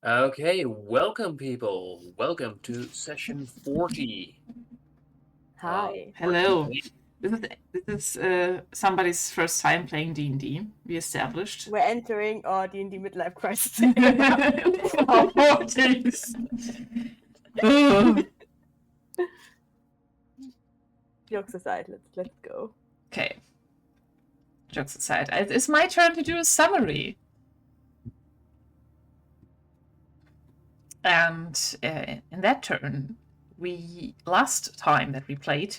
Okay, welcome people. Welcome to session 40. Hi. We're Hello. playing- This is somebody's first time playing D&D. We established. We're entering our D&D midlife crisis. Our 40s. Ugh. Jokes aside, let's go. Okay. Jokes aside, it's my turn to do a summary. And in that turn, last time that we played,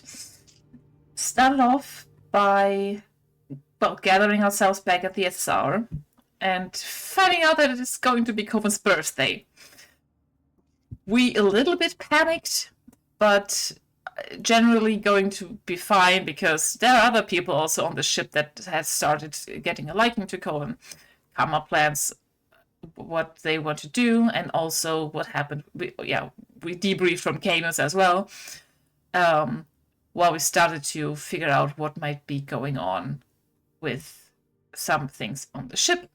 started off by gathering ourselves back at the SR and finding out that it is going to be Coven's birthday. We a little bit panicked, but generally going to be fine because there are other people also on the ship that has started getting a liking to Coven. Karma plans what they want to do and also what happened. We debriefed from Camus as well. While we started to figure out what might be going on with some things on the ship.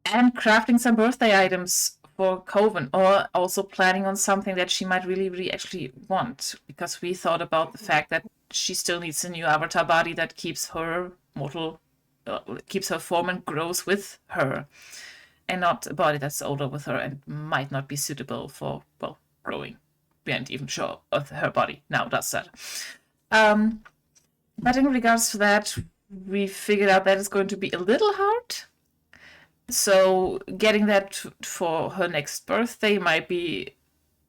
And crafting some birthday items for Coven, or also planning on something that she might really actually want, because we thought about the fact that she still needs a new avatar body that keeps her mortal, keeps her form and grows with her, and not a body that's older with her and might not be suitable for, well, growing. We aren't even sure of her body now does that. But in regards to that, we figured out that it's going to be a little hard. So getting that for her next birthday might be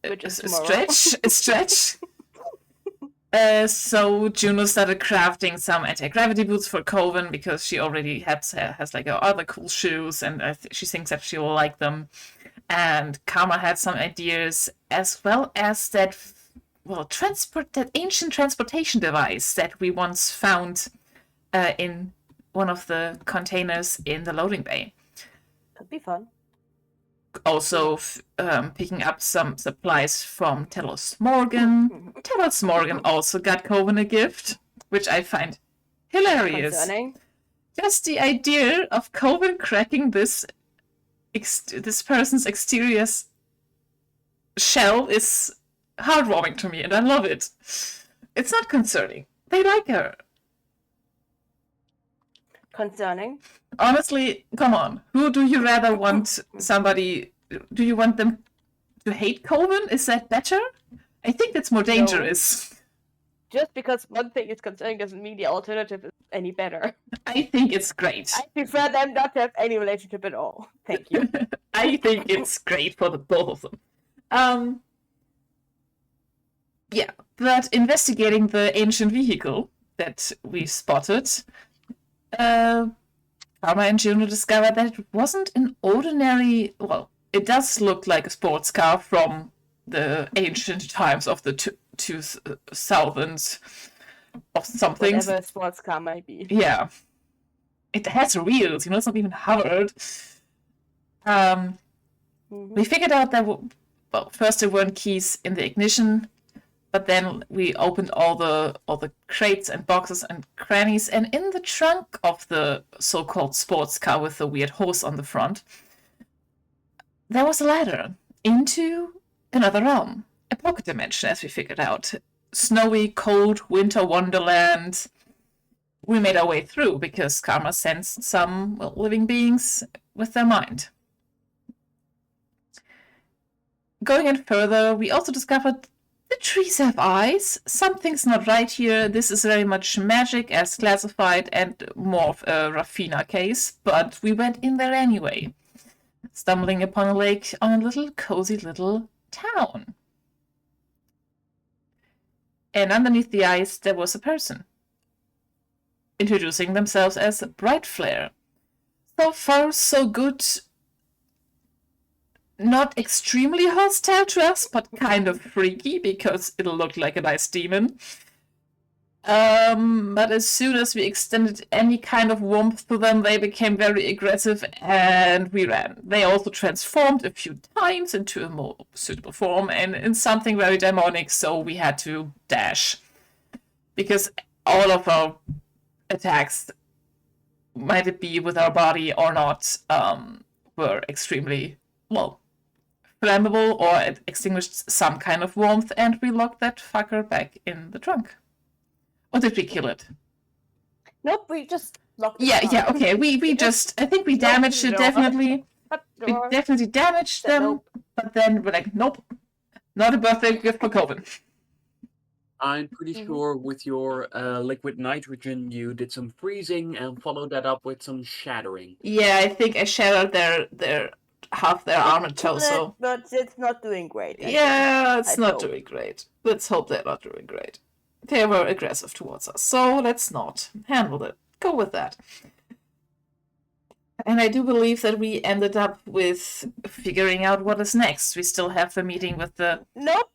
Which a is tomorrow. stretch. So Juno started crafting some anti-gravity boots for Coven because she already has like other cool shoes, and she thinks that she will like them. And Karma had some ideas, as well as that ancient transportation device that we once found in one of the containers in the loading bay. Could be fun. Also picking up some supplies from Telos Morgan. Telos Morgan also got Coven a gift, which I find hilarious. Concerning. Just the idea of Coven cracking this person's exterior shell is heartwarming to me, and I love it. It's not concerning. They like her. Concerning. Honestly, come on. Who do you rather want somebody... Do you want them to hate Coven? Is that better? I think that's more dangerous. Just because one thing is concerning doesn't mean the alternative is any better. I think it's great. I prefer them not to have any relationship at all. Thank you. I think it's great for the both of them. Yeah, but investigating the ancient vehicle that we spotted, Karma and Juno discovered that it wasn't an ordinary... Well, it does look like a sports car from the ancient times of the 2000s of something. Whatever a sports car might be. Yeah. It has wheels, it's not even hovered. We figured out that, first there weren't keys in the ignition, but then we opened all the crates and boxes and crannies, and in the trunk of the so-called sports car with the weird hose on the front, there was a ladder into another realm, a pocket dimension, as we figured out. Snowy, cold winter wonderland. We made our way through because Karma sensed some living beings with their mind. Going in further, we also discovered the trees have eyes. Something's not right here. This is very much magic as classified and more of a Rafina case, but we went in there anyway, stumbling upon a lake on a little cozy little town. And underneath the ice, there was a person, introducing themselves as Bright Flare. So far, so good. Not extremely hostile to us, but kind of freaky because it looked like a nice demon. But as soon as we extended any kind of warmth to them, they became very aggressive and we ran. They also transformed a few times into a more suitable form and in something very demonic, so we had to dash. Because all of our attacks might it be with our body or not, were extremely, well, flammable or it extinguished some kind of warmth, and we locked that fucker back in the trunk. Or did we kill it? Nope, we just locked it. Yeah, okay. We just, I think we damaged it, definitely. We definitely damaged them, nope. but then we're like, nope, not a birthday gift for Coven. I'm pretty sure with your liquid nitrogen, you did some freezing and followed that up with some shattering. Yeah, I think I shattered their half their arm and torso. But it's not doing great. Yeah, it's I not hope. doing great. Let's hope they're not doing great. They were aggressive towards us, so let's not handle it. Go with that. And I do believe that we ended up with figuring out what is next. We still have the meeting with the... Nope.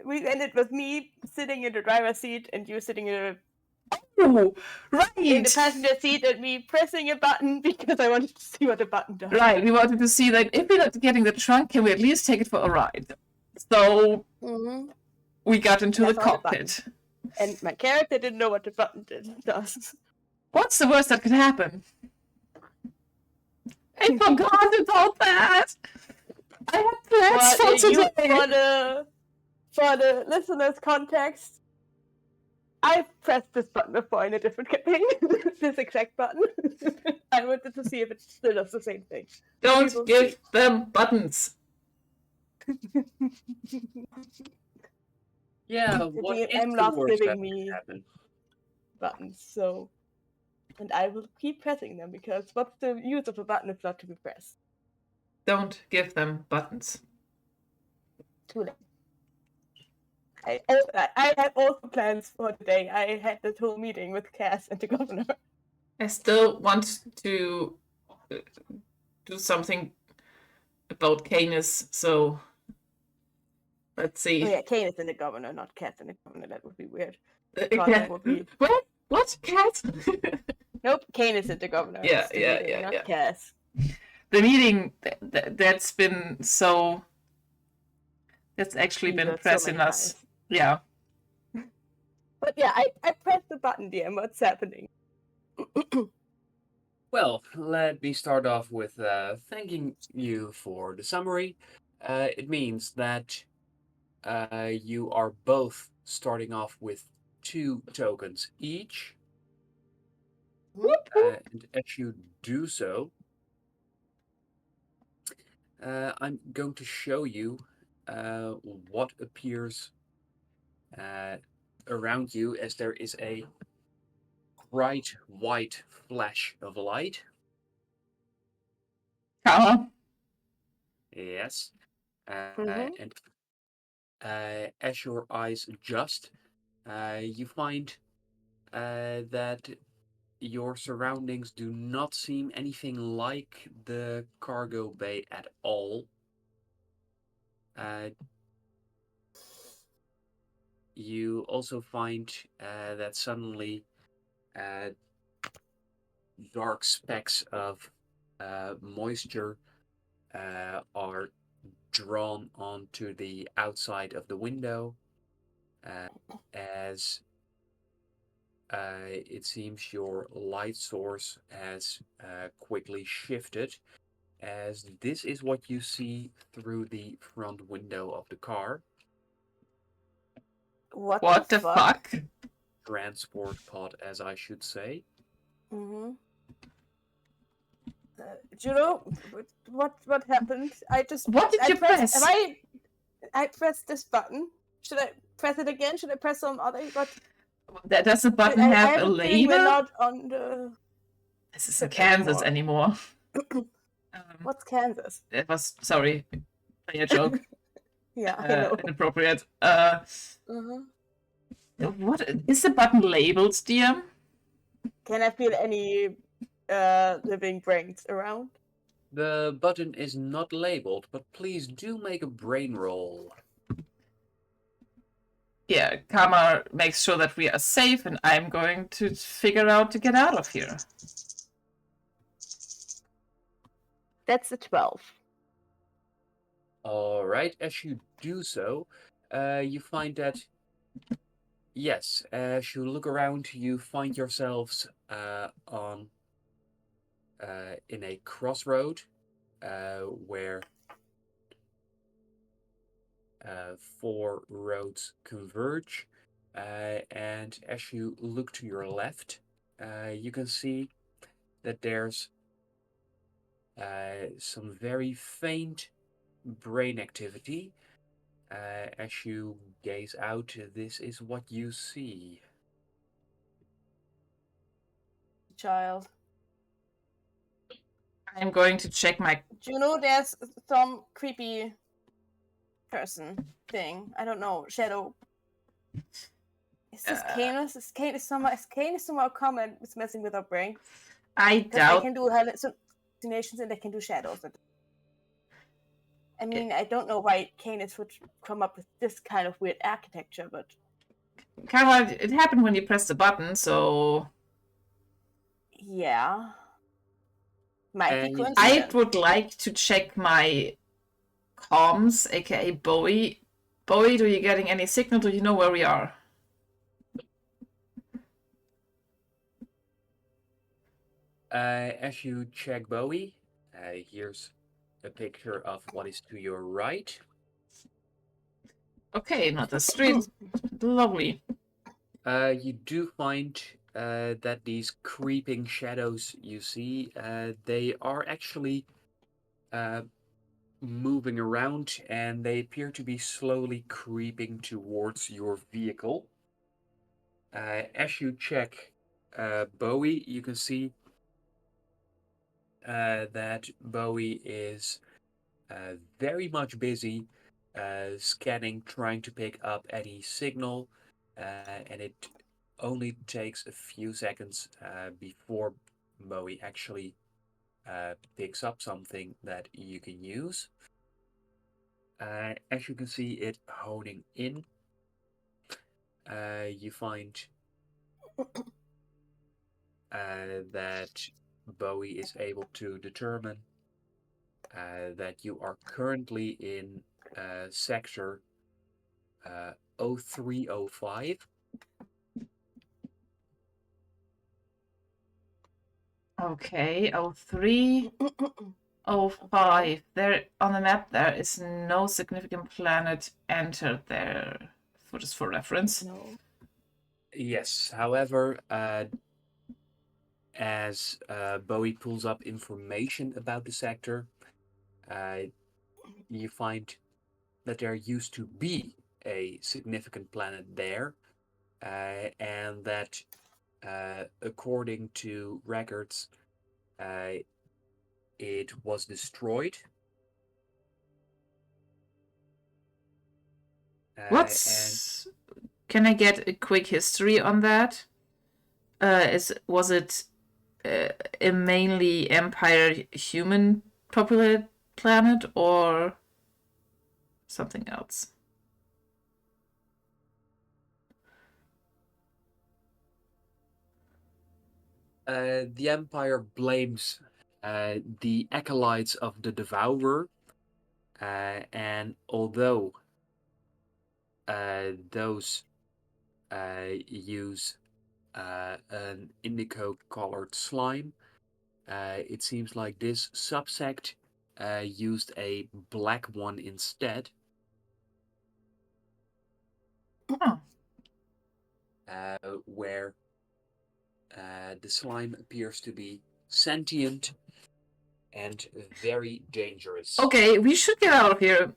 We ended with me sitting in the driver's seat and you sitting in Oh, right! the passenger seat and me pressing a button because I wanted to see what the button does. Right, we wanted to see, like, if we're not getting the trunk, can we at least take it for a ride? So we got into the cockpit. And my character didn't know what the button does. What's the worst that could happen? I forgot about that! I had plans for today! For the listeners' context, I pressed this button before in a different campaign. This exact button. I wanted to see if it still does the same thing. Don't give them buttons! Yeah, The what is DM the loves worst that giving could me happen? buttons, so... And I will keep pressing them, because what's the use of a button if not to be pressed? Don't give them buttons. Too late. I had also plans for today. I had this whole meeting with Cass and the governor. I still want to do something about Canis, so let's see. Oh yeah, Kane is in the governor, not Cass in the governor. That would be weird. Yeah. Would be... What? Cat? Nope, Kane is in the governor. Yeah, not Cass. The meeting that's been so... That's actually been So pressing many us. times. Yeah. But yeah, I pressed the button, DM. What's happening? Well, let me start off with thanking you for the summary. It means that you are both starting off with 2 tokens each. And as you do so, I'm going to show you what appears around you as there is a bright white flash of light. Yes. And as your eyes adjust, you find that your surroundings do not seem anything like the cargo bay at all. You also find that suddenly dark specks of moisture are drawn onto the outside of the window as it seems your light source has quickly shifted, as this is what you see through the front window of the car. What the fuck? Transport pod, as I should say. Juno, what happened? What did you press? I pressed this button. Should I press it again? Should I press some other? Does the button have a label? We're not on the... This isn't Kansas anymore. What's Kansas? It was, sorry, play a joke. Yeah, I know. Inappropriate. What is the button labeled, DM? Can I feel any living brains around? The button is not labeled, but please do make a brain roll. Yeah, Karma makes sure that we are safe, and I'm going to figure out to get out of here. That's a 12. All right, as you do so, you find that, yes, as you look around, you find yourselves on in a crossroad where four roads converge. And as you look to your left, you can see that there's some very faint brain activity. As you gaze out, this is what you see. Child. I'm going to check my. Juno, there's some creepy person thing. I don't know. Shadow. Is this Canis? Is Canis somehow common? It's messing with our brain. I Because they doubt. can do hallucinations and they can do shadows. I mean, I don't know why Canis would come up with this kind of weird architecture, but Kind of, it happened when you pressed the button, so yeah, might be And I coincidence. would like to check my comms, aka Bowie. Bowie, are you getting any signal? Do you know where we are? As you check Bowie, here's a picture of what is to your right. Okay, not the street. Lovely. You do find that these creeping shadows you see, they are actually moving around, and they appear to be slowly creeping towards your vehicle. As you check Bowie, you can see that Bowie is very much busy scanning, trying to pick up any signal, and it only takes a few seconds before Bowie actually picks up something that you can use. As you can see it honing in, you find that Bowie is able to determine that you are currently in sector 0305. Okay, 0305. There on the map there is no significant planet entered there. Just for reference. No. Yes, however, as Bowie pulls up information about the sector, you find that there used to be a significant planet there, and that according to records, it was destroyed. What's Can I get a quick history on that? Was it a mainly Empire human populated planet or something else? The Empire blames the acolytes of the Devourer, and although those use an indigo-colored slime, it seems like this subsect used a black one instead. Oh. Where the slime appears to be sentient and very dangerous. Okay, we should get out of here.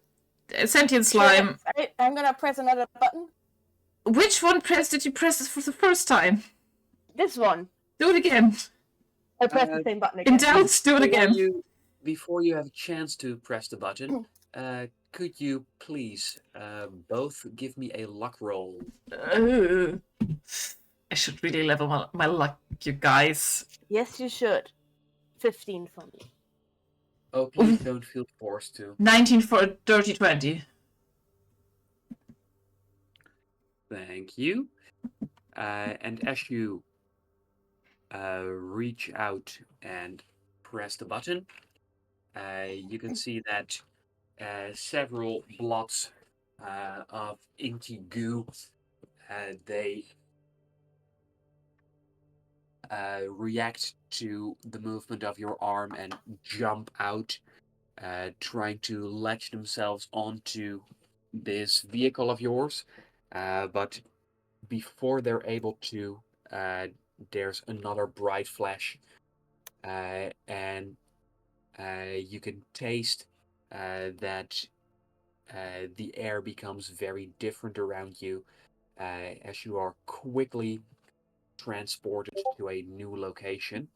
Sentient slime. I'm gonna press another button. Which one did you press for the first time? This one. Do it again. I pressed the same button again. In doubt, do it again. Before you have a chance to press the button, could you please both give me a luck roll? I should really level my luck, you guys. Yes, you should. 15 for me. Oh, please don't feel forced to. 19 for a dirty 20. Thank you. And as you reach out and press the button, you can see that several blots of inky goo, they react to the movement of your arm and jump out, trying to latch themselves onto this vehicle of yours. But before they're able to, there's another bright flash, and you can taste that the air becomes very different around you as you are quickly transported to a new location.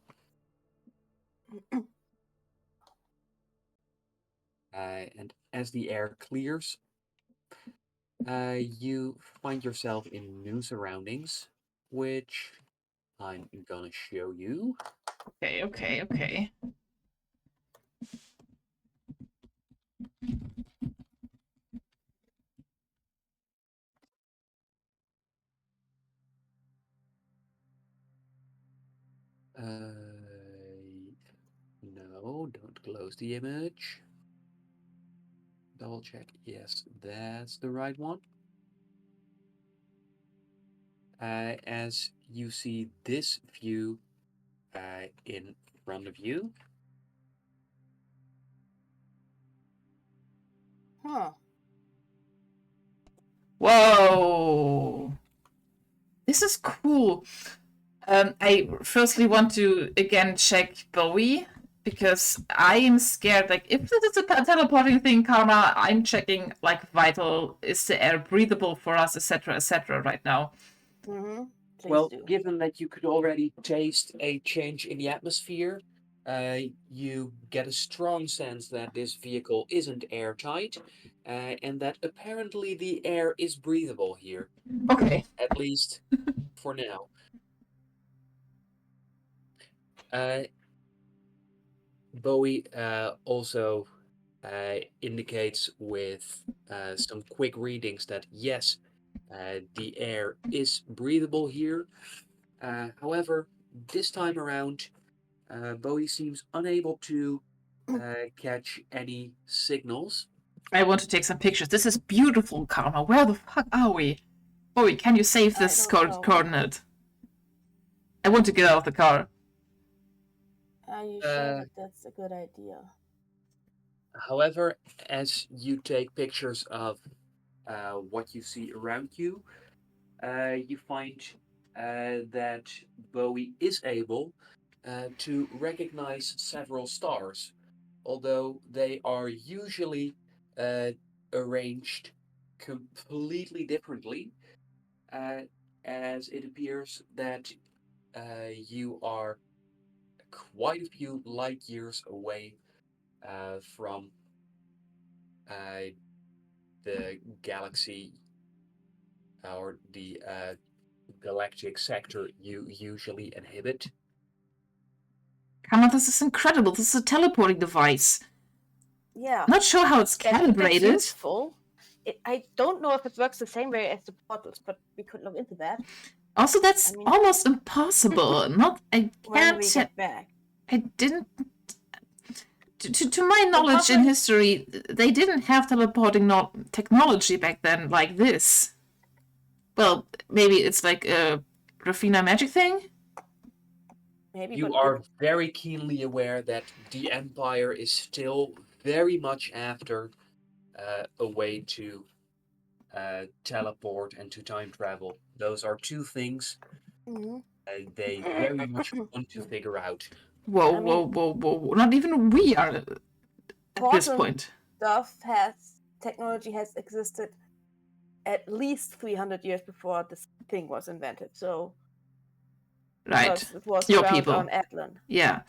And as the air clears, you find yourself in new surroundings, which I'm gonna show you. Okay. No, don't close the image. Double check. Yes, that's the right one. As you see this view in front of you, Huh. Whoa. This is cool. I firstly want to again check Bowie because I am scared. Like, if this is a teleporting thing, Karma, I'm checking like vital. Is the air breathable for us, etc., right now? Mm-hmm. Please well, do. given that you could already taste a change in the atmosphere, you get a strong sense that this vehicle isn't airtight, and that apparently the air is breathable here, Okay. at least for now. Uh, Bowie also indicates with some quick readings that yes, the air is breathable here. However, this time around, Bowie seems unable to catch any signals. I want to take some pictures. This is beautiful, Karma. Where the fuck are we? Bowie, can you save I this don't know. coordinate? I want to get out of the car. Are you sure that that's a good idea? However, as you take pictures of what you see around you, you find that Bowie is able to recognize several stars, although they are usually arranged completely differently, uh, as it appears that you are quite a few light years away from uh, the galaxy or the galactic sector you usually inhabit. Karma, this is incredible. This is a teleporting device. Yeah. Not sure how it's That's calibrated. useful. I don't know if it works the same way as the portals, but we could look into that Also, that's I mean- almost impossible. I when we can't. get back. I didn't. To my knowledge in history, they didn't have teleporting technology back then like this. Well, maybe it's like a Rafina magic thing? Maybe, You but are very keenly aware that the Empire is still very much after a way to teleport and to time travel. Those are two things Mhm. they very much want to figure out. Whoa, I mean- whoa. Not even we are at this Portal point. stuff technology has existed at least 300 years before this thing was invented. So Right. because it was Your around people. on Atlan. Yeah.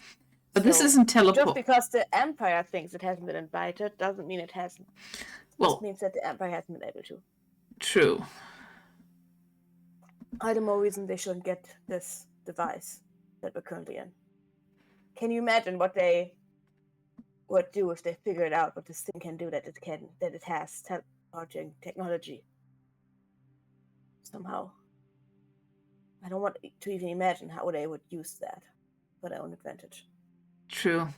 But this So, isn't Just teleport. because the Empire thinks it hasn't been invited doesn't mean it hasn't. Well, Just means that the Empire hasn't been able to. true. All the more reason they shouldn't get this device that we're currently in. Can you imagine what they would do if they figured out what this thing can do, that it has teleporting technology somehow? I don't want to even imagine how they would use that for their own advantage. True.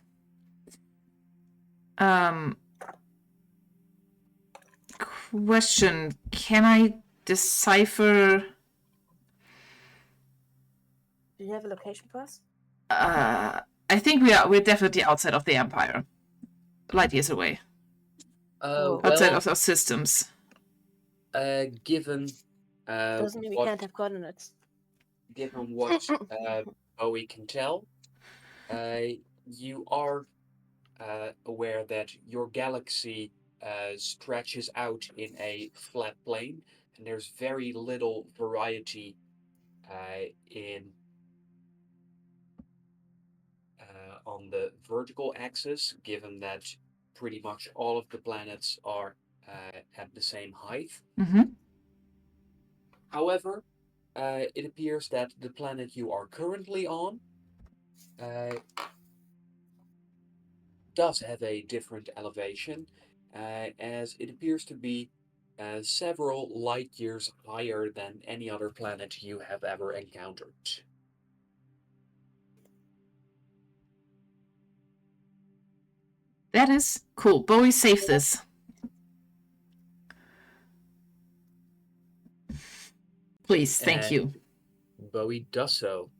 Question. Can I decipher Do you have a location for us? I think we're definitely outside of the Empire. Light years away. Outside Well, of our systems. given Doesn't mean we what can't have coordinates. given what Bowie can tell, you are aware that your galaxy stretches out in a flat plane, and there's very little variety in on the vertical axis, given that pretty much all of the planets are at the same height. Mm-hmm. However, it appears that the planet you are currently on does have a different elevation, as it appears to be several light years higher than any other planet you have ever encountered. That is cool. Bowie, save this. Please, thank you. Bowie does so.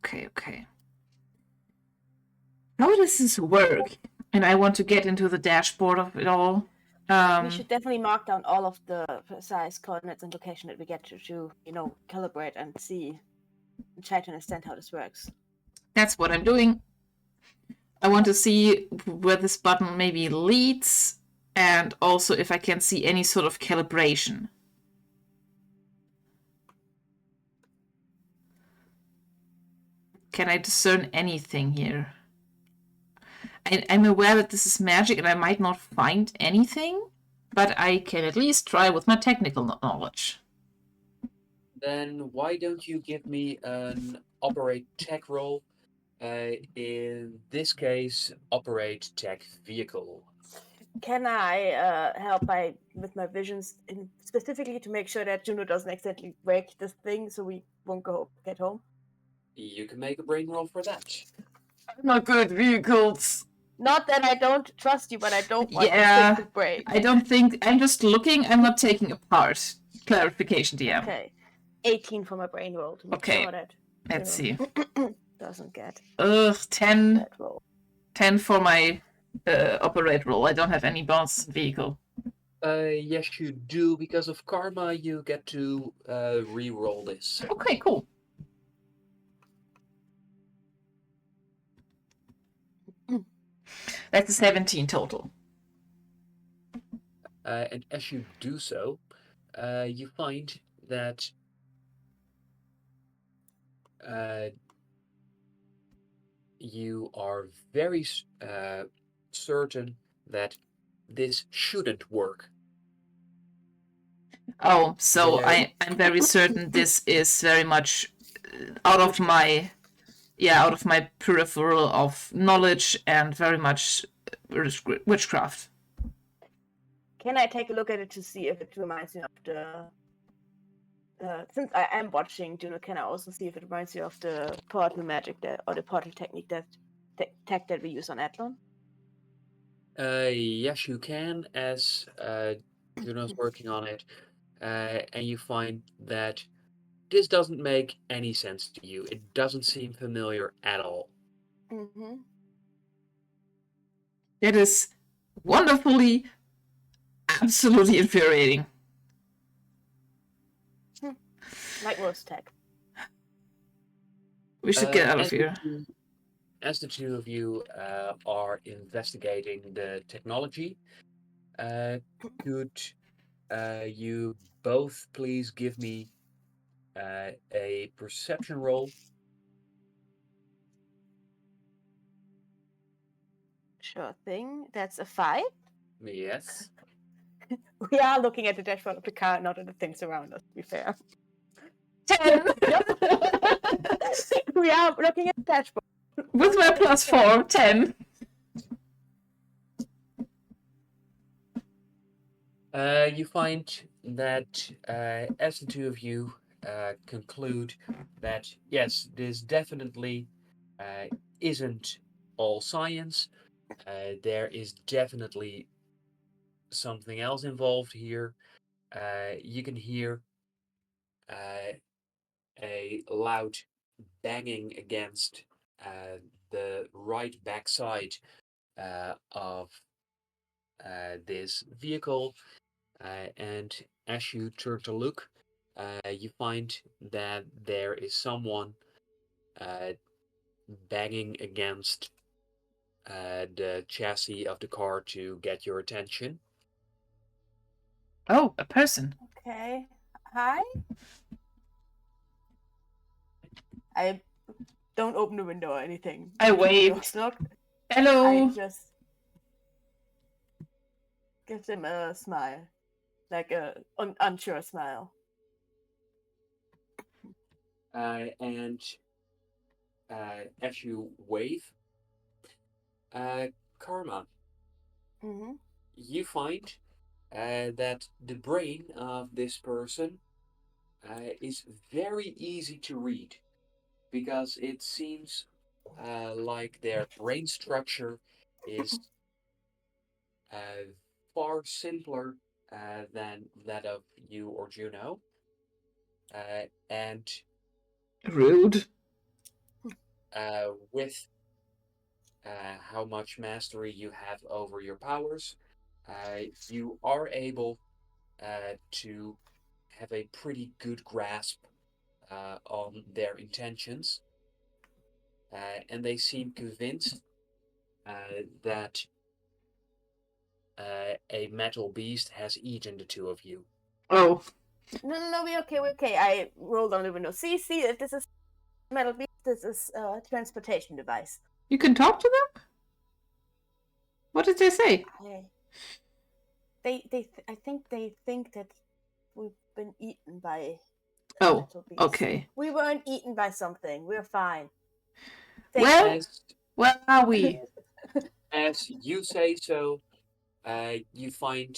Okay. How does this work? And I want to get into the dashboard of it all. We should definitely mark down all of the precise coordinates and location that we get to calibrate and see and try to understand how this works. That's what I'm doing. I want to see where this button maybe leads, and also if I can see any sort of calibration. Can I discern anything here? I'm aware that this is magic and I might not find anything, but I can at least try with my technical knowledge. Then why don't you give me an operate tech roll? In this case, operate tech vehicle. Can I help with my visions, specifically to make sure that Juno doesn't accidentally break this thing so we won't get home? You can make a brain roll for that. I'm not good at vehicles. Not that I don't trust you, but I don't want Yeah, this thing to break. I don't think... I'm just looking. I'm not taking apart. Clarification, DM. Okay. 18 for my brain roll to make sure that... Let's see. Doesn't get... 10. That roll. 10 for my operate roll. I don't have any bonus vehicle. Yes, you do. Because of karma, you get to re-roll this. Okay, cool. That's a 17 total. And as you do so, you find that you are very certain that this shouldn't work. Oh, so I'm very certain this is very much out of my peripheral of knowledge and very much witchcraft. Can I take a look at it to see if it reminds me of the... since I am watching Juno, can I also see if it reminds you of the portal magic or the portal technique tech that we use on Athlon? Yes, you can, as Juno's working on it, and you find that this doesn't make any sense to you. It doesn't seem familiar at all. Mm-hmm. It is wonderfully, absolutely infuriating. Like most tech. We should get out of here. As the two of you are investigating the technology, could you both please give me a perception roll? Sure thing. That's a 5. Yes. We are looking at the dashboard of the car, not at the things around us, to be fair. 10! We are looking at the dashboard. With my +4, 10. You find that as the two of you conclude that, yes, this definitely isn't all science. There is definitely something else involved here. You can hear a loud banging against the right backside of this vehicle, and as you turn to look, you find that there is someone banging against the chassis of the car to get your attention. Oh, a person. Okay. Hi. I don't open the window or anything. I The wave. door's locked. Hello. I just give them a smile, like a unsure smile. And as you wave, Karma, Mm-hmm. you find that the brain of this person is very easy to read because it seems like their brain structure is uh, far simpler than that of you or Juno. And Rude. with how much mastery you have over your powers, you are able to have a pretty good grasp on their intentions, and they seem convinced that a metal beast has eaten the two of you. Oh. No, we're okay. I rolled on the window. See, if this is metal beast, this is a transportation device. You can talk to them? What did they say? I think they think that we've been eaten by Oh, metal beast. okay. We weren't eaten by something. We're fine. Well, where are we? As you say so, you find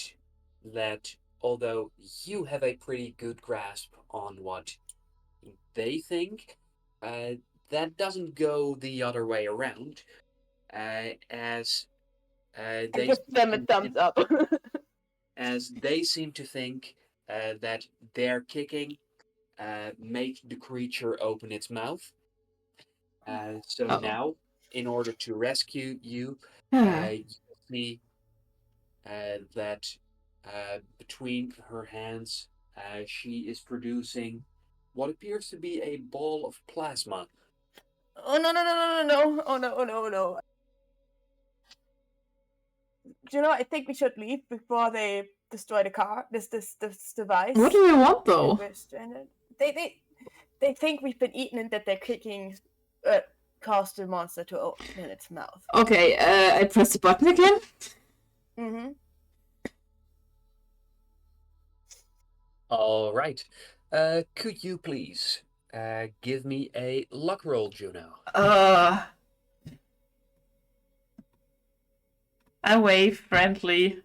that although you have a pretty good grasp on what they think, that doesn't go the other way around. As I they give them a thumbs up. as they seem to think that their kicking make the creature open its mouth. So Uh-oh. now, in order to rescue you, Ah. you see that between her hands, she is producing what appears to be a ball of plasma. Oh no! Oh no! Do you know? I think we should leave before they destroy the car. This device. What do they want, though? We're stranded. They think we've been eaten and that they're kicking caused the monster to open its mouth. Okay, I press the button again. Mm-hmm. All right. Could you please give me a luck roll, Juno? I wave friendly.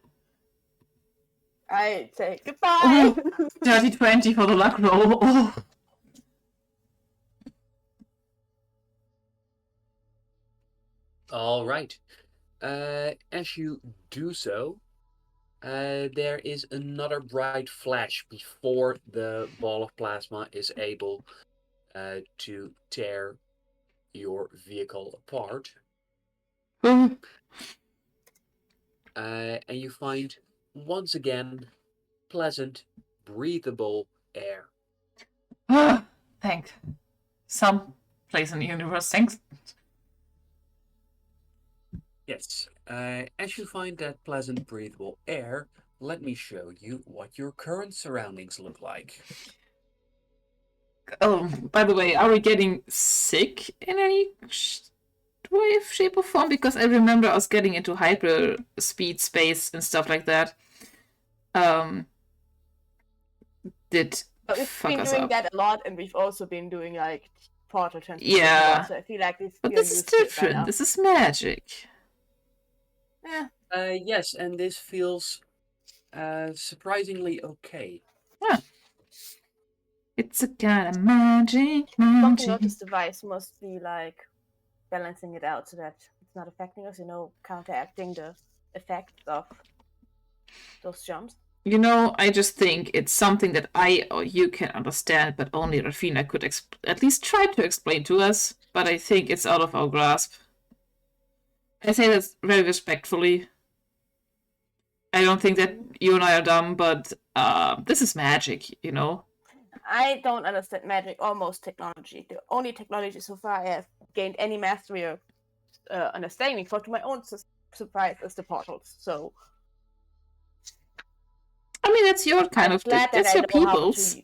I say goodbye. Oh, dirty 20 for the luck roll. Oh. All right. As you do so, there is another bright flash before the ball of plasma is able to tear your vehicle apart. And you find, once again, pleasant, breathable air. Thanks. Some place in the universe, thanks. Yes, as you find that pleasant, breathable air, let me show you what your current surroundings look like. Oh, by the way, are we getting sick in any way, shape, or form? Because I remember us getting into hyper speed space and stuff like that. Did We've fuck been us doing up. that a lot, and we've also been doing like portal transportation. Yeah. So I feel like But this is different. This is magic. Yeah. Yes, and this feels surprisingly okay. Yeah. It's a kind of magic. Something of this device must be like balancing it out so that it's not affecting us, counteracting the effects of those jumps. You know, I just think it's something that I or you can understand, but only Rafina could at least try to explain to us. But I think it's out of our grasp. I say that very respectfully. I don't think that you and I are dumb, but this is magic, you know? I don't understand magic or most technology. The only technology so far I have gained any mastery or understanding for, to my own surprise, is the portals. So I mean, it's your kind I'm of, glad that that's I your know how people's. to.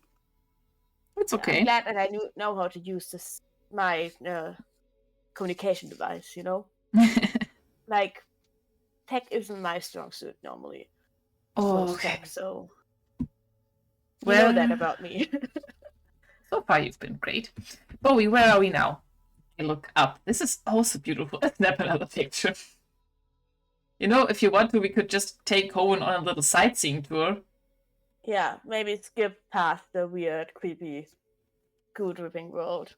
It's I'm okay. glad that I know how to use this my communication device. You know, like tech isn't my strong suit normally. Oh, Most okay. tech, so you know Well, that about me. so far you've been great. Bowie, where are we now? I look up. This is also beautiful. Let's snap another picture. You know, if you want to, we could just take Owen on a little sightseeing tour. Yeah, maybe skip past the weird, creepy, goo dripping world.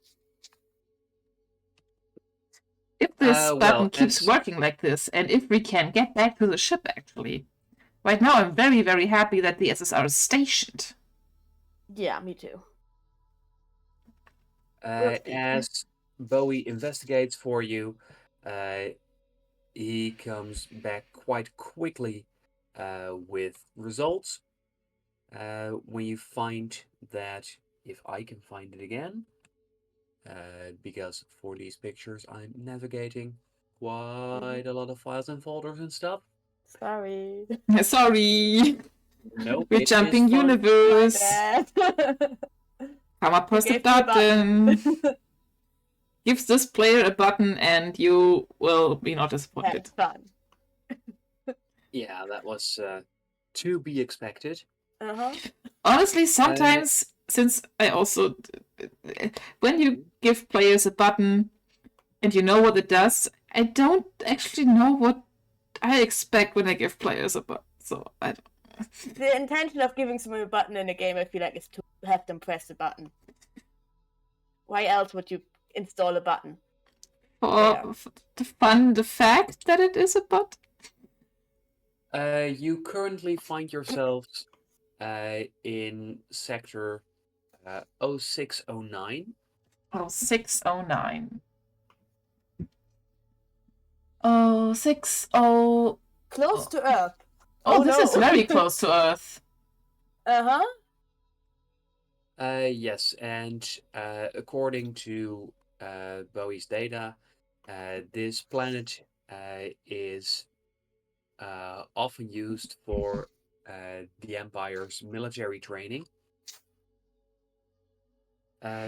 If this button Well, keeps as working like this, and if we can get back to the ship, actually. Right now, I'm very, very happy that the SSR is stationed. Yeah, me too. as Bowie investigates for you, uh, he comes back quite quickly with results. When you find that, if I can find it again, because for these pictures I'm navigating quite a lot of files and folders and stuff. Sorry. Sorry, No, we're it is jumping fun. My universe. bad. Come up, You press the gave me a button. button. Gives this player a button, and you will be not Have disappointed. fun. Yeah, that was to be expected. Uh-huh. Honestly, sometimes, since I also, when you give players a button and you know what it does, I don't actually know what I expect when I give players a button. So I don't. The intention of giving someone a button in a game, I feel like, is to have them press the button. Why else would you install a button? For the fact that it is a button. You currently find yourselves in sector 0609. Oh, 609. Oh, 60. Close to Earth. Oh, this no. is very close to Earth. Uh-huh. Yes, and according to Bowie's data, this planet is often used for the Empire's military training.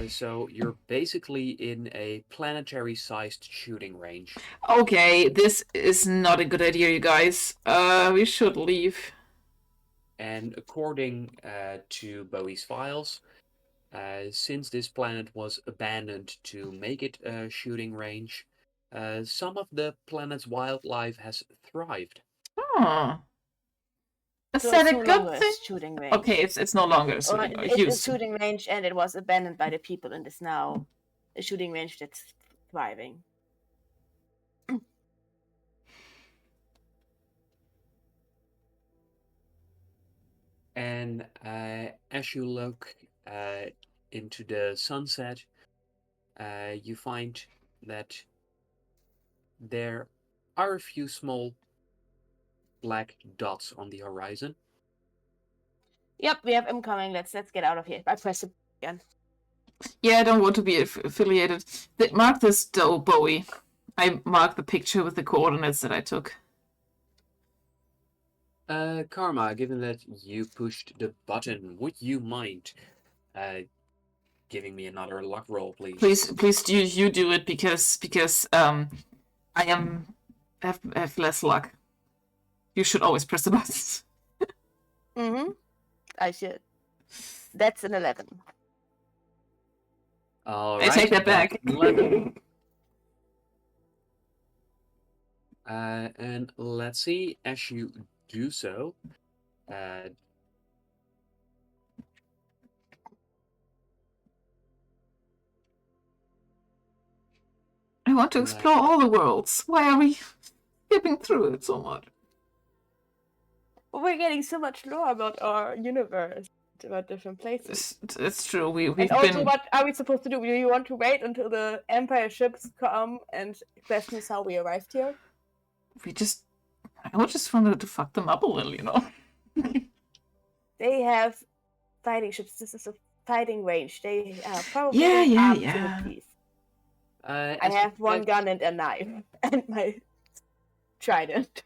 So you're basically in a planetary-sized shooting range. Okay, this is not a good idea, you guys. We should leave. And according to Bowie's files, since this planet was abandoned to make it a shooting range, some of the planet's wildlife has thrived. Oh. Is So that it's a no good longer thing? a shooting range. Okay, it's no longer a Or shooting it's a use. shooting range and it was abandoned by the people and is now a shooting range that's thriving. And as you look into the sunset, you find that there are a few small black dots on the horizon. Yep, we have incoming. Let's get out of here. I press it again. Yeah, I don't want to be affiliated. Mark this though, Bowie. I marked the picture with the coordinates that I took. Karma, given that you pushed the button, would you mind giving me another luck roll, please? Please, you do it because I have less luck. You should always press the buttons. Mm-hmm. I should. That's an 11. All I right, take that back. 11. And let's see, as you do so, I want to explore all the worlds. Why are we skipping through it so much? We're getting so much lore about our universe, about different places. It's true. We've And also, been. what are we supposed to do? Do you want to wait until the Empire ships come and question us how we arrived here? I just wanted to fuck them up a little, you know. They have fighting ships. This is a fighting range. They are probably Yeah. armed to the teeth. I have one gun and a knife and my trident.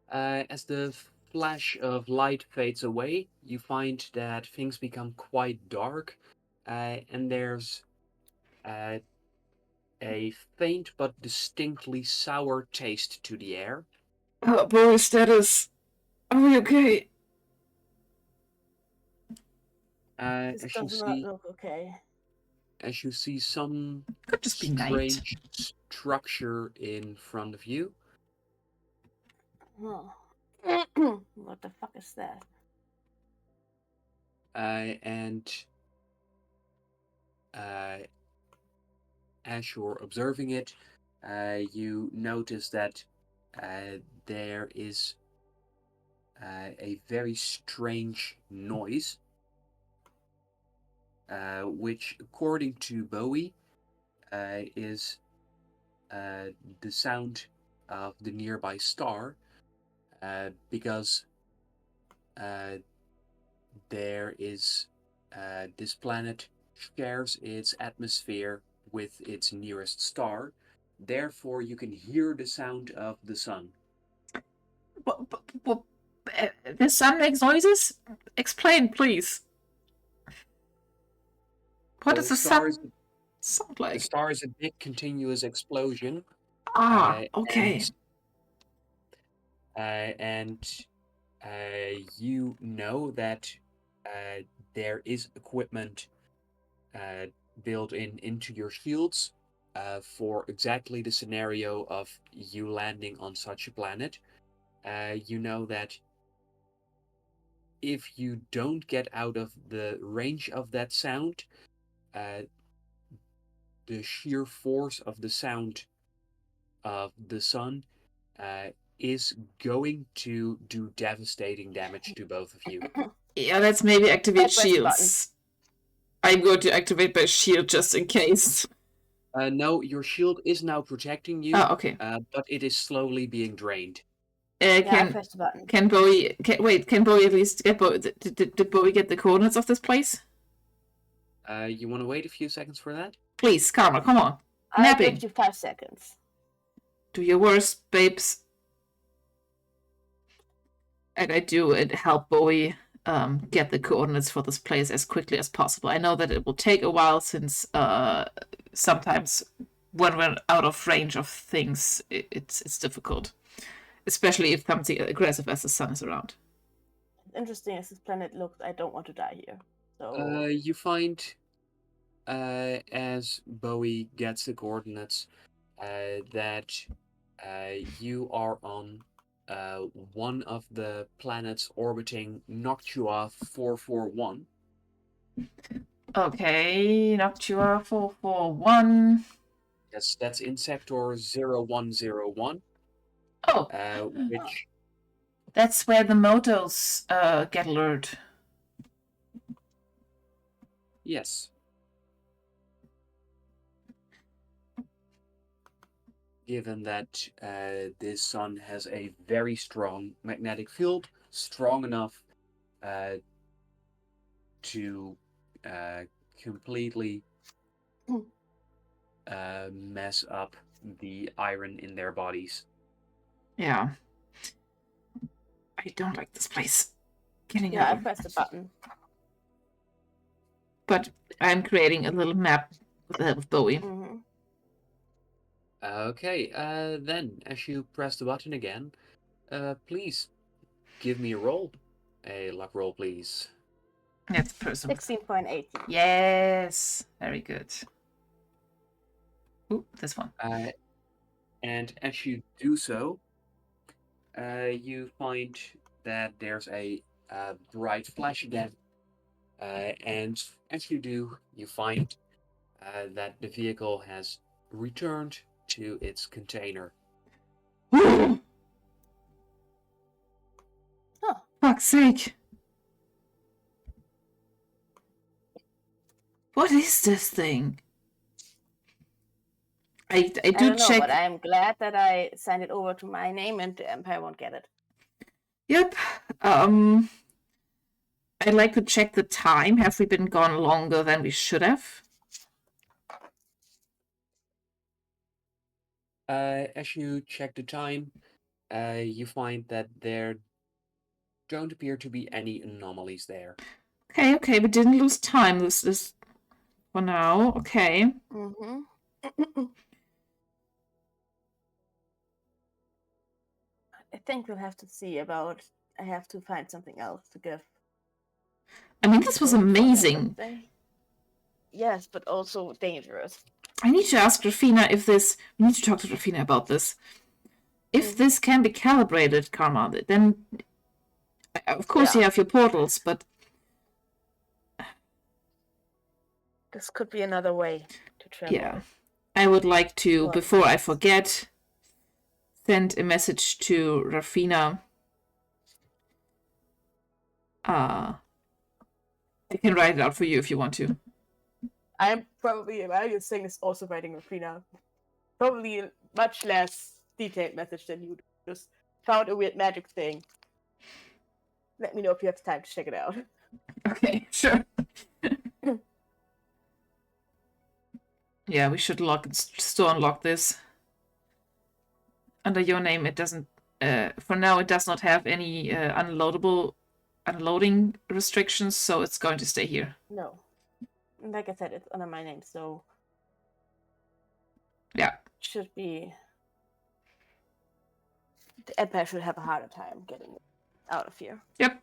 As the flash of light fades away, you find that things become quite dark, and there's a faint but distinctly sour taste to the air. Boy, status. Are we okay? This As you does not see, look okay. as you see some Could just be night. strange structure in front of you. Oh. What the fuck is that? And as you're observing it, you notice that there is a very strange noise, which, according to Bowie, is the sound of the nearby star, because there is this planet shares its atmosphere with its nearest star. Therefore, you can hear the sound of the sun. The sun makes noises? Explain, please. What does the sun sound The like? star is a big continuous explosion. Okay. And you know that there is equipment built into your shields for exactly the scenario of you landing on such a planet. You know that if you don't get out of the range of that sound, the sheer force of the sound of the sun is going to do devastating damage to both of you. Yeah, let's maybe activate Press button. shields. I'm going to activate my shield just in case. No, your shield is now protecting you, Okay. but it is slowly being drained. I pressed the button. Can Bowie at least get Bowie? Did Bowie get the coordinates of this place? You want to wait a few seconds for that? Please, Karma, come on. I'll Napping. give you 5 seconds. Do your worst, babes. And I do help Bowie get the coordinates for this place as quickly as possible. I know that it will take a while since sometimes when we're out of range of things, it's difficult. Especially if something aggressive as the sun is around. Interesting as this planet looks, I don't want to die here. So You find, as Bowie gets the coordinates, that you are on one of the planets orbiting Noctua 441. Okay, Noctua 441. Yes, that's in sector 0101. Oh, which that's where the motos get lured. Yes. Given that this sun has a very strong magnetic field, strong enough to completely mess up the iron in their bodies. Yeah. I don't like this place. Getting I out. pressed the button. But I'm creating a little map with the help of Bowie. Mm-hmm. Okay, then as you press the button again, please give me a roll. A luck roll, please. That's person. 16.80. Yes. Very good. Ooh, this one. And as you do so, you find that there's a bright flash again. And as you do, you find that the vehicle has returned to its container. Oh, fuck's sake. What is this thing? I do don't know, check. but I'm glad that I signed it over to my name and the Empire won't get it. Yep. I'd like to check the time. Have we been gone longer than we should have? As you check the time, you find that there don't appear to be any anomalies there. Okay, we didn't lose time. This is for now. Okay. I think we'll have to see about. I have to find something else to give. I mean, this was amazing. Yes, but also dangerous. I need to ask Rafina if this. We need to talk to Rafina about this. If this can be calibrated, Karma, then of course you have your portals, but this could be another way to travel. Yeah, I would like to, before I forget, send a message to Rafina. I can write it out for you if you want to. I'm just saying this also writing Rafina. Probably a much less detailed message than you. Just found a weird magic thing. Let me know if you have time to check it out. Okay, sure. Yeah, we should still unlock this. Under your name, it doesn't. For now, it does not have any unloading restrictions, so it's going to stay here. No, like I said, it's under my name, so yeah, should be. The Empire should have a harder time getting it out of here. Yep.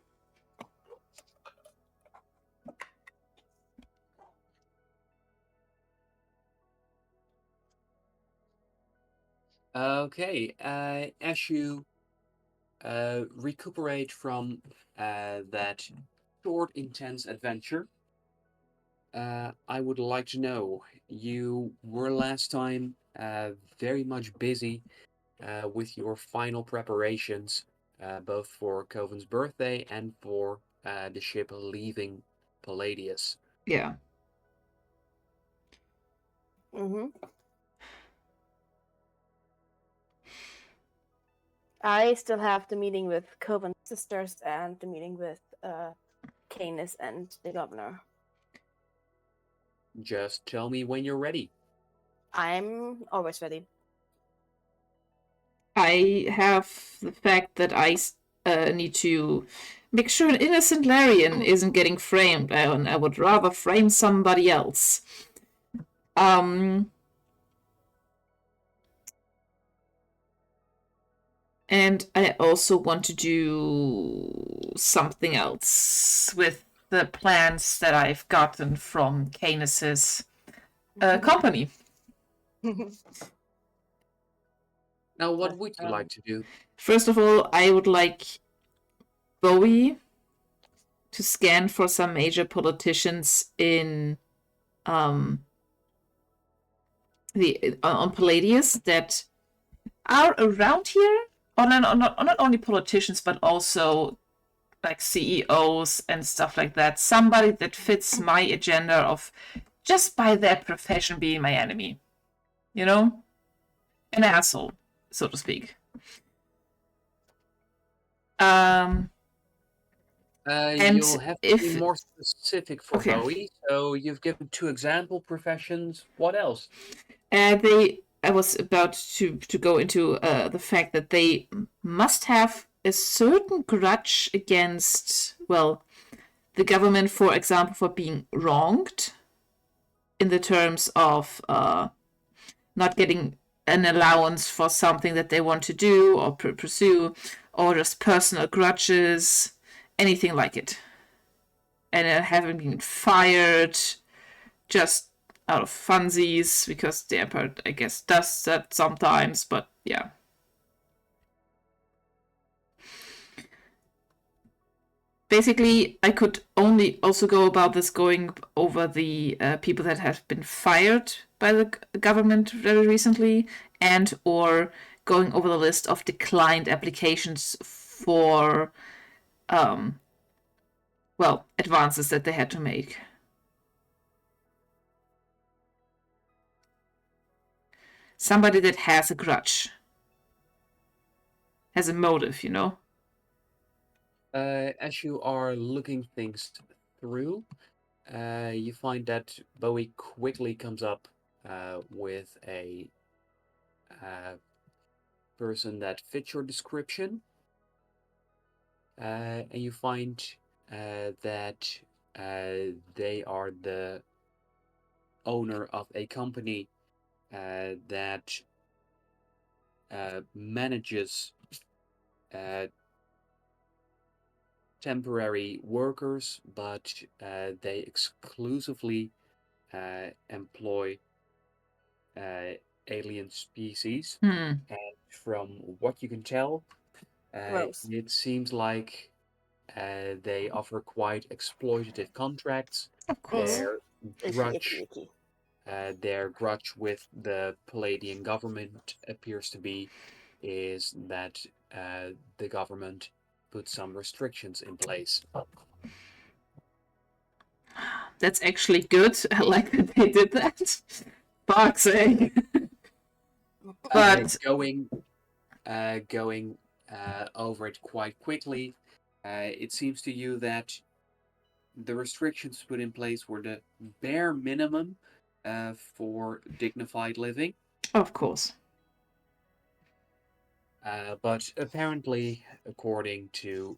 Okay, as you recuperate from that short, intense adventure, I would like to know, you were last time very much busy with your final preparations, both for Coven's birthday and for the ship leaving Palladius. Yeah. I still have the meeting with Coven's sisters and the meeting with Canis and the governor. Just tell me when you're ready. I'm always ready. I have the fact that I need to make sure an innocent Larian isn't getting framed, and I would rather frame somebody else. And I also want to do something else with the plans that I've gotten from Canis's company. Now, what would you like to do? First of all, I would like Bowie to scan for some major politicians in on Palladius that are around here. Not only politicians, but also like CEOs and stuff like that. Somebody that fits my agenda of just by their profession being my enemy. You know? An asshole, so to speak. You'll have to be more specific for Bowie. So you've given 2 example professions. What else? I was about to go into the fact that they must have a certain grudge against, well, the government, for example, for being wronged in the terms of not getting an allowance for something that they want to do or pursue, or just personal grudges, anything like it. And having been fired just out of funsies, because the Empire, I guess, does that sometimes, but yeah. Basically, I could only also go about this going over the people that have been fired by the government very recently, and or going over the list of declined applications for advances that they had to make. Somebody that has a grudge, has a motive, you know? As you are looking things through, you find that Bowie quickly comes up with a person that fits your description, and you find that they are the owner of a company that manages temporary workers, but they exclusively employ alien species. Hmm. And from what you can tell, Gross. it seems like they offer quite exploitative contracts. Of course. Their Icky, grudge, icky, icky. their grudge with the Palladian government appears to be is that the government put some restrictions in place. That's actually good. I like that they did that. Fuck's sake. But Going over it quite quickly, it seems to you that the restrictions put in place were the bare minimum for dignified living. of course. But apparently, according to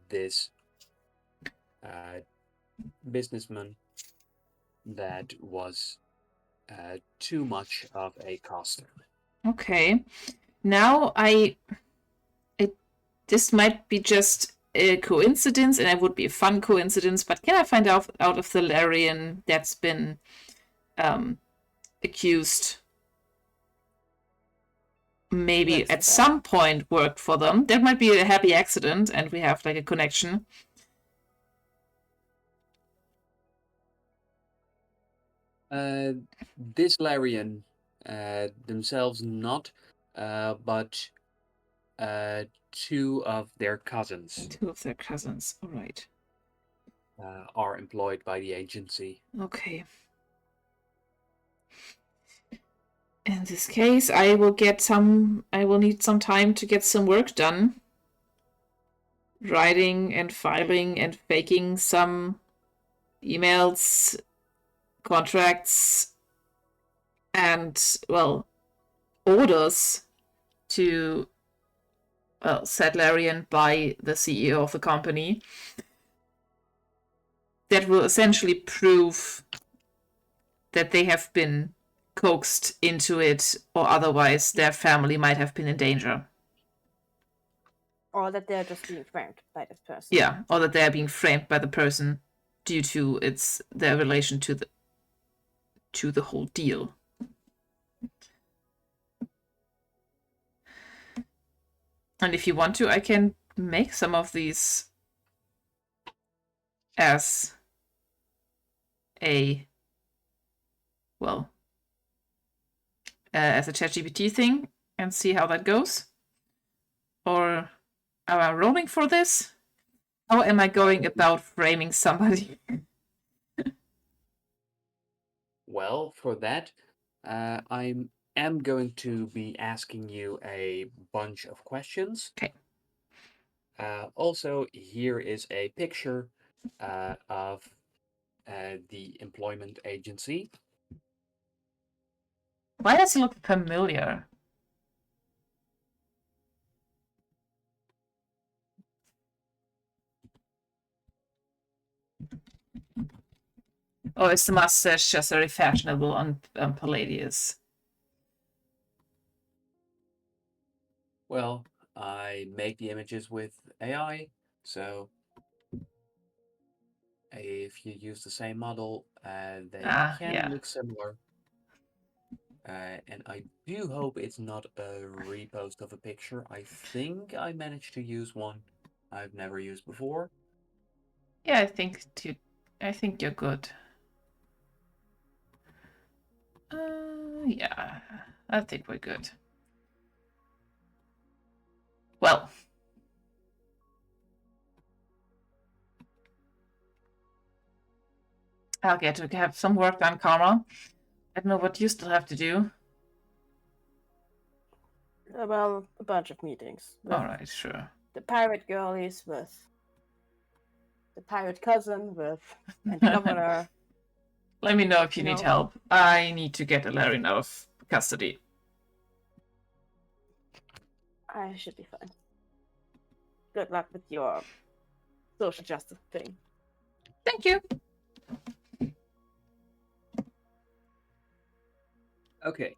this businessman, that was too much of a cost. Okay. Now this might be just a coincidence, and it would be a fun coincidence, but can I find out if the Larian that's been accused maybe Works at for them. some point worked for them? That might be a happy accident, and we have like a connection. This Larian themselves not, but two of their cousins Two of their cousins. All right. are employed by the agency. Okay. In this case, I will need some time to get some work done. Writing and filing and faking some emails, contracts, and, orders to, set Larian by the CEO of the company. That will essentially prove that they have been coaxed into it, or otherwise their family might have been in danger. Or that they're just being framed by this person. Yeah, or that they're being framed by the person due to their relation to the whole deal. And if you want to, I can make some of these as a as a ChatGPT thing and see how that goes. Or am I rolling for this? How am I going about framing somebody? Well, for that, I am going to be asking you a bunch of questions. Okay. Also, here is a picture of the employment agency. Why does it look familiar? Or is the mustache just very fashionable on Palladius? Well, I make the images with AI, so if you use the same model, they can look similar. And I do hope it's not a repost of a picture. I think I managed to use one I've never used before. Yeah, I think you're good. Yeah, I think we're good. Well, I'll get to have some work done, Karma. I don't know what you still have to do. Well, a bunch of meetings. With All right, sure. the pirate girlies, with the pirate cousin, with and the governor. Let me know if you You need know. help. I need to get Ilarion out of custody. I should be fine. Good luck with your social justice thing. Thank you. Okay.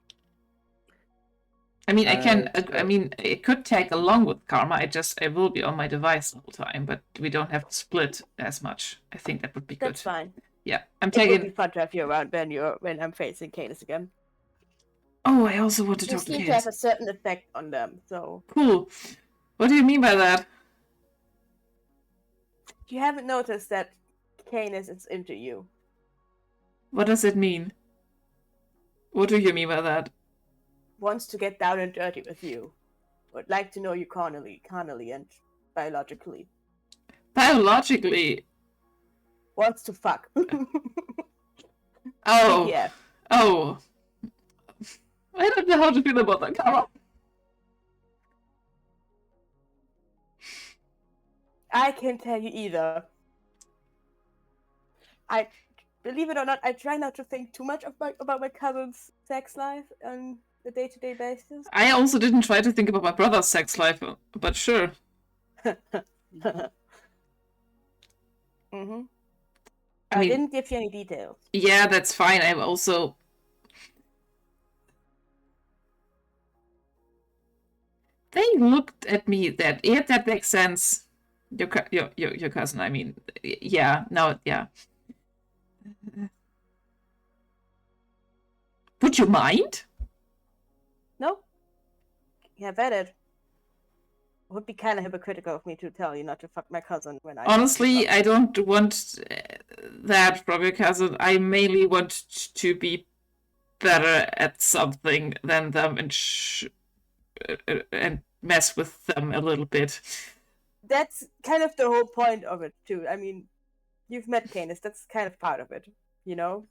I mean, I can. I so- mean, it could tag along with Karma. I will be on my device the whole time, but we don't have to split as much. I think that would be good. That's fine. Yeah, I'm It would be taking. fun to have you around when I'm facing Canis again. Oh, I also want to You talk to seem to have Cadence. a certain effect on them, so Cool. What do you mean by that? you haven't noticed that Canis is into you. What does it mean? What do you mean by that? Wants to get down and dirty with you. Would like to know you carnally and biologically. Biologically. Wants to fuck. Oh. BTF. Oh. I don't know how to feel about that, Karma. I can't tell you either. I believe it or not, I try not to think too much about my cousin's sex life on a day-to-day basis. I also didn't try to think about my brother's sex life, but sure. Mm-hmm. I mean, didn't give you any details. yeah, that's fine. I'm also. They looked at me that yeah, that makes sense. Your cousin. I mean, yeah. No, yeah. Would you mind? No? Yeah, vetted. It would be kind of hypocritical of me to tell you not to fuck my cousin when I... Honestly, I don't want that from your cousin. I mainly want to be better at something than them and mess with them a little bit. That's kind of the whole point of it, too. I mean, you've met Canis. That's kind of part of it, you know?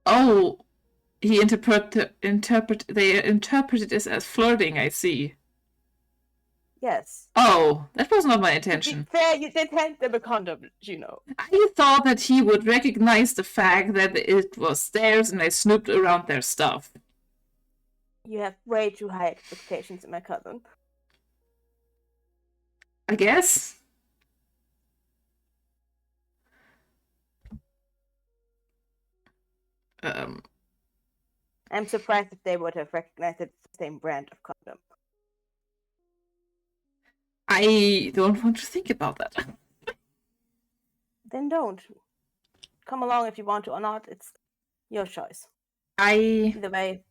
Oh, they interpreted this as flirting, I see. Yes. Oh, that was not my To intention. be fair, you did hand them a condom, Juno. I thought that he would recognize the fact that it was theirs and I snooped around their stuff. You have way too high expectations in my cousin. I guess. I'm surprised if they would have recognized it's the same brand of condom. I don't want to think about that. Then don't. Come along if you want to or not. It's your choice. I. Either way.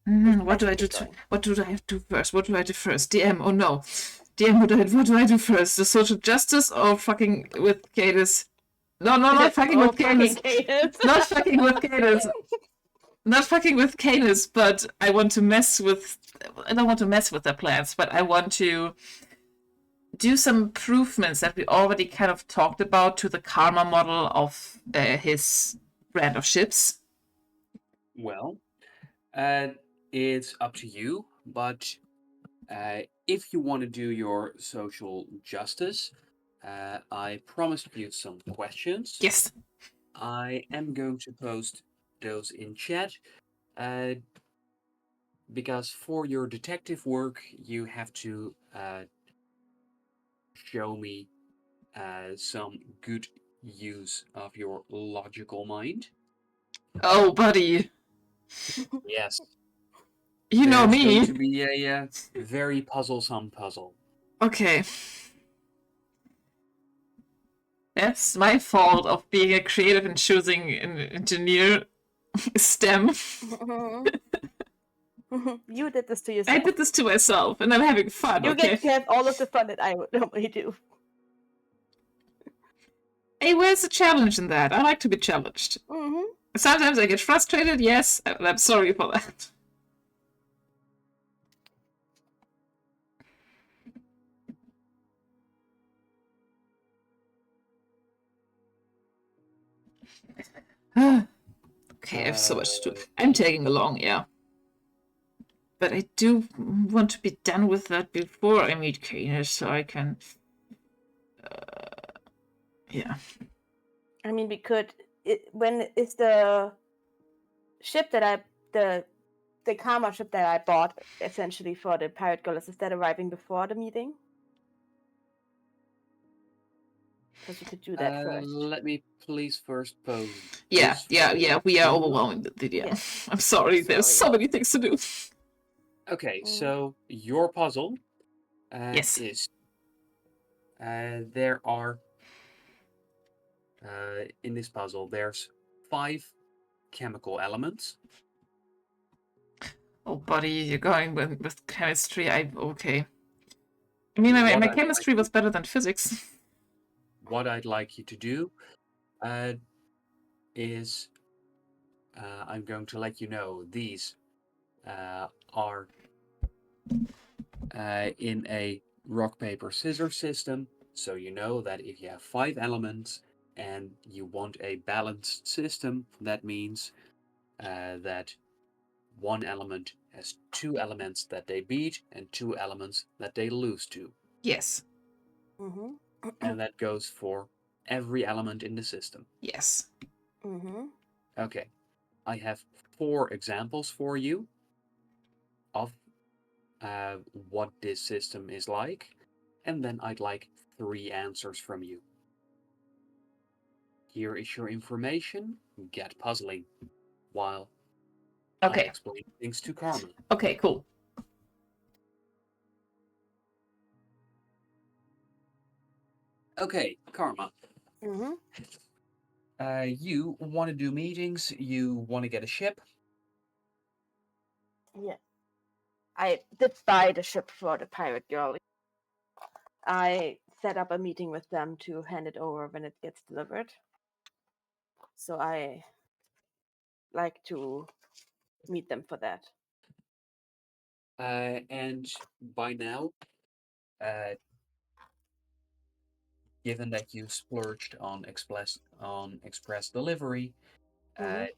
What do I do? What do I do first? What do I do first? DM? Oh no. DM, what do I do first? The social justice or fucking with Cadis? No, not fucking with Cadis. Not fucking with Cadis. Not fucking with Canis, but I want to mess with. I don't want to mess with their plans, but I want to do some improvements that we already kind of talked about to the karma model of his brand of ships. Well, it's up to you, but if you want to do your social justice, I promised you some questions. Yes. I am going to post those in chat. Because for your detective work, you have to show me some good use of your logical mind. Oh, buddy. Yes. You know There's going me. to be a very puzzlesome puzzle. Okay. That's my fault of being a creative and choosing an engineer STEM. You did this to yourself. I did this to myself, and I'm having fun. You Okay. get to have all of the fun that I would normally do. Hey, where's the challenge in that? I like to be challenged. Mm-hmm. Sometimes I get frustrated, yes, and I'm sorry for that. Okay, I have so much to do. I'm tagging along, yeah. But I do want to be done with that before I meet Canis, so I can... yeah. I mean, we could. When is the ship that the karma ship that I bought essentially for the pirate girls, is that arriving before the meeting? Because we could do that first. Let me please first pose. Yeah, this yeah, for yeah. We are you. overwhelming the DM. Yes. I'm sorry, there's so Sorry. many things to do. Okay, Mm. so your puzzle Yes. is there are in this puzzle there's 5 chemical elements. Oh, buddy, you're going with chemistry. Okay. I mean, What my I'd chemistry like was better than physics. What I'd like you to do is I'm going to let you know these are in a rock, paper, scissors system. So you know that if you have 5 elements and you want a balanced system, that means that one element has 2 elements that they beat and 2 elements that they lose to. Yes. Mm-hmm. And that goes for every element in the system. Yes. Mm-hmm. Okay, I have 4 examples for you of what this system is like, and then I'd like 3 answers from you. Here is your information. Get puzzling while I Okay. explain things to Karma. Okay, cool. Okay, Karma. Mm-hmm. You want to do meetings, you want to get a ship. Yeah. I did buy the ship for the pirate girl. I set up a meeting with them to hand it over when it gets delivered. So I like to meet them for that. And by now, given that you splurged on express delivery, Mhm.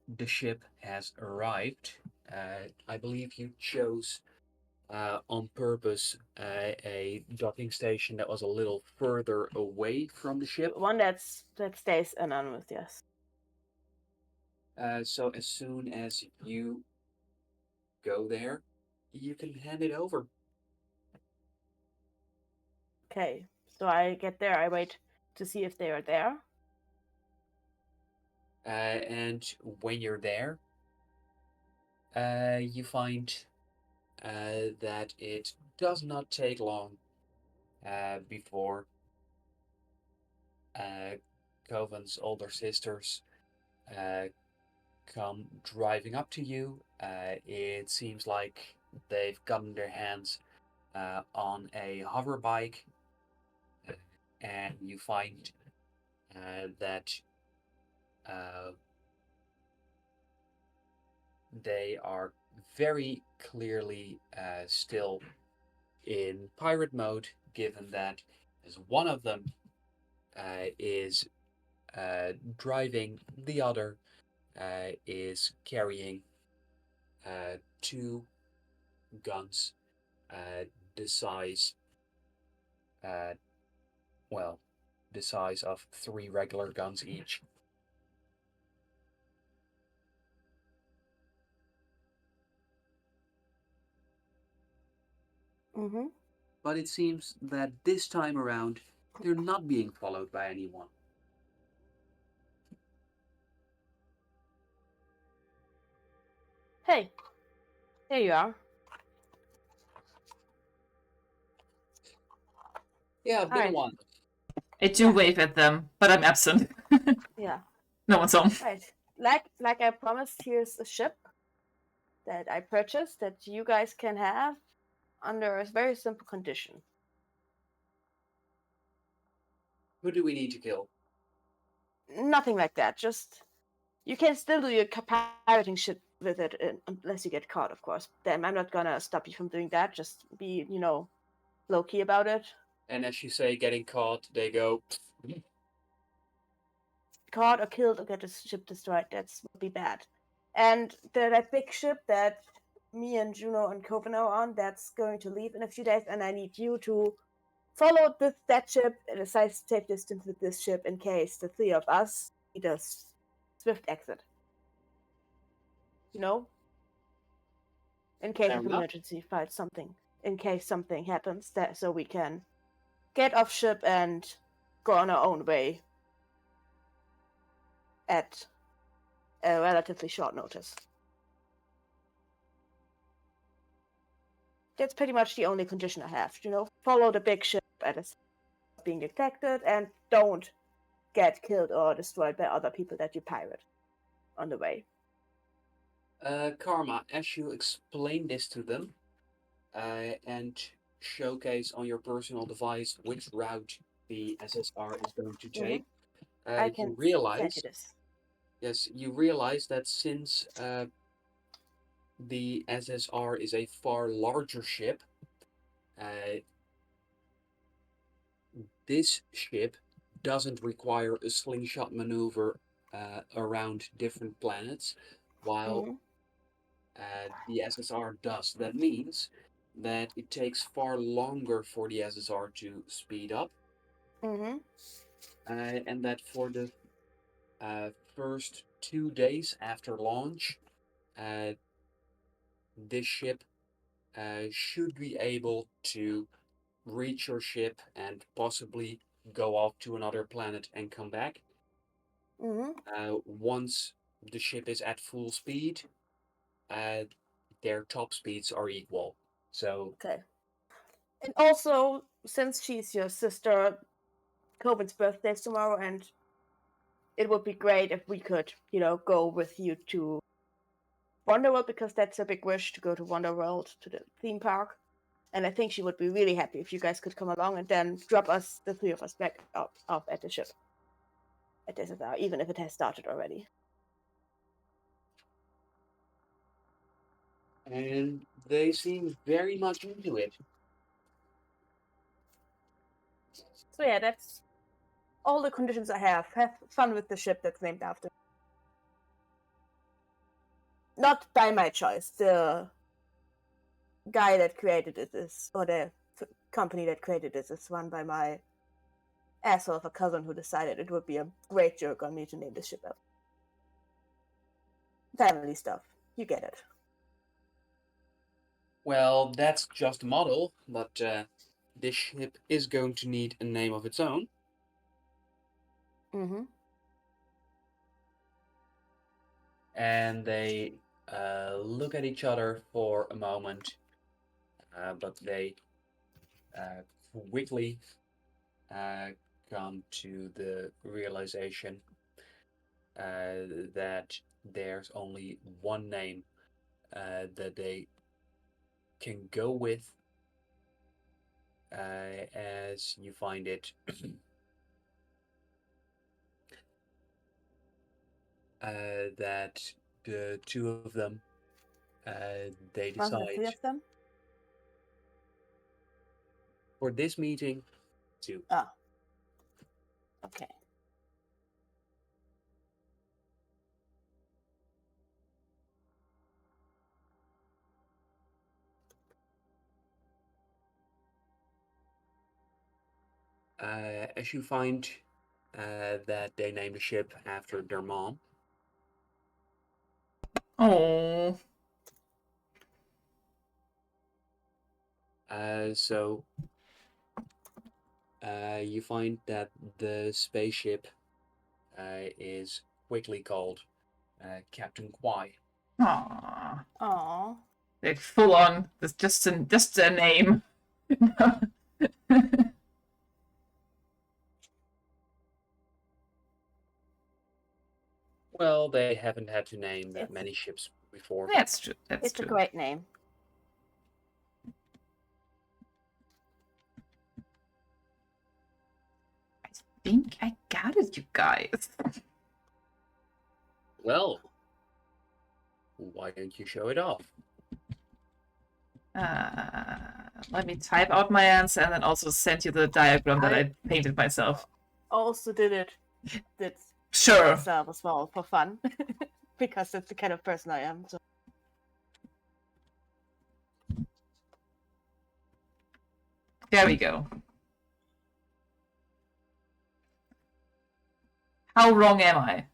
the ship has arrived. I believe you chose on purpose a docking station that was a little further away from the ship. One that stays anonymous, yes. So as soon as you go there, you can hand it over. Okay. So I get there, I wait to see if they are there. And when you're there, you find that it does not take long before Coven's older sisters come driving up to you. It seems like they've gotten their hands on a hover bike, and you find that they are very clearly still in pirate mode, given that as one of them is driving, the other is carrying 2 guns the size, the size of 3 regular guns each. Mm-hmm. But it seems that this time around, they're not being followed by anyone. Hey, there you are. Yeah, I've been Alright. a while. I do wave at them, but I'm absent. Yeah. No one's home. Right. Like I promised, here's a ship that I purchased that you guys can have under a very simple condition. Who do we need to kill? Nothing like that. Just you can still do your pirating shit with it unless you get caught, of course. Then I'm not gonna stop you from doing that. Just be, low key about it. And as you say, getting caught, they go. caught or killed or get the ship destroyed. That's would be bad. And that big ship that me and Juno and Coven are on, that's going to leave in a few days, and I need you to follow that ship at a safe distance with this ship in case the three of us need a swift exit. You know? In case Fair of enough. emergency, fight something. In case something happens, that so we can get off ship and go on our own way at a relatively short notice. That's pretty much the only condition I have, you know? Follow the big ship as being detected and don't get killed or destroyed by other people that you pirate on the way. Karma, as you explain this to them and showcase on your personal device which route the SSR is going to take, I you can send realize, you this. yes, you realize that since the SSR is a far larger ship, this ship doesn't require a slingshot maneuver around different planets, while the SSR does. That means that it takes far longer for the SSR to speed up, and that for the first 2 days after launch, this ship should be able to reach your ship and possibly go off to another planet and come back. Once the ship is at full speed, their top speeds are equal. So Okay. And also, since she's your sister, Coven's birthday is tomorrow, and it would be great if we could, you know, go with you to Wonderworld, because that's a big wish to go to Wonderworld, to the theme park. And I think she would be really happy if you guys could come along and then drop us, the three of us, back off at the ship. At this hour, even if it has started already. and they seem very much into it. So yeah, that's all the conditions I have. Have fun with the ship that's named after. Not by my choice. The guy that created it is, or the company that created it is run by my asshole of a cousin who decided it would be a great joke on me to name the ship up. Family stuff. You get it. Well, that's just a model, but this ship is going to need a name of its own. And they look at each other for a moment, but they quickly come to the realization that there's only one name that they can go with, as you find it that the two of them they Wasn't the three decide of them? for this meeting to Oh. Okay. as you find that they named the ship after their mom. Oh. So you find that the spaceship is quickly called Captain Kwai. Aww. Aww. Like full on. That's just a name. Well, they haven't had to name that many ships before. That's true. That's It's true. a great name. I think I got it, you guys. Well, why don't you show it off? Let me type out my answer and then also send you the diagram that I painted myself. Also did it. That's Sure. myself as well for fun, because that's the kind of person I am. So. There we go. How wrong am I?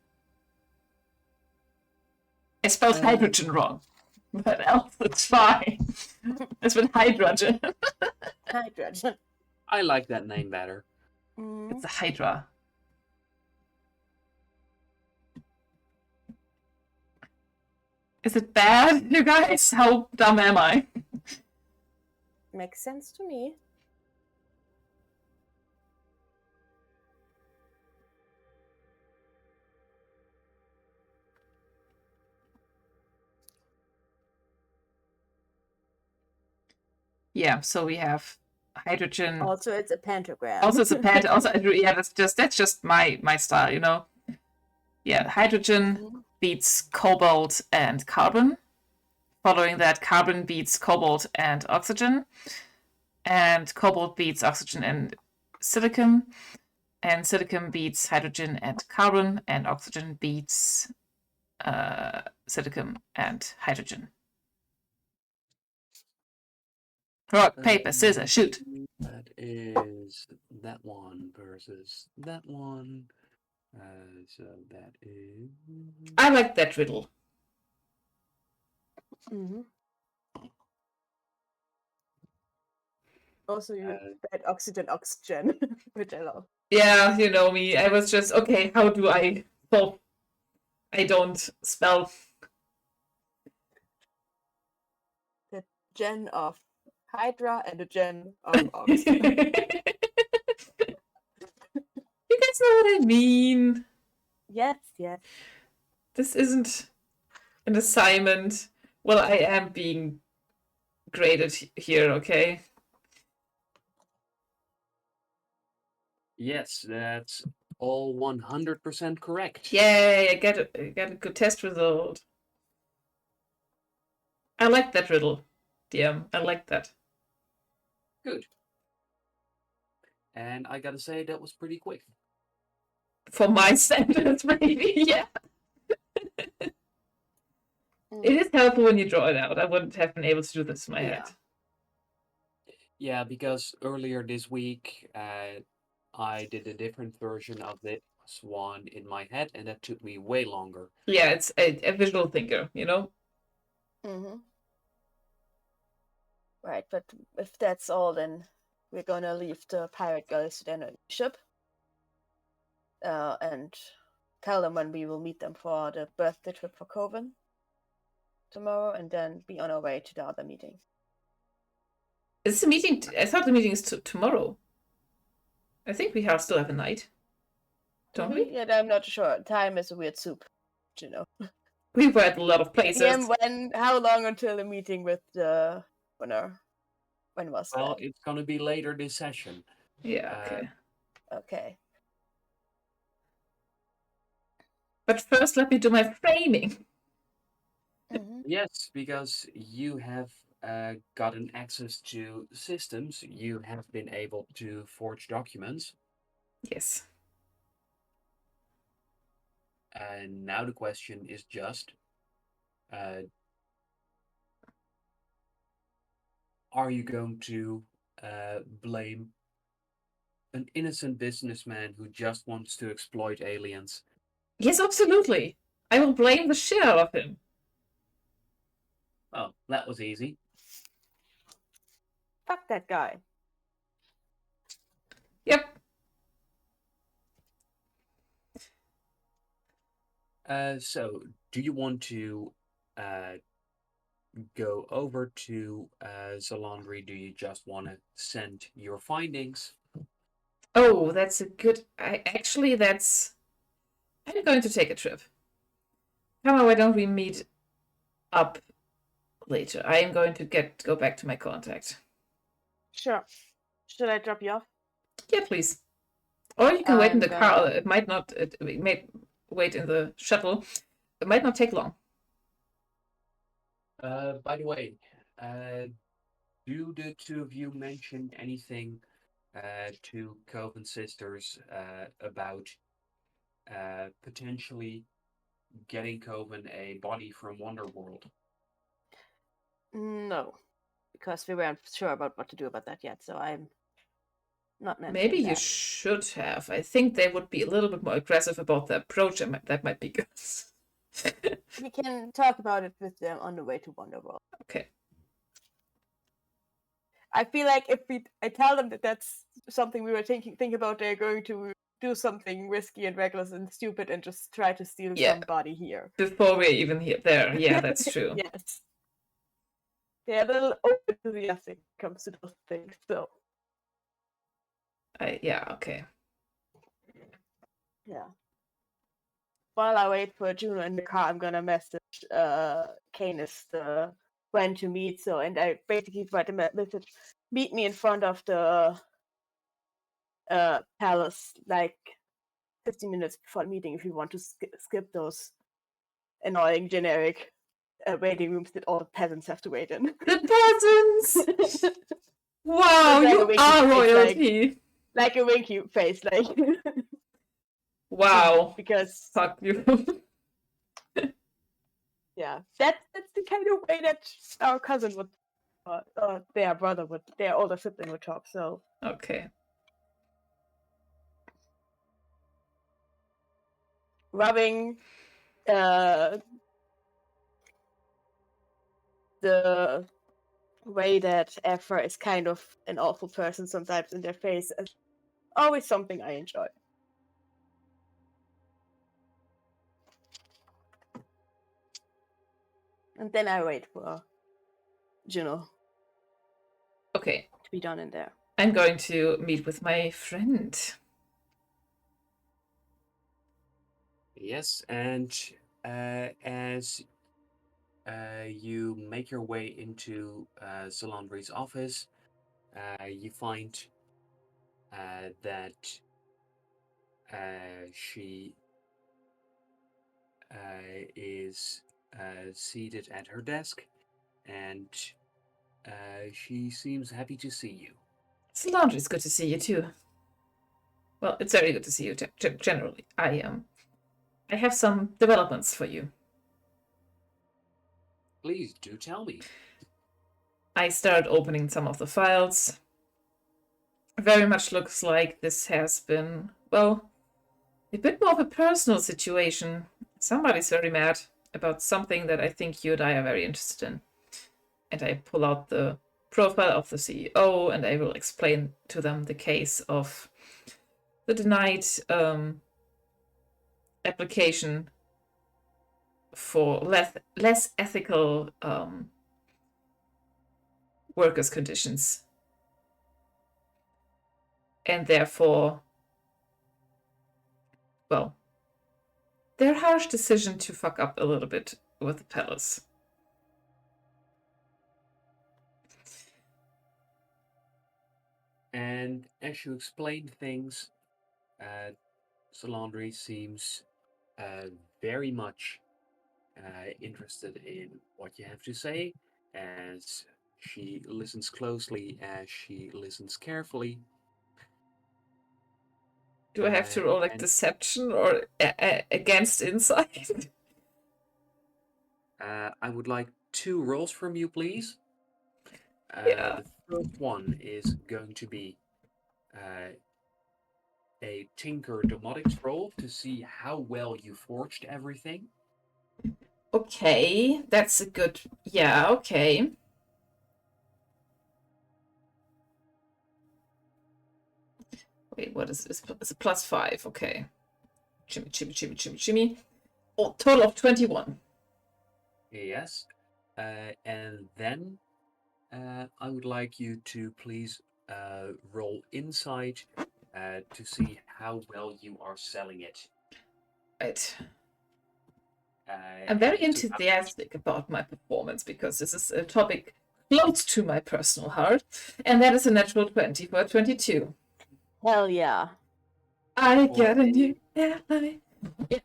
I spelled hydrogen wrong, but else it's fine. It's with hydrogen. Hydrogen. I like that name better. It's a hydra. Is it bad, you guys? How dumb am I? Makes sense to me. Yeah, so we have hydrogen. Also, it's a pentagram. Also, it's a pad. Also, yeah, that's just my style, you know. Yeah, hydrogen beats cobalt and carbon. Following that, carbon beats cobalt and oxygen, and cobalt beats oxygen and silicon, and silicon beats hydrogen and carbon, and oxygen beats silicon and hydrogen. Rock, paper, scissors, shoot. That is that one versus that one. So that is. I like that riddle. Also, you said oxygen, which I love. Yeah, you know me. I was just, okay, how do I solve? I don't spell. The gen of Hydra and the gen of oxygen. You guys know what I mean. Yes. This isn't an assignment. Well, I am being graded here, okay? Yes, that's all 100% correct. Yay, I get a good test result. I like that riddle, DM. I like that. Good. And I gotta say, that was pretty quick. For my standards, maybe, yeah. It is helpful when you draw it out. I wouldn't have been able to do this in my head. Yeah, because earlier this week, I did a different version of this one in my head, and that took me way longer. Yeah, it's a visual thinker, you know? Right, but if that's all, then we're gonna leave the pirate girls then on the ship. And tell them when we will meet them for the birthday trip for Coven tomorrow, and then be on our way to the other meeting. Is the meeting? I thought the meeting is tomorrow. I think we still have a night, don't we? Yeah, I'm not sure. Time is a weird soup, you know. We were at a lot of places. How long until the meeting with the winner? When was that? Well, it's gonna be later this session. Yeah. Okay. Okay. But first, let me do my framing. Yes, because you have gotten access to systems, you have been able to forge documents. Yes. And now the question is just, are you going to blame an innocent businessman who just wants to exploit aliens? Yes, absolutely. I will blame the shit out of him. Oh, that was easy. Fuck that guy. Yep. So, do you want to go over to Zalandri? Do you just want to send your findings? Oh, that's a good. I'm going to take a trip. Come on, why don't we meet up later? I am going to go back to my contact. Sure. Should I drop you off? Yeah, please. Or you can wait in the car. It might not. It may wait in the shuttle. It might not take long. By the way, do the two of you mention anything to Coven Sisters about potentially getting Coven a body from Wonderworld? No, because we weren't sure about what to do about that yet, so I'm not Maybe mentioning you that. should have. I think they would be a little bit more aggressive about the approach. That might be good. We can talk about it with them on the way to Wonderworld. Okay. I feel like if I tell them that that's something we were thinking about, they're going to do something risky and reckless and stupid and just try to steal somebody here. Before we're even there. Yeah, that's true. Yes. They're a little enthusiastic when it comes to those things, so. Yeah, okay. Yeah. While I wait for Juno in the car, I'm gonna message Canis when to meet. So, and I basically write a message: meet me in front of the palace, like 15 minutes before the meeting, if you want to skip those annoying generic waiting rooms that all the peasants have to wait in. The peasants! Wow, Like you are royalty! Like a winky face, like. Wow. Because fuck you. Yeah, that's the kind of way that our cousin would, or their brother would, their older sibling would talk. So Okay. rubbing the way that Aphra is kind of an awful person sometimes in their face is always something I enjoy. And then I wait for Juno. Okay. To be done in there. I'm going to meet with my friend. Yes, and as you make your way into Solandri's office, you find that she is seated at her desk, and she seems happy to see you. Solandri, it's good to see you too. Well, it's very good to see you generally. I have some developments for you. Please do tell me. I started opening some of the files. Very much looks like this has been, well, a bit more of a personal situation. Somebody's very mad about something that I think you and I are very interested in. And I pull out the profile of the CEO and I will explain to them the case of the denied application for less ethical workers' conditions. And therefore, well, their harsh decision to fuck up a little bit with the palace. And as you explain things, Solandri seems very much interested in what you have to say, as she listens closely, as she listens carefully. Do I have to roll like deception or against insight? I would like 2 rolls from you, please. Yeah. The first one is going to be a Tinker Domotics roll to see how well you forged everything. Okay, that's a good... Yeah, okay. Wait, what is this? It's a +5, okay. Chimmy. Oh, total of 21. Yes. And then I would like you to please roll insight to see how well you are selling it. Right. I'm very and to have- enthusiastic about my performance because this is a topic close to my personal heart, and that is a natural 20 for 22. Hell yeah. I get a new ally.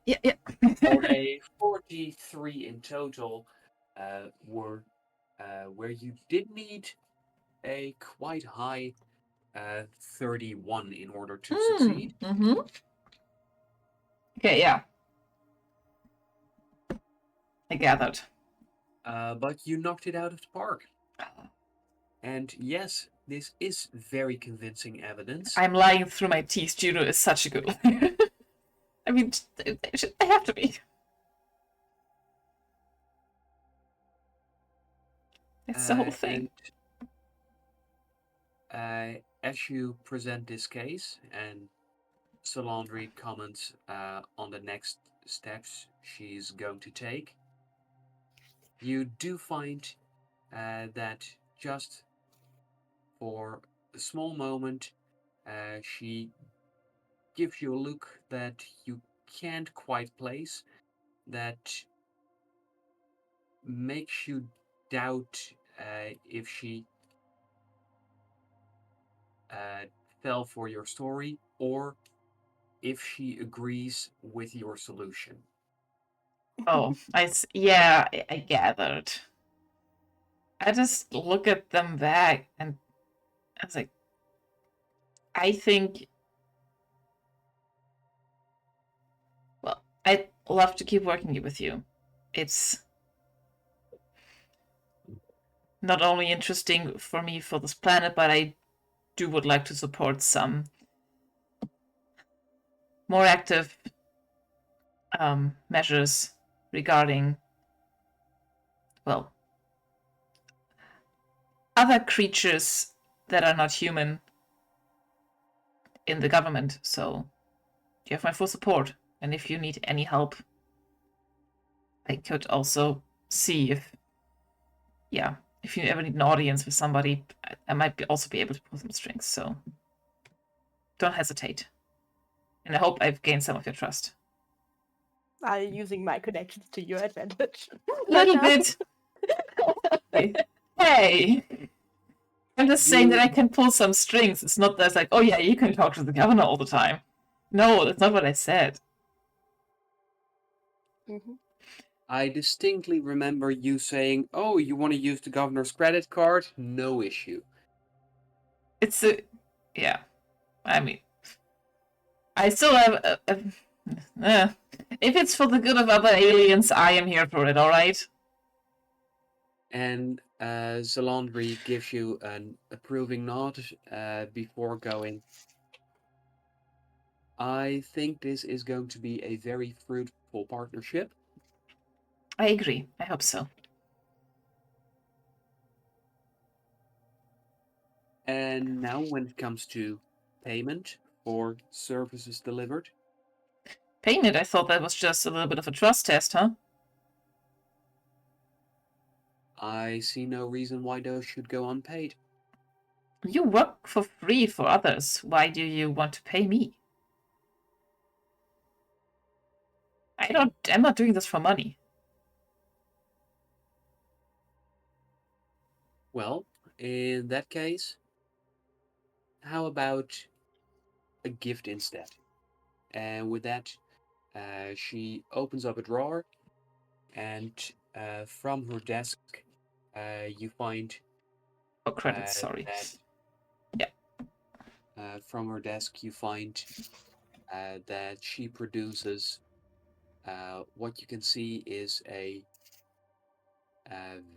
Yeah. For a 43 in total, where you did need a quite high 31 in order to succeed. Mm-hmm. Okay, yeah. I gathered. But you knocked it out of the park. And yes, this is very convincing evidence. I'm lying through my teeth. Juno is such a good liar. I mean, they have to be. It's the whole thing. And as you present this case, and Solandri comments on the next steps she's going to take, you do find that just for a small moment, she gives you a look that you can't quite place, that makes you doubt if she fell for your story or if she agrees with your solution. Oh, I gathered. I just look at them back and I was like, I think, well, I'd love to keep working with you. It's not only interesting for me for this planet, but I would like to support some more active measures regarding, well, other creatures that are not human in the government. So you have my full support. And if you need any help, I could also see if you ever need an audience with somebody, I might also be able to pull some strings. So don't hesitate. And I hope I've gained some of your trust. Are you using my connections to your advantage? A little bit. Hey, I'm just saying that I can pull some strings. It's not that it's like, oh yeah, you can talk to the governor all the time. No, that's not what I said. Mm-hmm. I distinctly remember you saying, oh, you want to use the governor's credit card? No issue. Yeah. I mean, I still have if it's for the good of other aliens, I am here for it, alright? And Zalandri gives you an approving nod before going. I think this is going to be a very fruitful partnership. I agree. I hope so. And now when it comes to payment for services delivered. Payment? I thought that was just a little bit of a trust test, huh? I see no reason why those should go unpaid. You work for free for others. Why do you want to pay me? I'm not doing this for money. Well, in that case, how about a gift instead? And with that, she opens up a drawer, and from her desk, you find. Oh, credits, sorry. From her desk, you find that she produces. What you can see is a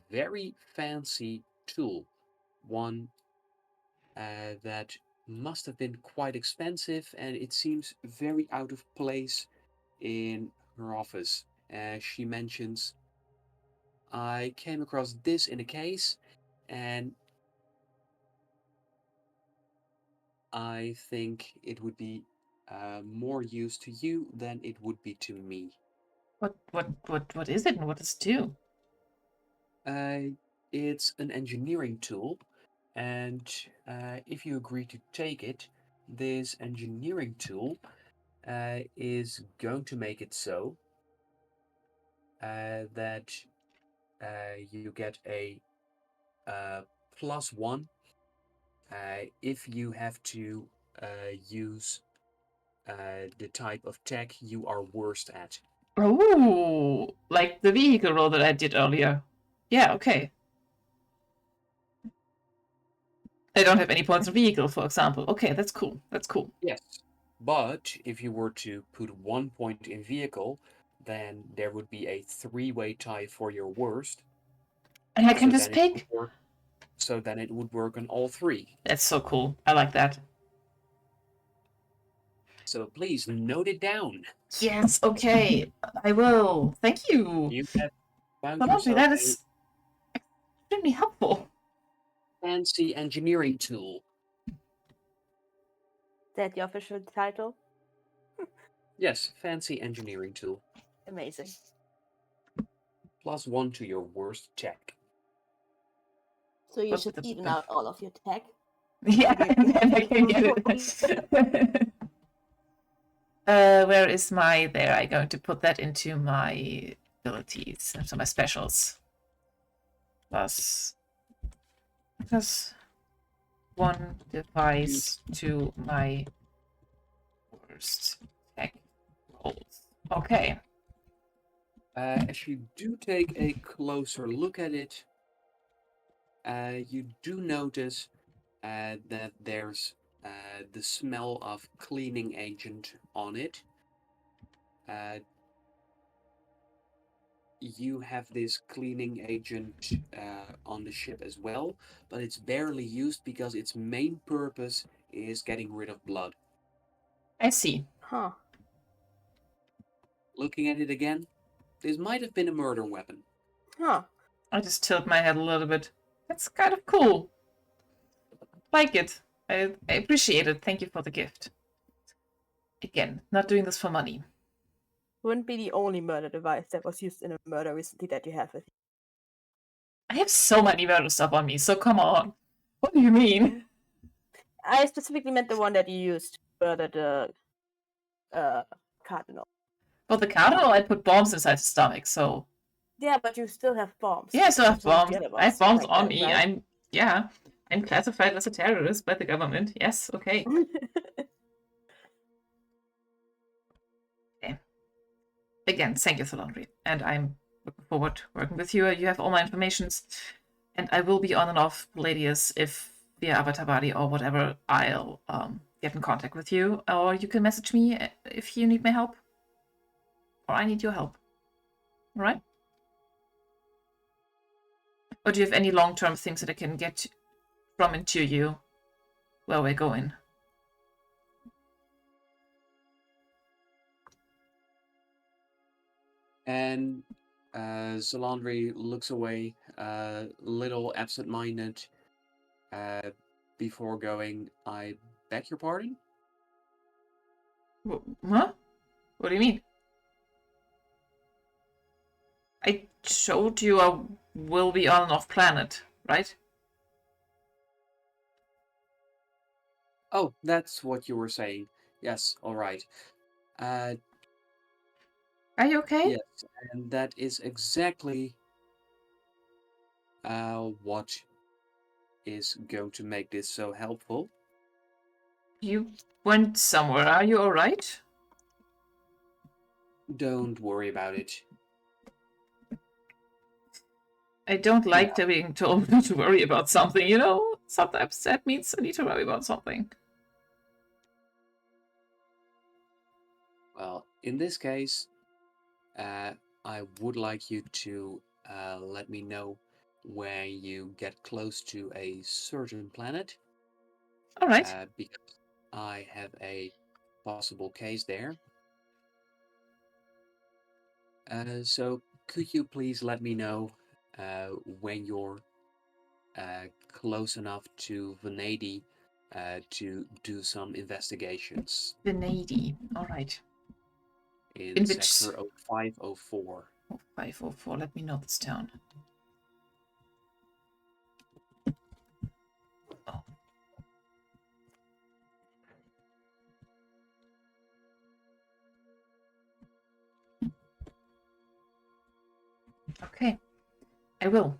very fancy tool, one that must have been quite expensive, and it seems very out of place in her office. She mentions, I came across this in a case, and I think it would be more use to you than it would be to me. What is it and what does it do? It's an engineering tool, and if you agree to take it, this engineering tool is going to make it so that you get a +1 if you have to use the type of tech you are worst at. Oh, like the vehicle roll that I did earlier. Yeah, okay. I don't have any points in vehicle, for example. Okay, that's cool. That's cool. Yes, but if you were to put 1 point in vehicle, then there would be a three-way tie for your worst. And I can So just then it would pick? work. So then it would work on all three. That's so cool. I like that. So please note it down. Yes, okay. I will. Thank you. You have found But honestly, yourself that a is extremely helpful. fancy engineering tool. That the official title? Yes, fancy engineering tool. Amazing. +1 to your worst check. So you But should the- even out all of your tech. Yeah, and then I can get it. Where is my... There, I'm going to put that into my abilities, into my specials. Plus 1 device to my worst tech rolls. Okay. As you do take a closer look at it, you do notice that there's the smell of cleaning agent on it. You have this cleaning agent on the ship as well, but it's barely used because its main purpose is getting rid of blood. I see. Huh. Looking at it again, this might have been a murder weapon. Huh. I just tilt my head a little bit. That's kind of cool. Like it. I appreciate it. Thank you for the gift. Again, not doing this for money. Wouldn't be the only murder device that was used in a murder recently that you have with you. I have so many murder stuff on me, so come on. What do you mean? I specifically meant the one that you used to murder the cardinal. Well, the cardinal, I put bombs inside his stomach, so... Yeah, but you still have bombs. Yeah, I still have That's one of bombs. the other I have ones bombs like on that, me. right? I'm classified as a terrorist by the government. Yes, okay. Okay. Again, thank you, Solandri. And I'm looking forward to working with you. You have all my informations. And I will be on and off Palladius if via Avatar or whatever, I'll get in contact with you. Or you can message me if you need my help. Or I need your help. All right? Or do you have any long-term things that I can get from and to you where we're going? And Zalandri looks away, little absent-minded, before going, I beg your pardon? Huh? What do you mean? I showed you I will be on and off planet, right? Oh, that's what you were saying. Yes, all right. Are you okay? Yes, and that is exactly what is going to make this so helpful. You went somewhere. Are you alright? Don't worry about it. I don't like being told not to worry about something, you know? Sometimes that means I need to worry about something. Well, in this case, I would like you to let me know when you get close to a certain planet. Alright. Because I have a possible case there. So could you please let me know when you're close enough to Venedig to do some investigations Venedig. Alright. in In which... sector 0504. 0504. Let me note this down. Oh. Okay. I will.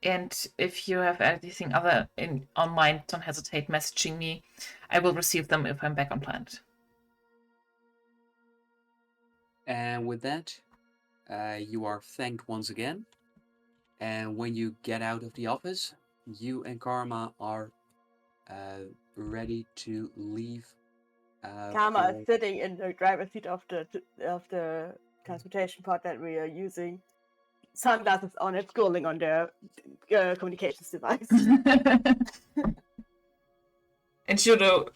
And if you have anything other on mind, don't hesitate messaging me. I will receive them if I'm back on planet. And with that, you are thanked once again. And when you get out of the office, you and Karma are ready to leave Karma is For sitting in the driver's seat of the transportation pod that we are using. Sunglasses on and scrolling on their communications device. And Juno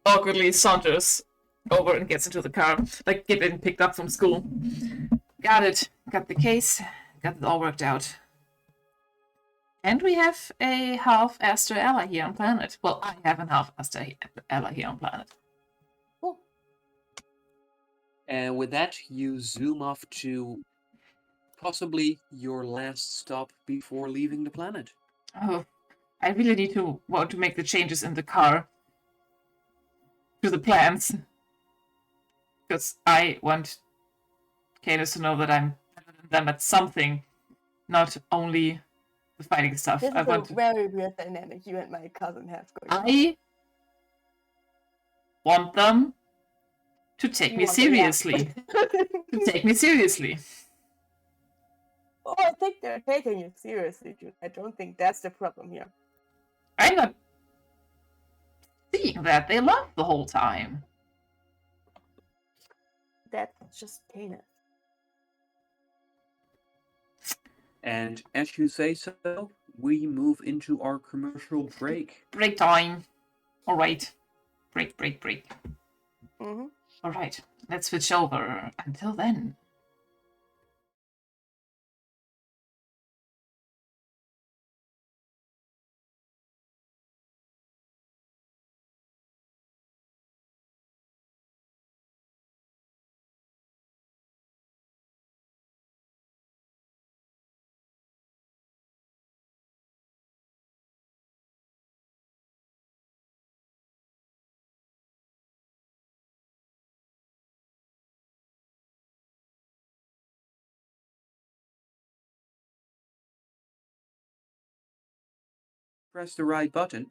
awkwardly saunters over and gets into the car, like getting picked up from school. Got it. Got the case. Got it all worked out. And we have a half-Aster ally here on planet. Well, I have a half-Aster ally here on planet. Cool. And with that, you zoom off to possibly your last stop before leaving the planet. Oh, I really need to want to make the changes in the car to the plans. Because I want Canis to know that I'm better than them at something, not only the fighting stuff. This I is want a very weird dynamic you and my cousin have going on. I want them to take You me want them, yeah. seriously. To take me seriously. Oh, I think they're taking you seriously, dude. I don't think that's the problem here. I'm not seeing that. They love the whole time. That's just Canis. And as you say so, we move into our commercial break. Break time. Alright. Break. Mm-hmm. Alright. Let's switch over. Until then. Press the right button.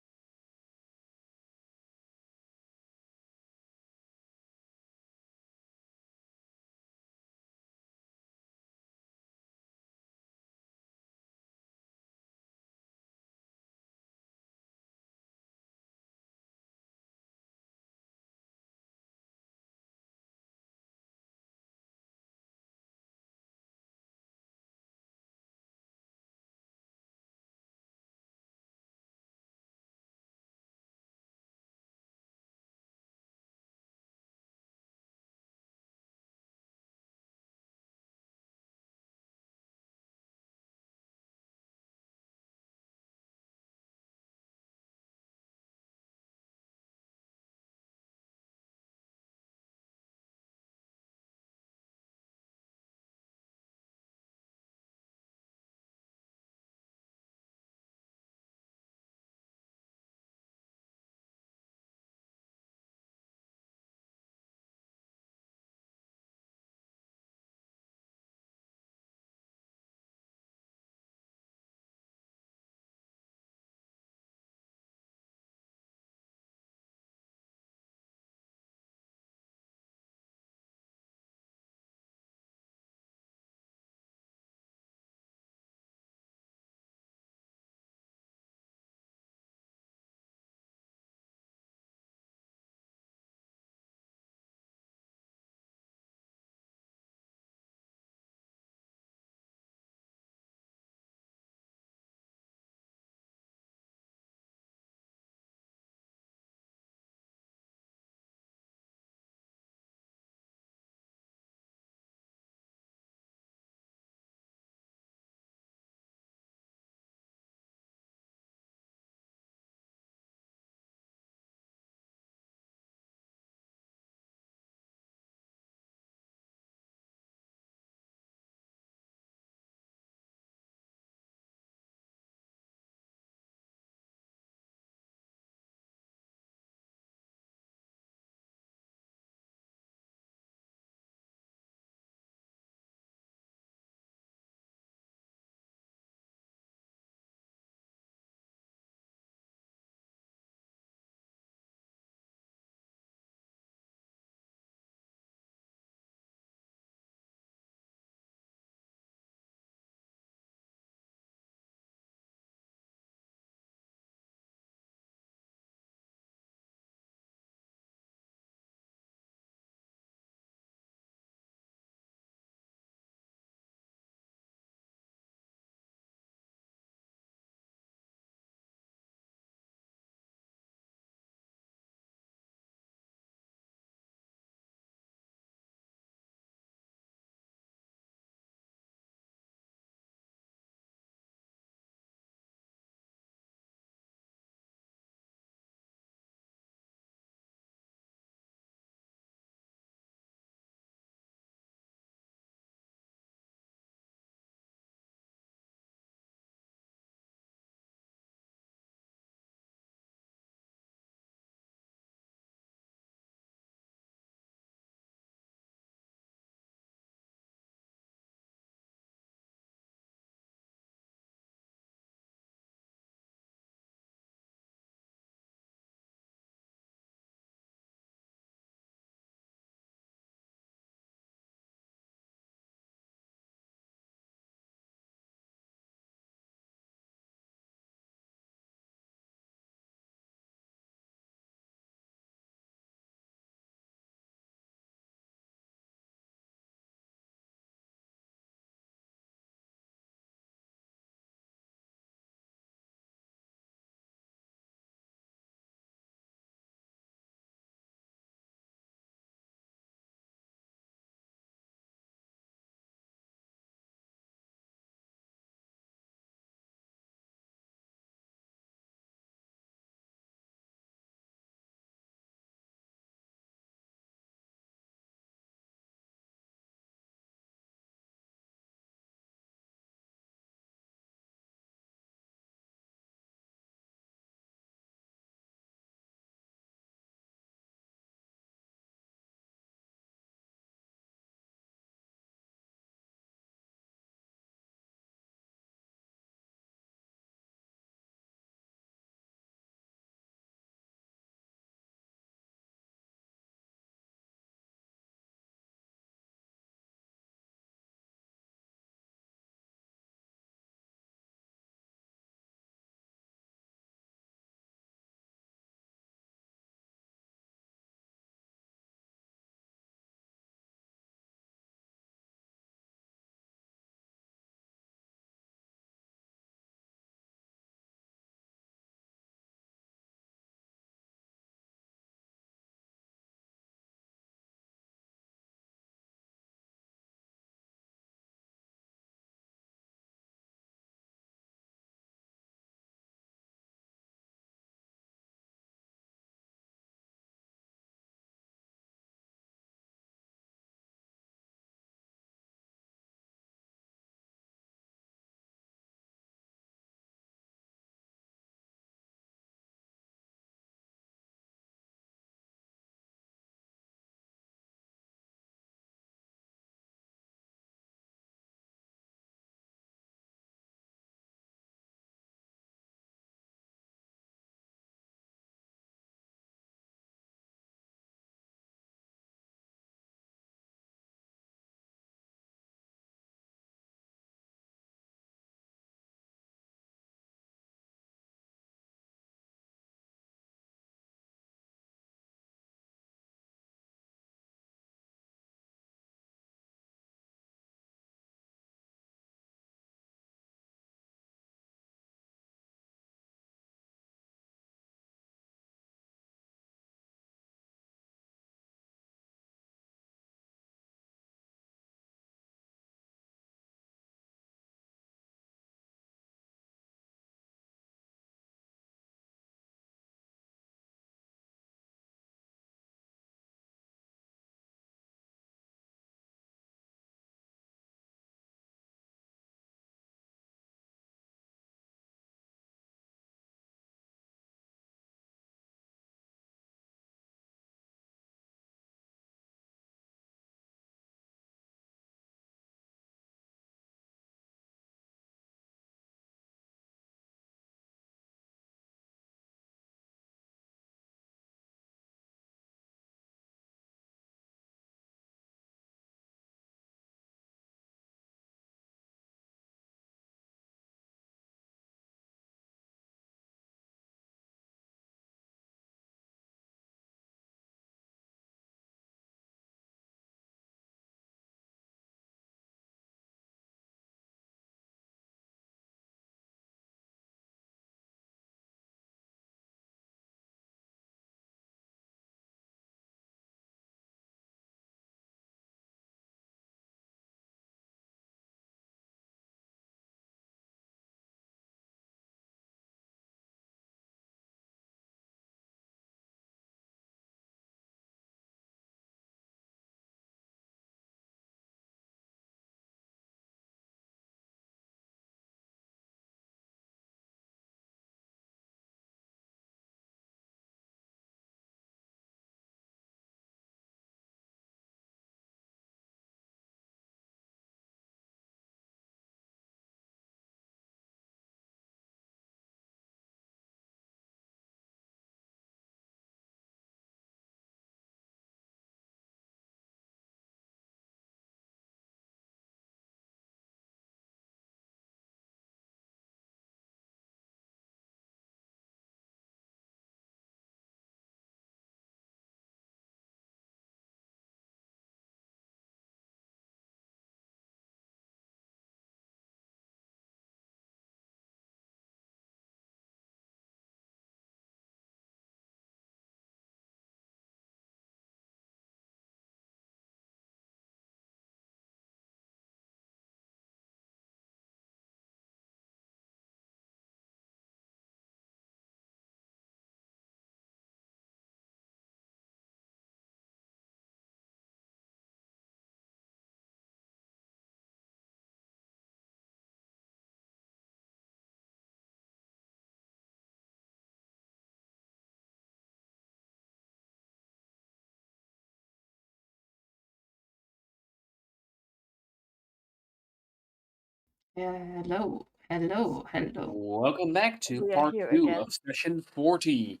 Hello, hello, hello. Welcome back to We are part here 2 again. of session 40.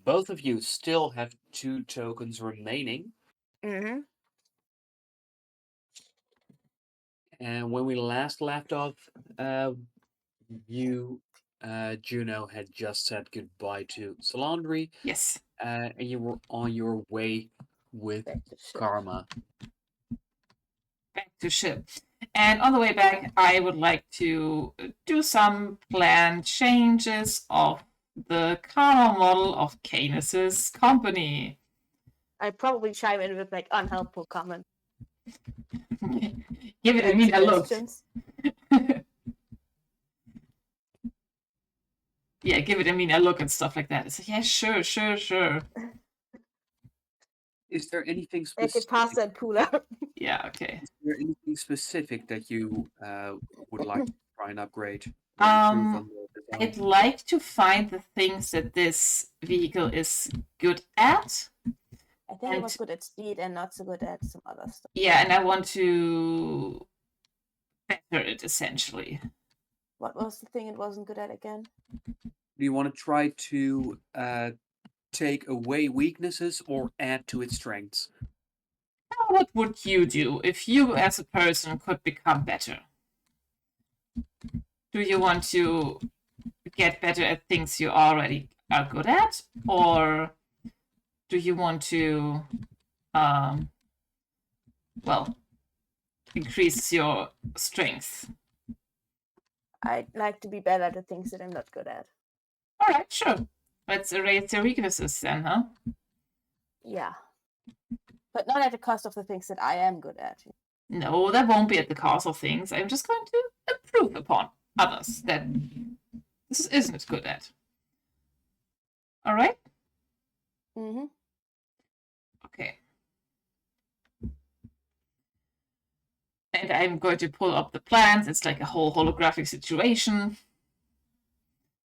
Both of you still have 2 tokens remaining. Mm-hmm. And when we last left off, you, Juno, had just said goodbye to Salandri, Yes. and you were on your way with Back to ship. Karma. Back to ship. And on the way back, I would like to do some planned changes of the car model of Canis's company. I probably chime in with like unhelpful comments Give it a and mean a look. suggestions. Yeah, give it a mean a look and stuff like that. It's like, yeah, sure. Is there anything Make it specific? pasta and pull out. Yeah, okay. Is there anything specific that you would like to try and upgrade or improve on the I'd design? like to find the things that this vehicle is good at. I think it was good at speed and not so good at some other stuff. Yeah, and I want to better it essentially. What was the thing it wasn't good at again? Do you want to try to take away weaknesses or add to its strengths? What would you do if you as a person could become better? Do you want to get better at things you already are good at? Or do you want to, well, increase your strength? I'd like to be better at the things that I'm not good at. All right, sure. Let's erase your weaknesses then, huh? Yeah. But not at the cost of the things that I am good at. No, that won't be at the cost of things. I'm just going to improve upon others that this isn't good at. All right? Mm-hmm. Okay. And I'm going to pull up the plans. It's like a whole holographic situation.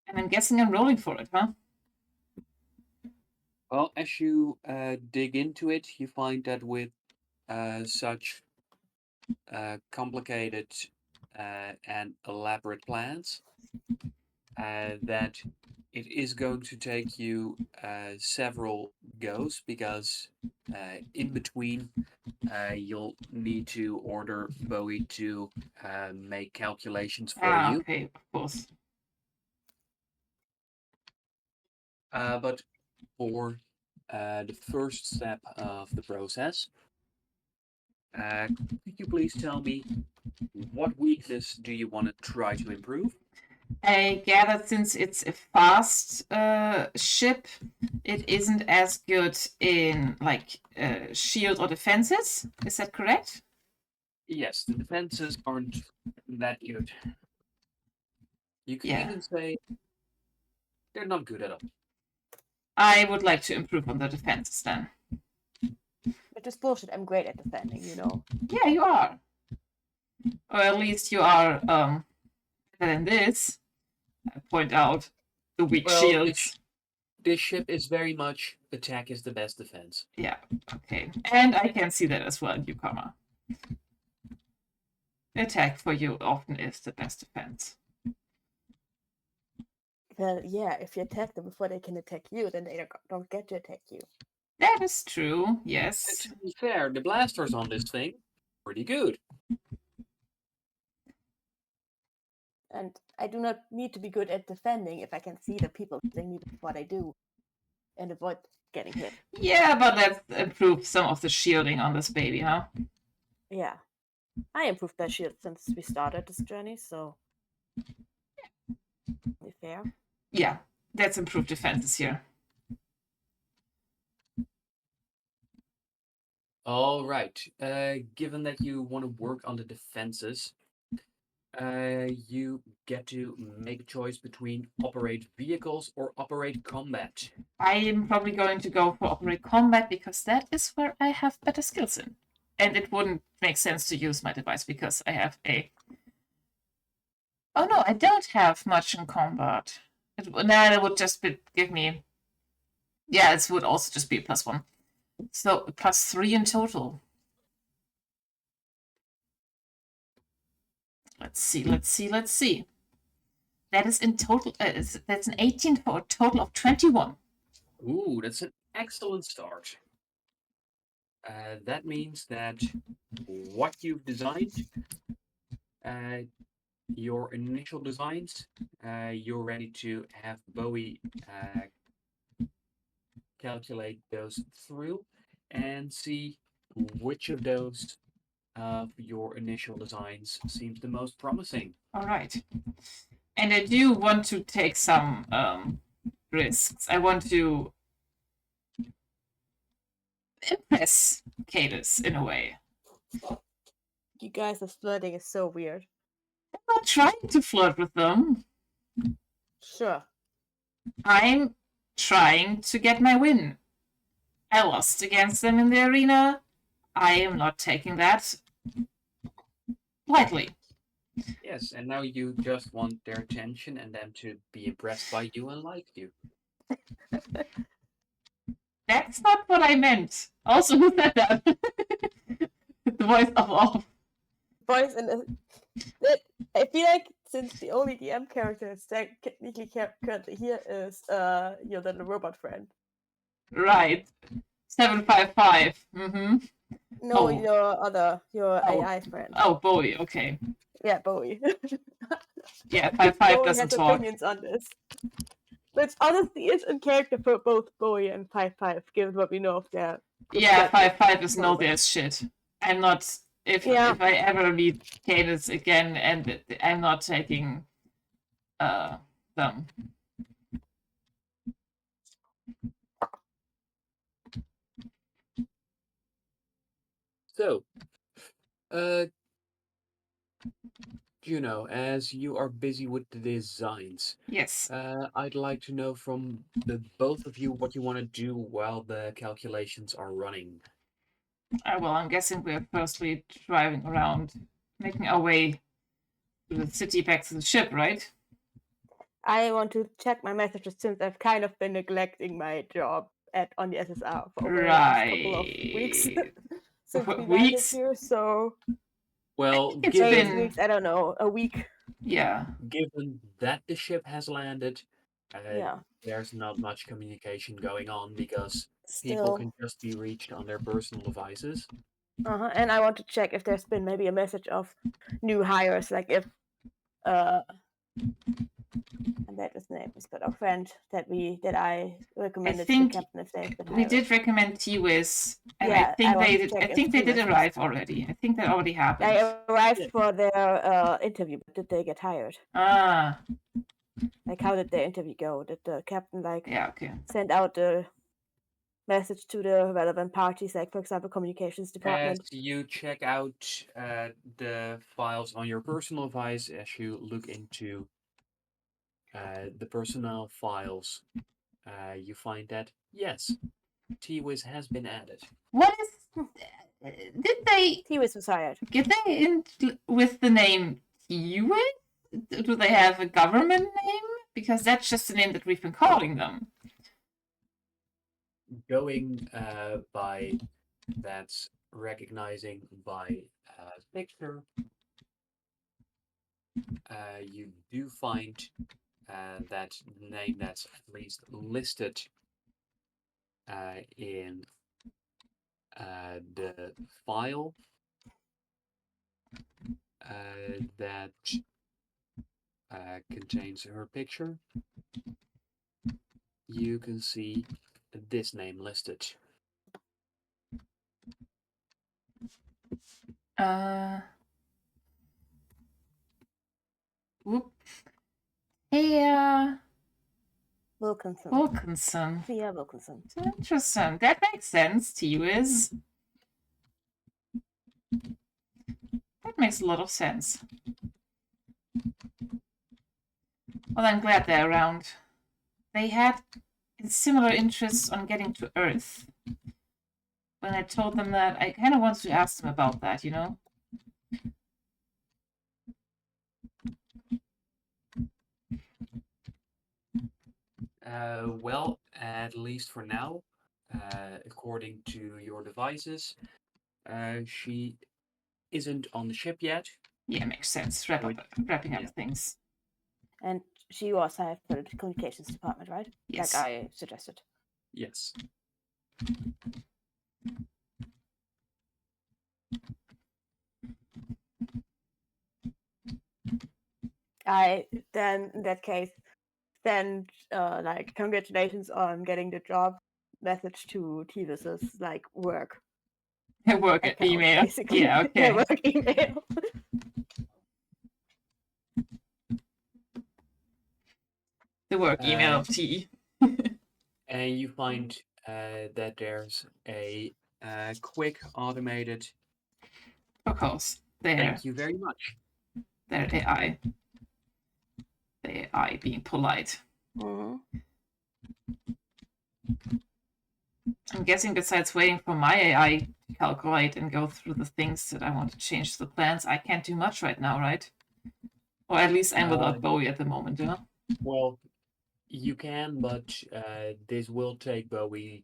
And I'm guessing I'm rolling for it, huh? Well, as you dig into it, you find that with such complicated and elaborate plans, that it is going to take you several goes because in between you'll need to order Bowie to make calculations for you. Okay, of course. But for the first step of the process, could you please tell me what weakness do you want to try to improve? I gather since it's a fast ship, it isn't as good in like shield or defenses. Is that correct? Yes, the defenses aren't that good. You could Yeah. even say they're not good at all. I would like to improve on the defenses then. Which is bullshit. I'm great at defending, you know. Yeah, you are. Or at least you are better than this. I point out the weak Well, shields. This ship is very much attack is the best defense. Yeah, okay. And I can see that as well, newcomer. Attack for you often is the best defense. Well, yeah, if you attack them before they can attack you, then they don't get to attack you. That is true, And yes. to be fair, the blasters on this thing pretty good. And I do not need to be good at defending if I can see the people hitting me before they do and avoid getting hit. Yeah, but let's improve some of the shielding on this baby, huh? Yeah. I improved my shield since we started this journey, so be fair. Yeah, that's improved defenses here. All right. Given that you want to work on the defenses, you get to make a choice between operate vehicles or operate combat. I am probably going to go for operate combat because that is where I have better skills in. And it wouldn't make sense to use my device because I have a... Oh no, I don't have much in combat. It would just give me... Yeah, it would also just be a +1. So +3 in total. Let's see. That is in total. That's an 18 for a total of 21. Ooh, that's an excellent start. That means that what you've designed, uh, your initial designs, you're ready to have Bowie calculate those through and see which of those of your initial designs seems the most promising. All right. And I do want to take some risks. I want to impress Cadus in a way. You guys' flirting is so weird. I'm not trying to flirt with them. Sure. I'm trying to get my win. I lost against them in the arena. I am not taking that lightly. Yes, and now you just want their attention and them to be impressed by you and like you. That's not what I meant. Also, who said that? The voice of all. Voice in the. I feel like since the only DM character that's technically currently here is your little robot friend. Right. 755. Mm-hmm. No, Oh. your Oh. AI friend. Oh, Bowie. Okay. Yeah, Bowie. Yeah, 55 Bowie doesn't has talk. opinions on this. Which honestly is in character for both Bowie and 55, given what we know of their. Yeah, 55 is no moment. their shit. I'm not. If Yeah. I ever meet Cadus again, and I'm not taking them. So, Juno, as you are busy with the designs, Yes. I'd like to know from the both of you what you want to do while the calculations are running. Well, I'm guessing we're firstly driving around, making our way to the city back to the ship, right? I want to check my messages since I've kind of been neglecting my job on the SSR for over the last couple of weeks. Since we landed Weeks? here, so Well, It's days, been- weeks, I don't know, a week. Yeah. given that the ship has landed, Yeah. there's not much communication going on because people Still. can just be reached on their personal devices. And I want to check if there's been maybe a message of new hires, like if and that his name is, but our friend that I recommended to the think captain if they've been We hired. did recommend T-Wiz, and Yeah, I want to think check if they did T-Wiz was- arrive already. I think that already happened. They arrived Yeah. for their interview, but did they get hired? Ah, Like, how did their interview go? Did the captain yeah, okay. send out the message to the relevant parties, like for example, communications department? As you check out the files on your personal device, as you look into the personnel files, you find that yes, T-Wiz has been added. What is? Did they T-Wiz was hired. get they in with the name T-Wiz? Do they have a government name? Because that's just the name that we've been calling them. Going by that's recognizing by picture, you do find that name that's at least listed in the file that contains her picture. You can see this name listed. Whoop. Hey, Wilkinson. Wilkinson. Thea Wilkinson. Interesting. That makes sense, T-Wiz. That makes a lot of sense. Well, I'm glad they're around. They had similar interests on getting to Earth. When I told them that, I kind of wanted to ask them about that, you know? Well, at least for now, according to your devices, she isn't on the ship yet. Yeah, makes sense. Wrapping up things. And she was hired for the communications department, right? Yes. Like I suggested. Yes. I then in that case send like congratulations on getting the job message to Tivis's like work Work account, email. basically. Yeah, okay. Work email. The work email of T. And you find that there's a quick automated Of course. There. thank you very much. Their AI. The AI being polite. Mm-hmm. I'm guessing besides waiting for my AI to calculate and go through the things that I want to change to the plans, I can't do much right now, right? Or at least I'm without Bowie at the moment, yeah? Well, you can, but this will take Bowie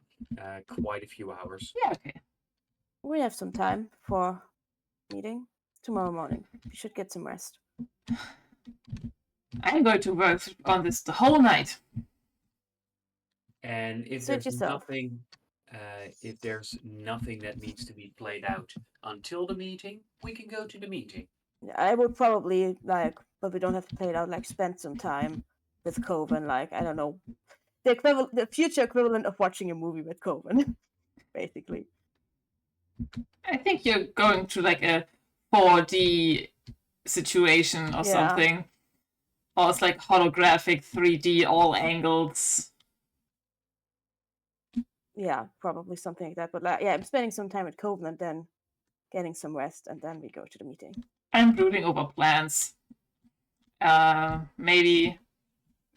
quite a few hours. Yeah, okay. We have some time for meeting tomorrow morning. We should get some rest. I'm going to work on this the whole night. And if Suit there's yourself. nothing that needs to be played out until the meeting, we can go to the meeting. I would probably like, but we don't have to play it out. Like, spend some time with Coven. Like, I don't know, the future equivalent of watching a movie with Coven, basically. I think you're going to like a 4D situation or something. Or it's like holographic 3D, all angles. Yeah, probably something like that. But like, yeah, I'm spending some time at Coven and then getting some rest, and then we go to the meeting. I'm brooding over plans. Maybe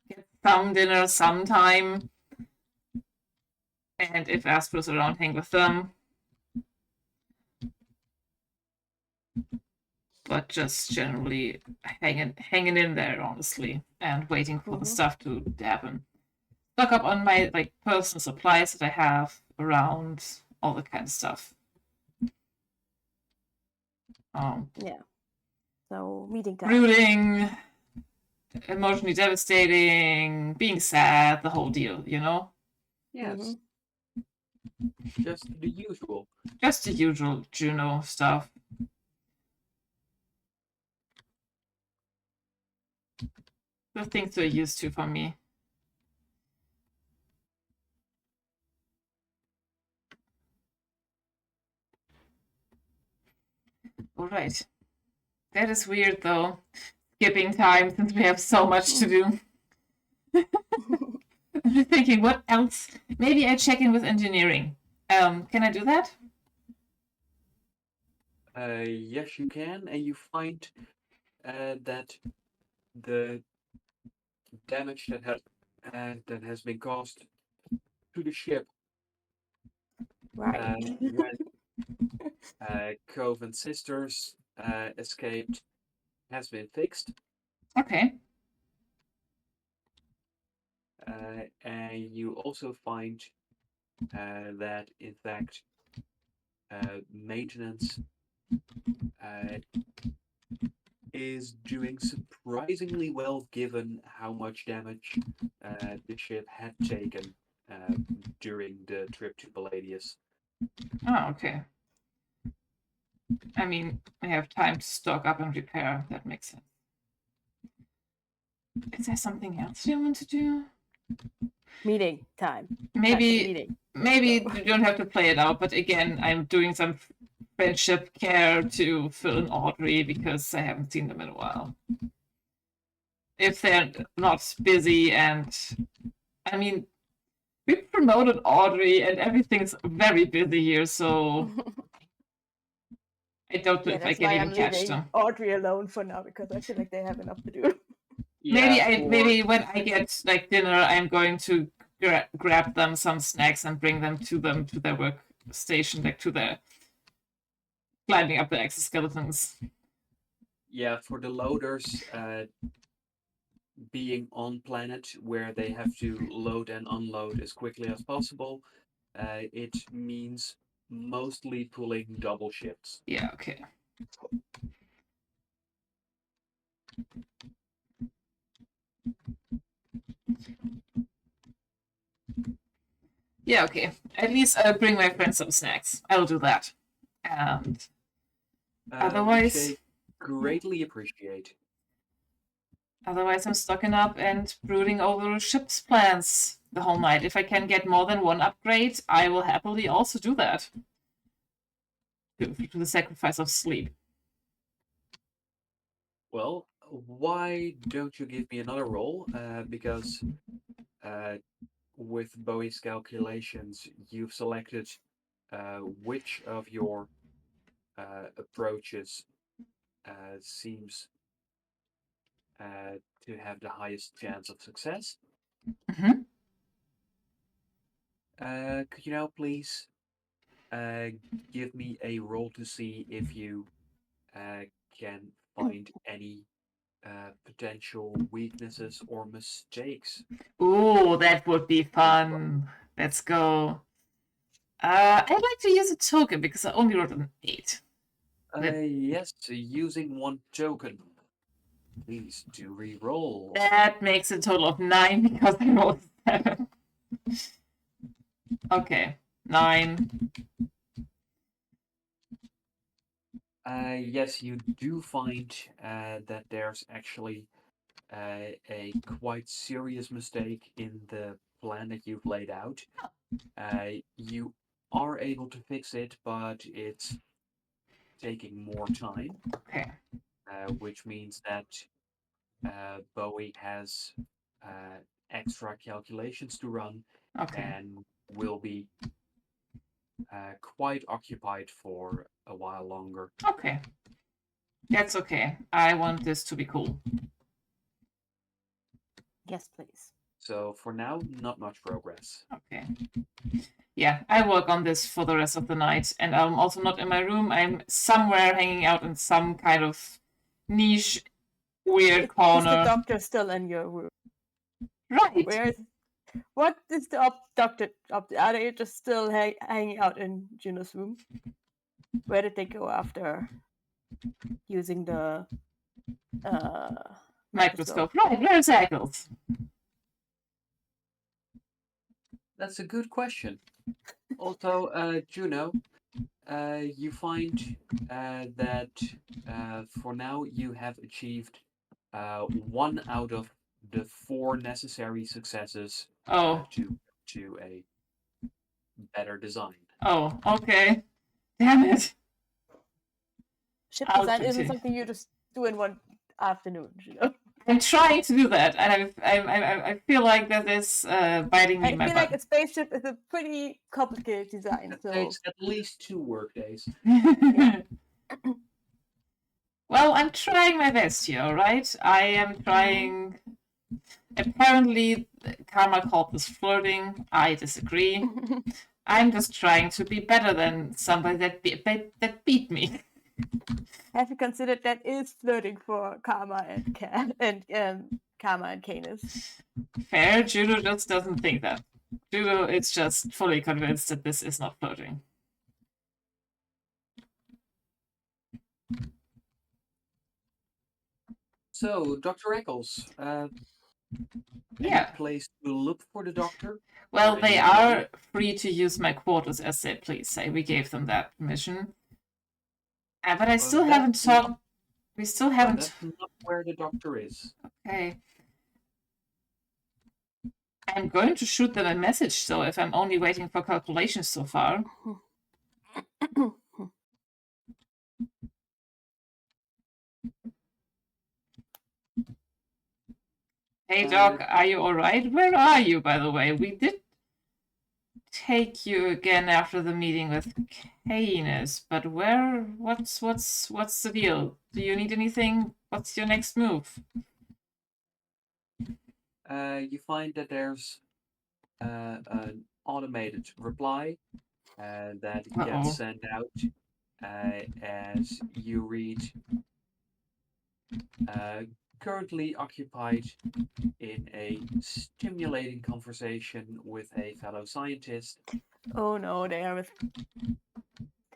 get some dinner sometime. And if Asper's around, hang with them. But just generally hanging in there, honestly, and waiting for the stuff to happen. Stock up on my like personal supplies that I have around, all that kind of stuff. Yeah. So meeting time. Brooding, emotionally devastating, being sad, the whole deal, you know? Yes. Just the usual. Just the usual Juno stuff. The things we're used to for me. All right. That is weird, though. Skipping time since we have so much to do. I'm thinking, what else? Maybe I check in with engineering. Can I do that? Yes, you can, and you find that the damage that has been caused to the ship Right. when Coven's sisters escaped has been fixed. Okay. And you also find that, in fact, maintenance is doing surprisingly well given how much damage the ship had taken during the trip to Palladius. Oh, okay. I mean, I have time to stock up and repair. That makes sense. Is there something else you want to do? Meeting time. Maybe you don't have to play it out, but again, I'm doing some friendship care to Phil and Audrey because I haven't seen them in a while. If they're not busy, and I mean, we promoted Audrey and everything's very busy here, so I don't know if I can even catch them. Audrey alone for now because I feel like they have enough to do. Yeah, maybe when I get like dinner, I'm going to grab them some snacks and bring them to their workstation, like to their climbing up the exoskeletons. Yeah, for the loaders, being on planet where they have to load and unload as quickly as possible, it means mostly pulling double shifts. Yeah, okay. Yeah, okay. At least I'll bring my friends some snacks. I'll do that. And Which otherwise, I greatly appreciate. otherwise I'm stocking up and brooding over ship's plans the whole night. If I can get more than one upgrade, I will happily also do that. To the sacrifice of sleep. Well, why don't you give me another roll? Because with Bowie's calculations, you've selected which of your approaches seems to have the highest chance of success. Mm-hmm. Could you now please give me a roll to see if you can find any potential weaknesses or mistakes? Ooh, that would be fun. Let's go. I'd like to use a token because I only rolled an 8. Yes, using one token. Please do re-roll. That makes a total of 9 because I rolled 7. Okay, 9. Yes, you do find that there's actually a quite serious mistake in the plan that you've laid out. You are able to fix it, but it's taking more time, Okay. which means that Bowie has extra calculations to run Okay. and will be quite occupied for a while longer. Okay. That's okay. I want this to be cool. Yes, please. So for now, not much progress. Okay. Yeah, I work on this for the rest of the night, and I'm also not in my room. I'm somewhere hanging out in some kind of niche, weird Is the corner. doctor still in your room? Right. Where is? What is the doctor up? Are they just still hanging out in Juno's room? Where did they go after using the microscope? Microscope. Right, where's Eccles? That's a good question. Also, Juno, you find that for now you have achieved 1 out of the 4 necessary successes Oh. to a better design. Oh, okay. Damn it. Ship I'll design isn't continue. something you just do in one afternoon, you know? I'm trying to do that, and I feel like that is biting me I in my feel like a butt. spaceship is a pretty complicated design, It so takes at least 2 workdays. yeah. Well, I'm trying my best here, all right? I am trying. Apparently, Karma called this flirting. I disagree. I'm just trying to be better than somebody that beat me. Have you considered that is flirting for Karma and Karma and Canis? Fair, Juno just doesn't think that. Juno is just fully convinced that this is not flirting. So, Dr. Eccles, Yeah. any place to look for the doctor? Well, Or they any are way? free to use my quarters as they please. Say we gave them that permission. But I still That's haven't talked. We still But haven't. that's not where the doctor is. Okay. I'm going to shoot them a message, so if I'm only waiting for calculations so far. Hey, Doc, are you all right? Where are you, by the way? We did take you again after the meeting with Canis, but where? What's the deal? Do you need anything? What's your next move? You find that there's an automated reply that gets sent out as you read. Currently occupied in a stimulating conversation with a fellow scientist. Oh no, they are with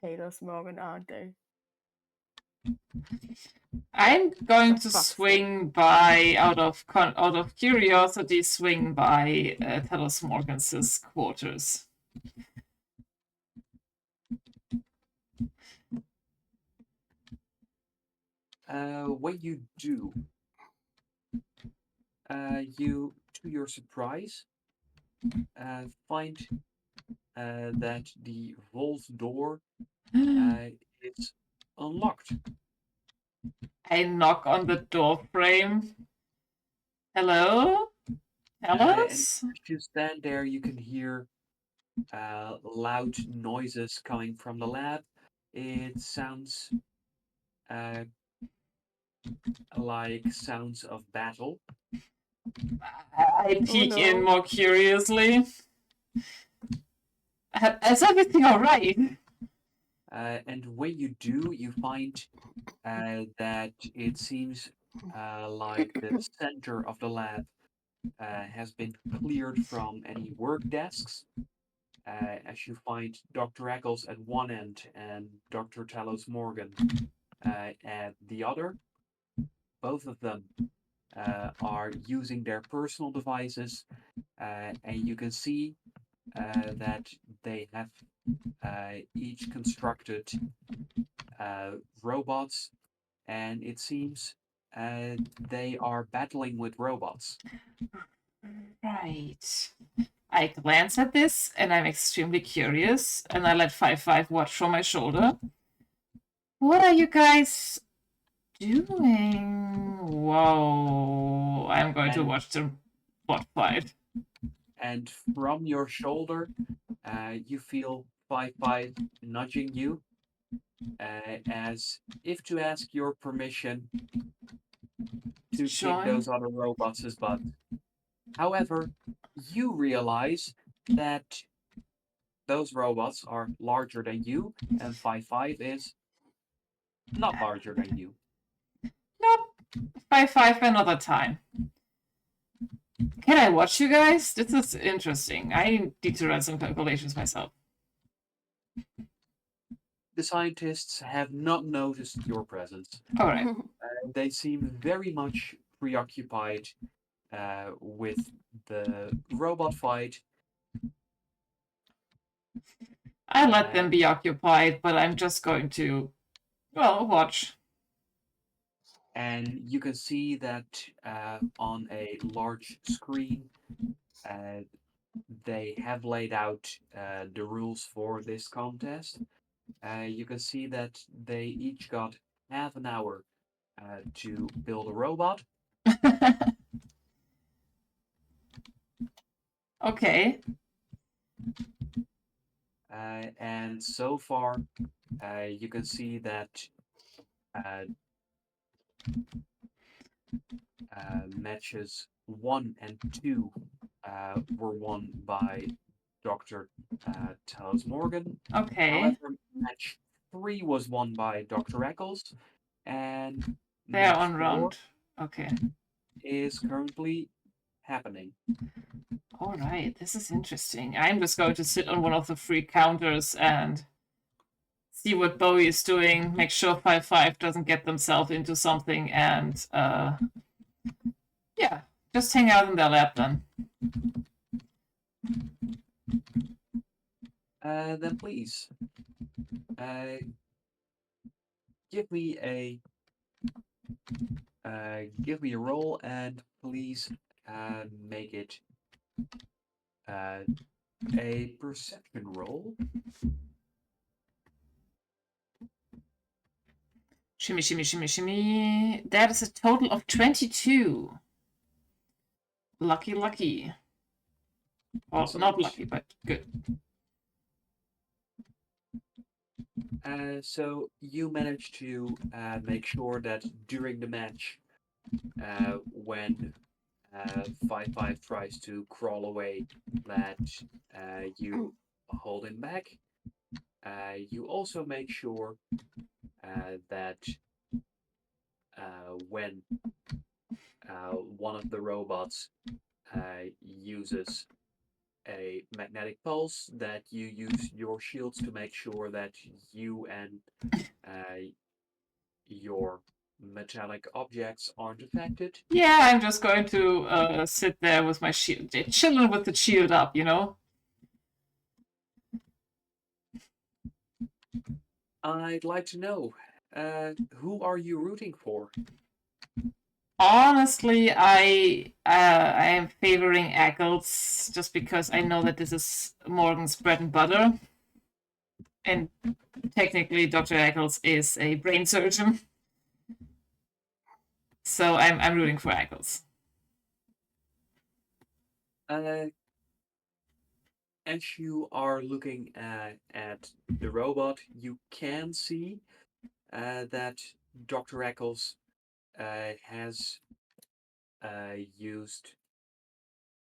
Taylor Morgan, aren't they? I'm going to fuck's swing by, out of curiosity, swing by Talos Morgan's quarters. When you do, you, to your surprise, find that the vault door is unlocked. I knock on the door frame. Hello? And Alice? if you stand there, you can hear loud noises coming from the lab. It sounds like sounds of battle. I peek in no. more curiously. Is everything alright? And when you do, you find that it seems like the center of the lab has been cleared from any work desks. As you find Dr. Eccles at one end and Dr. Talos Morgan at the other. Both of them are using their personal devices, and you can see that they have each constructed robots, and it seems they are battling with robots. Right. I glance at this and I'm extremely curious, and I let 5-5 watch from my shoulder. What are you guys doing? Whoa. I'm going to And- watch the bot fight. And from your shoulder, you feel 5-5 nudging you as if to ask your permission to kick those other robots' butt. However, you realize that those robots are larger than you, and 5-5 is not larger than you. Nope. 5-5 another time. Can I watch you guys? This is interesting. I need to run some calculations myself. The scientists have not noticed your presence. All right. They seem very much preoccupied with the robot fight. I let them be occupied, but I'm just going to, well, watch. And you can see that on a large screen, they have laid out the rules for this contest. You can see that they each got half an hour to build a robot. Okay. And so far, you can see that matches 1 and 2 were won by Dr. Talos Morgan. Okay. However, match 3 was won by Dr. Eccles, and They're match on 4 round. Okay. is currently happening. All right. This is interesting. I'm just going to sit on one of the free counters and see what Bowie is doing. Make sure 5-5 doesn't get themselves into something, and yeah, just hang out in their lab then. Then please give me a roll, and please make it a perception roll. Shimmy, shimmy, shimmy, shimmy. That is a total of 22. Lucky, lucky. Well, Excellent. not lucky, but good. So you manage to make sure that during the match, when 5-5 tries to crawl away, that you hold him back. You also make sure that when one of the robots uses a magnetic pulse, that you use your shields to make sure that you and your metallic objects aren't affected. Yeah, I'm just going to sit there with my shield, chilling with the shield up, you know? I'd like to know, who are you rooting for? Honestly, I am favoring Eccles just because I know that this is Morgan's bread and butter. And technically, Dr. Eccles is a brain surgeon. So I'm rooting for Eccles. As you are looking at the robot, you can see that Dr. Eccles has used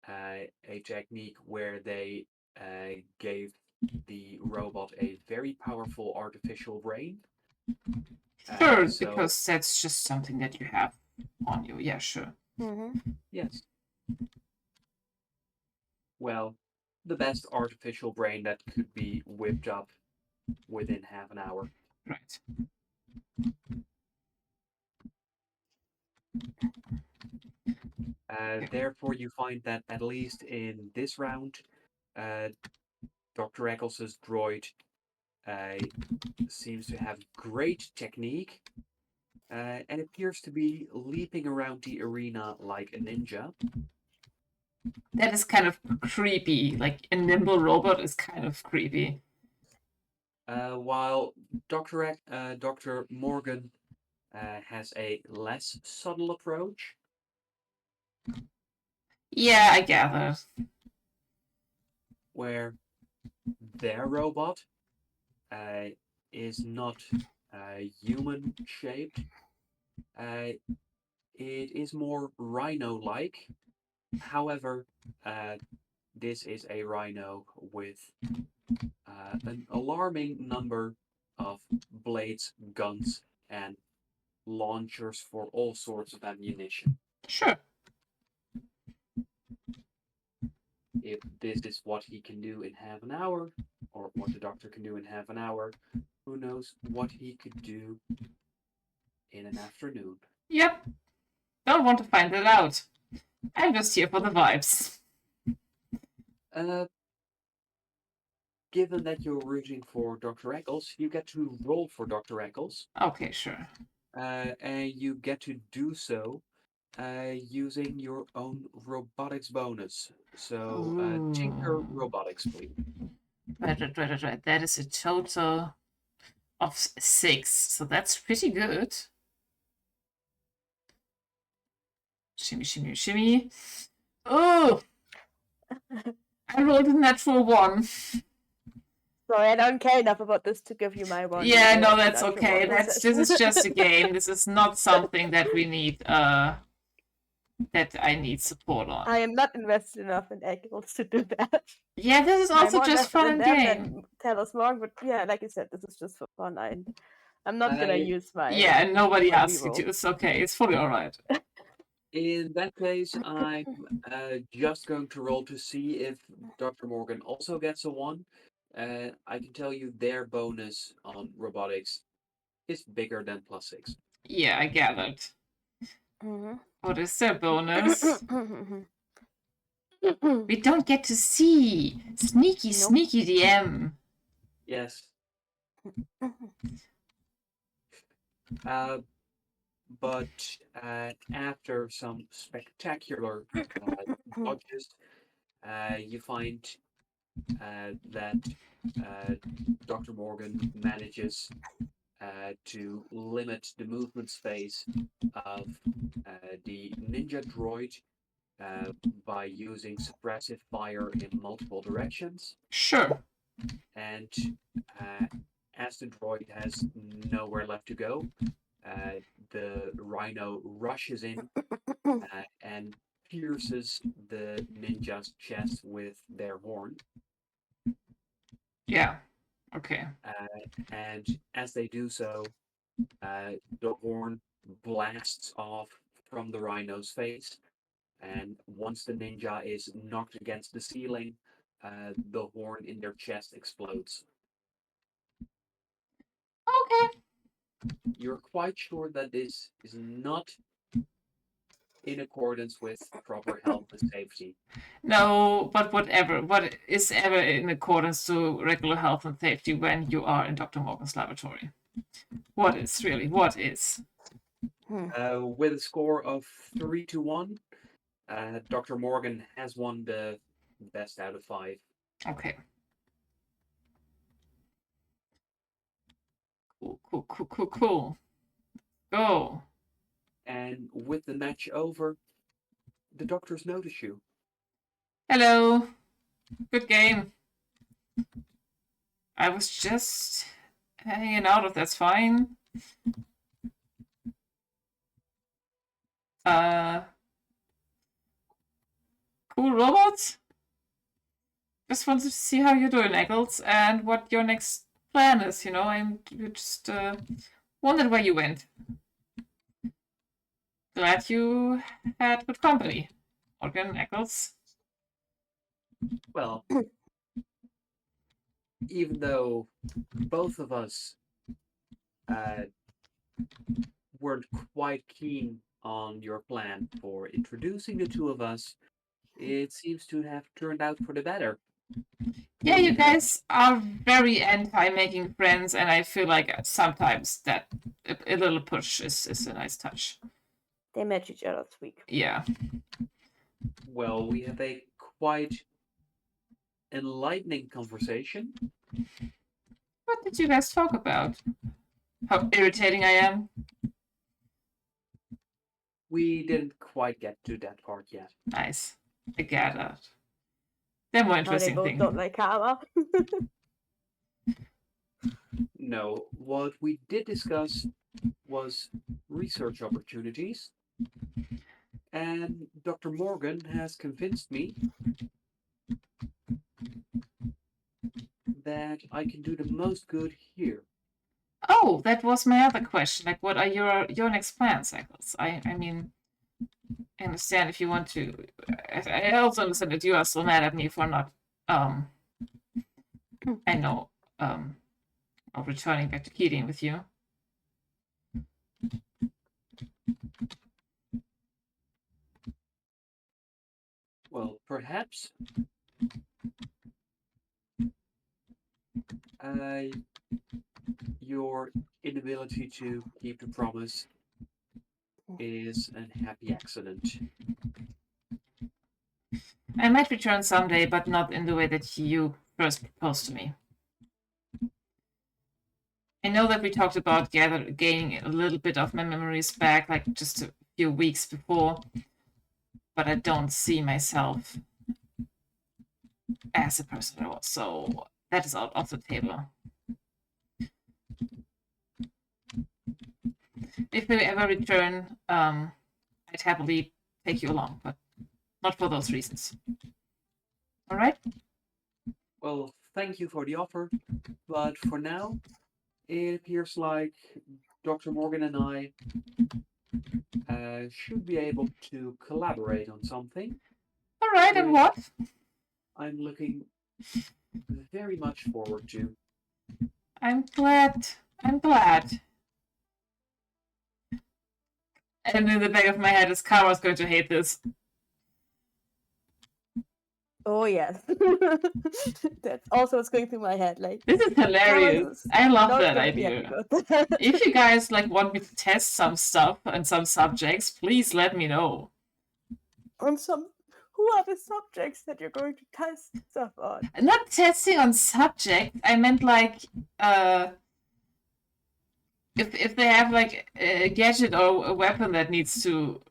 a technique where they gave the robot a very powerful artificial brain. Sure, So, because that's just something that you have on you. Yeah, sure. yes. Well, the best artificial brain that could be whipped up within half an hour. Right. Therefore, you find that at least in this round, Dr. Eccles' droid seems to have great technique and appears to be leaping around the arena like a ninja. That is kind of creepy. Like a nimble robot is kind of creepy. While Dr. Morgan has a less subtle approach. Yeah, I gather. Where their robot is not human shaped. It is more rhino-like. However, this is a rhino with an alarming number of blades, guns, and launchers for all sorts of ammunition. Sure. If this is what he can do in half an hour, or what the doctor can do in half an hour, who knows what he could do in an afternoon. Yep. Don't want to find that out. I'm just here for the vibes. Given that you're rooting for Dr. Eccles, you get to roll for Dr. Eccles. Okay, sure. And you get to do so using your own robotics bonus. So, tinker robotics, please. Right. That is a total of 6, so that's pretty good. Shimmy. Oh! I rolled a natural 1. Sorry, I don't care enough about this to give you my one. Yeah, no, that's okay. This is just a game. This is not something that we need that I need support on. I am not invested enough in Eccles to do that. Yeah, this is also just fun and game. Tell us more, but yeah, like you said, this is just for fun. I'm not gonna use my. Yeah, and nobody my asked you reroll. to. It's okay. It's fully alright. In that case, I'm just going to roll to see if Dr. Morgan also gets a 1. I can tell you their bonus on robotics is bigger than +6. Yeah, I gathered. What is their bonus? We don't get to see. Sneaky DM. Yes. But after some spectacular dodges, you find that Dr. Morgan manages to limit the movement space of the ninja droid by using suppressive fire in multiple directions. Sure. And as the droid has nowhere left to go, the rhino rushes in and pierces the ninja's chest with their horn. Yeah. Okay. And as they do so, the horn blasts off from the rhino's face. And once the ninja is knocked against the ceiling, the horn in their chest explodes. Okay. you're quite sure that this is not in accordance with proper health and safety. No, but whatever. What is ever in accordance to regular health and safety when you are in Dr. Morgan's laboratory? What is really? What is? With a score of 3-1, Dr. Morgan has won the best out of 5. Okay. Cool. Go. And with the match over, the doctors notice you. Hello. Good game. I was just hanging out, if that's fine. Cool robots. Just wanted to see how you're doing, Eccles, and what your next plan is. I'm just wondered where you went. Glad you had good company, Morgan, Eccles. Well, even though both of us weren't quite keen on your plan for introducing the two of us, it seems to have turned out for the better. Yeah, you guys are very anti-making friends, and I feel like sometimes that a little push is a nice touch. They met each other this week. Yeah. Well, we have a quite enlightening conversation. What did you guys talk about? How irritating I am? We didn't quite get to that part yet. Nice. I get that. They're more How they interesting both things. don't like karma. No, what we did discuss was research opportunities. And Dr. Morgan has convinced me that I can do the most good here. Oh, that was my other question. Like, what are your next plans, Eccles? I mean, I understand if you want to. I also understand that you are still mad at me for not, I know, of returning back to Keating with you. Well, perhaps your inability to keep the promise is a happy accident. I might return someday, but not in the way that you first proposed to me. I know that we talked about gaining a little bit of my memories back, like just a few weeks before, but I don't see myself as a person at all, so that is out of the table. If we ever return, I'd happily take you along, but not for those reasons. All right? Well, thank you for the offer, but for now, it appears like Dr. Morgan and I should be able to collaborate on something. All right, and what? I'm looking very much forward to. I'm glad. And in the back of my head is Kara's going to hate this. Oh yes. That's also what's going through my head. Like, This is hilarious. I love that idea. If you guys want me to test some stuff and some subjects, please let me know. Who are the subjects that you're going to test stuff on? Not testing on subject. I meant if they have a gadget or a weapon that needs to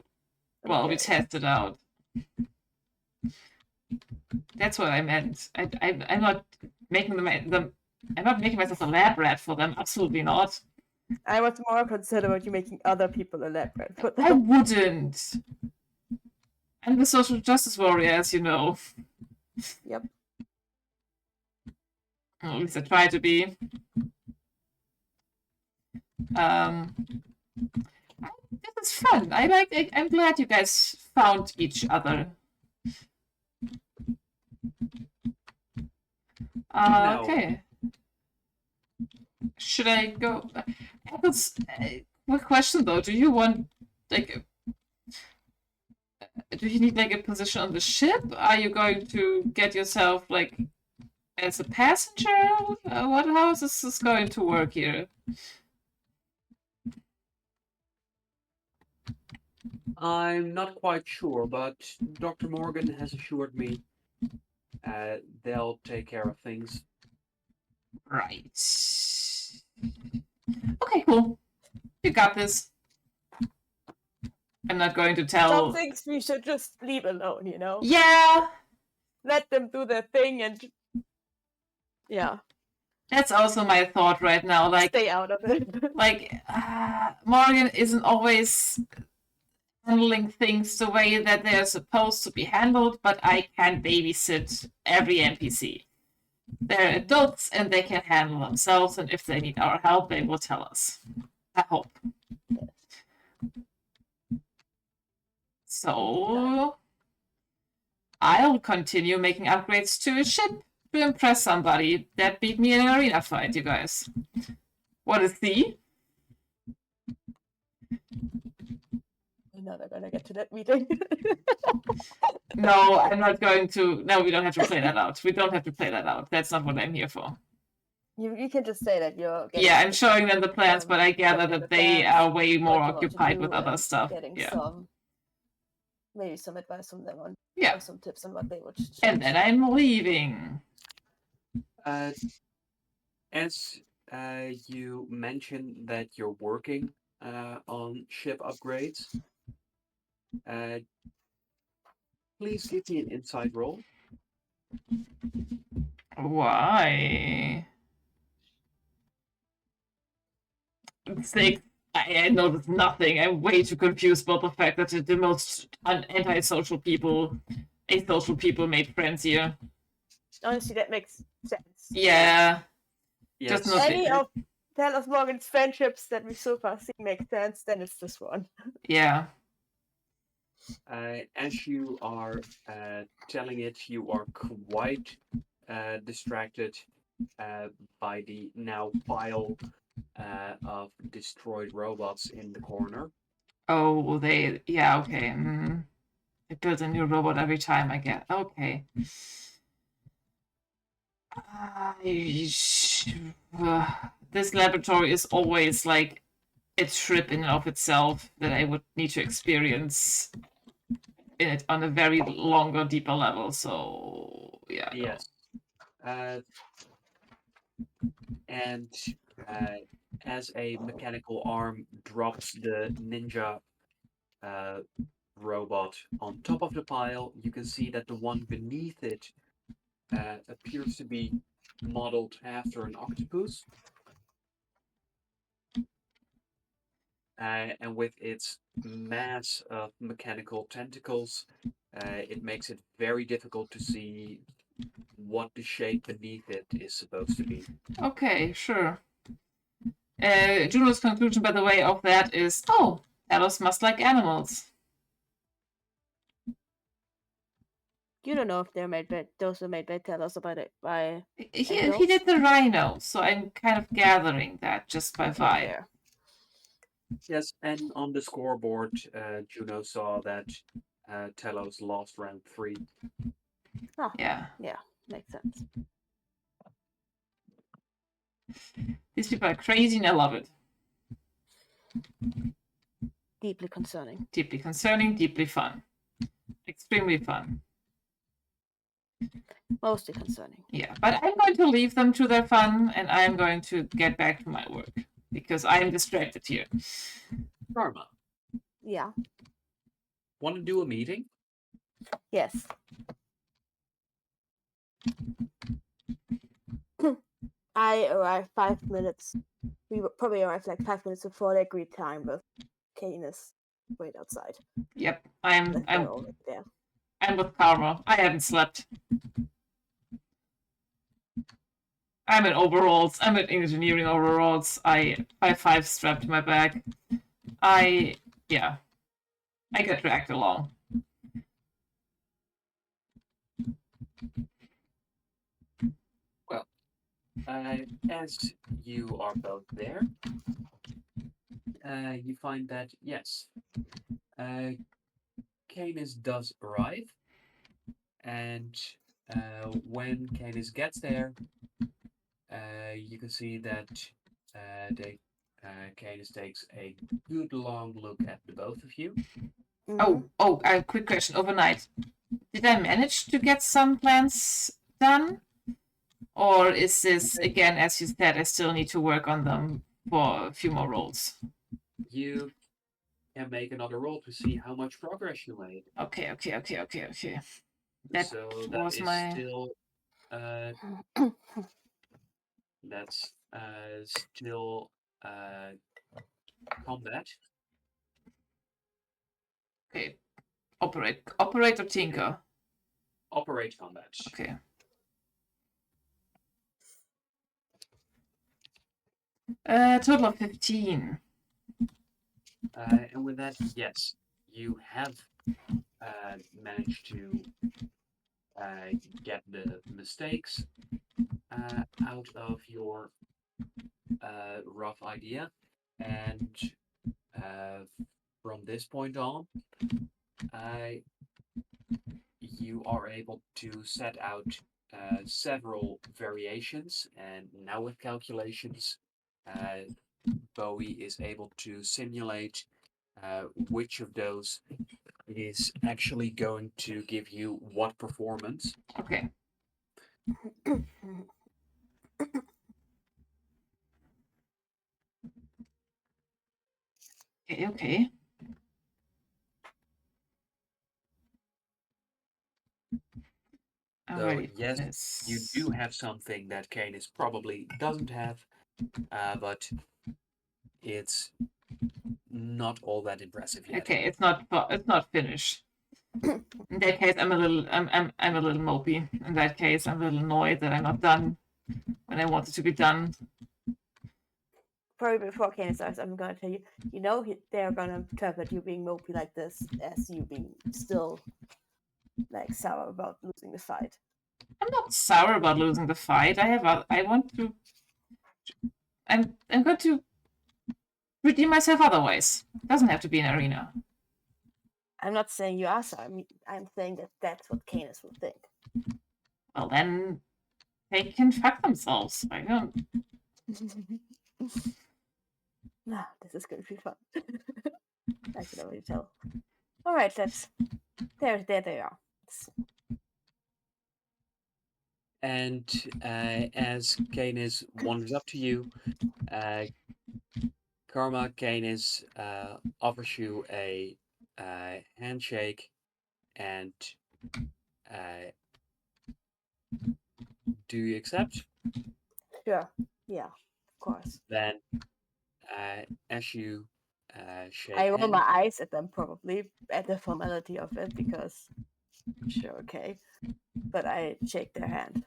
be tested out. That's what I meant. I'm not making them. I'm not making myself a lab rat for them. Absolutely not. I was more concerned about you making other people a lab rat for them. I wouldn't. I'm the social justice warrior, as you know. Yep. At least I try to be. This is fun. I'm glad you guys found each other. Now, Okay. Should I go? Apples, quick question though. Do you want like? Do you need like a position on the ship? Are you going to get yourself like as a passenger? What? How is this going to work here? I'm not quite sure, but Dr. Morgan has assured me they'll take care of things. Right. Okay, cool. You got this. I'm not going to Some tell. things we should just leave alone, you know? Yeah, Let them do their thing and yeah, that's also my thought right now. Like, stay out of it. Morgan isn't always handling things the way that they're supposed to be handled, but I can't babysit every NPC. They're adults and they can handle themselves, and if they need our help, they will tell us. I hope. So I'll continue making upgrades to a ship to impress somebody that beat me in an arena fight, you guys. What is the? We're never gonna get to that meeting. No, I'm not going to. No, we don't have to play that out. We don't have to play that out. That's not what I'm here for. You can just say that you're getting Yeah, I'm showing them the plans, but I gather showing that the they plans, are way more what you want to occupied with do, other and stuff. getting Yeah. maybe some advice from them on Yeah. or some tips on what they would change. And then I'm leaving. As you mentioned that you're working on ship upgrades, please give me an insight roll. Why? 6. I noticed nothing. I'm way too confused about the fact that the most antisocial people, asocial people made friends here. Honestly, that makes sense. Yeah. Yes. Just not Any of Talos Morgan's friendships that we so far see make sense, then it's this one. Yeah. As you are telling it, you are quite distracted by the now pile of destroyed robots in the corner. Oh, yeah, okay. It builds a new robot every time I get. Okay. This laboratory is always like a trip in and of itself that I would need to experience in it on a very longer, deeper level. So yeah. Yes. And as a mechanical arm drops the ninja robot on top of the pile, you can see that the one beneath it appears to be modeled after an octopus. And with its mass of mechanical tentacles, it makes it very difficult to see what the shape beneath it is supposed to be. Okay, sure. Juno's conclusion, by the way, of that is, oh, Talos must like animals. You don't know if they're made by those were made by Talos about it by. He did the rhino, so I'm kind of gathering that just by vibe. There. Yes, and on the scoreboard, Juno saw that Telos lost round 3. Oh, Yeah. yeah, makes sense. These people are crazy and I love it. Deeply concerning. Deeply concerning, deeply fun. Extremely fun. Mostly concerning. Yeah, but I'm going to leave them to their fun and I'm going to get back to my work because I'm distracted here. Karma, Yeah. want to do a meeting? Yes. I arrived 5 minutes. We would probably arrive like 5 minutes before the agreed time, but Canis wait outside. Yep, I'm already there. I'm with Karma. I haven't slept. I'm in overalls. I'm in engineering overalls. I 5 strapped to my back. I get dragged along. Well, As you are both there, you find that yes, Canis does arrive, and when Canis gets there, you can see that Canis takes a good long look at the both of you. Oh, a quick question. Overnight, did I manage to get some plans done? Or is this, again, as you said, I still need to work on them for a few more rolls? You can make another roll to see how much progress you made. Okay. That So that was is my... still that's still combat. Okay. Operate or tinker? Operate combat. Okay. Total of 15. And with that, yes, you have managed to get the mistakes out of your rough idea, and from this point on, you are able to set out several variations, and now with calculations, Bowie is able to simulate which of those is actually going to give you what performance. Okay. Okay. I'm So ready for yes, this. you do have something that Canis probably doesn't have, but it's not all that impressive yet. Okay, it's not finished. In that case, I'm a little mopey. In that case, I'm a little annoyed that I'm not done when I want it to be done. Probably before Kane starts, I'm gonna tell you, they're gonna interpret you being mopey like this as you being still like sour about losing the fight. I'm not sour about losing the fight. I'm going to redeem myself otherwise. It doesn't have to be an arena. I'm not saying you are sour. I'm saying that that's what Canis would think. Well, then they can fuck themselves. I don't. No, this is going to be fun. I can already tell. All right, there they are. And as Canis wanders up to you, Karma Canis offers you a handshake, and do you accept? Sure. Yeah, of course. Then, as you shake I roll hands, my eyes at them probably at the formality of it because sure, okay. But I shake their hand.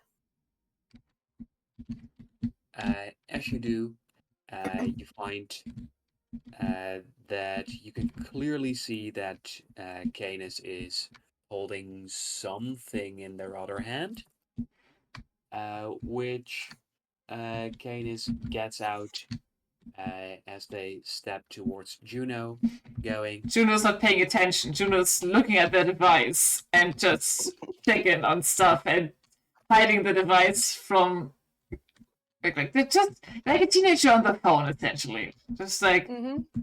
as you do, you find that you can clearly see that Canis is holding something in their other hand, which Canis gets out as they step towards Juno, going, Juno's not paying attention. Juno's looking at the device and just checking on stuff and hiding the device from they're just like a teenager on the phone, essentially. Just like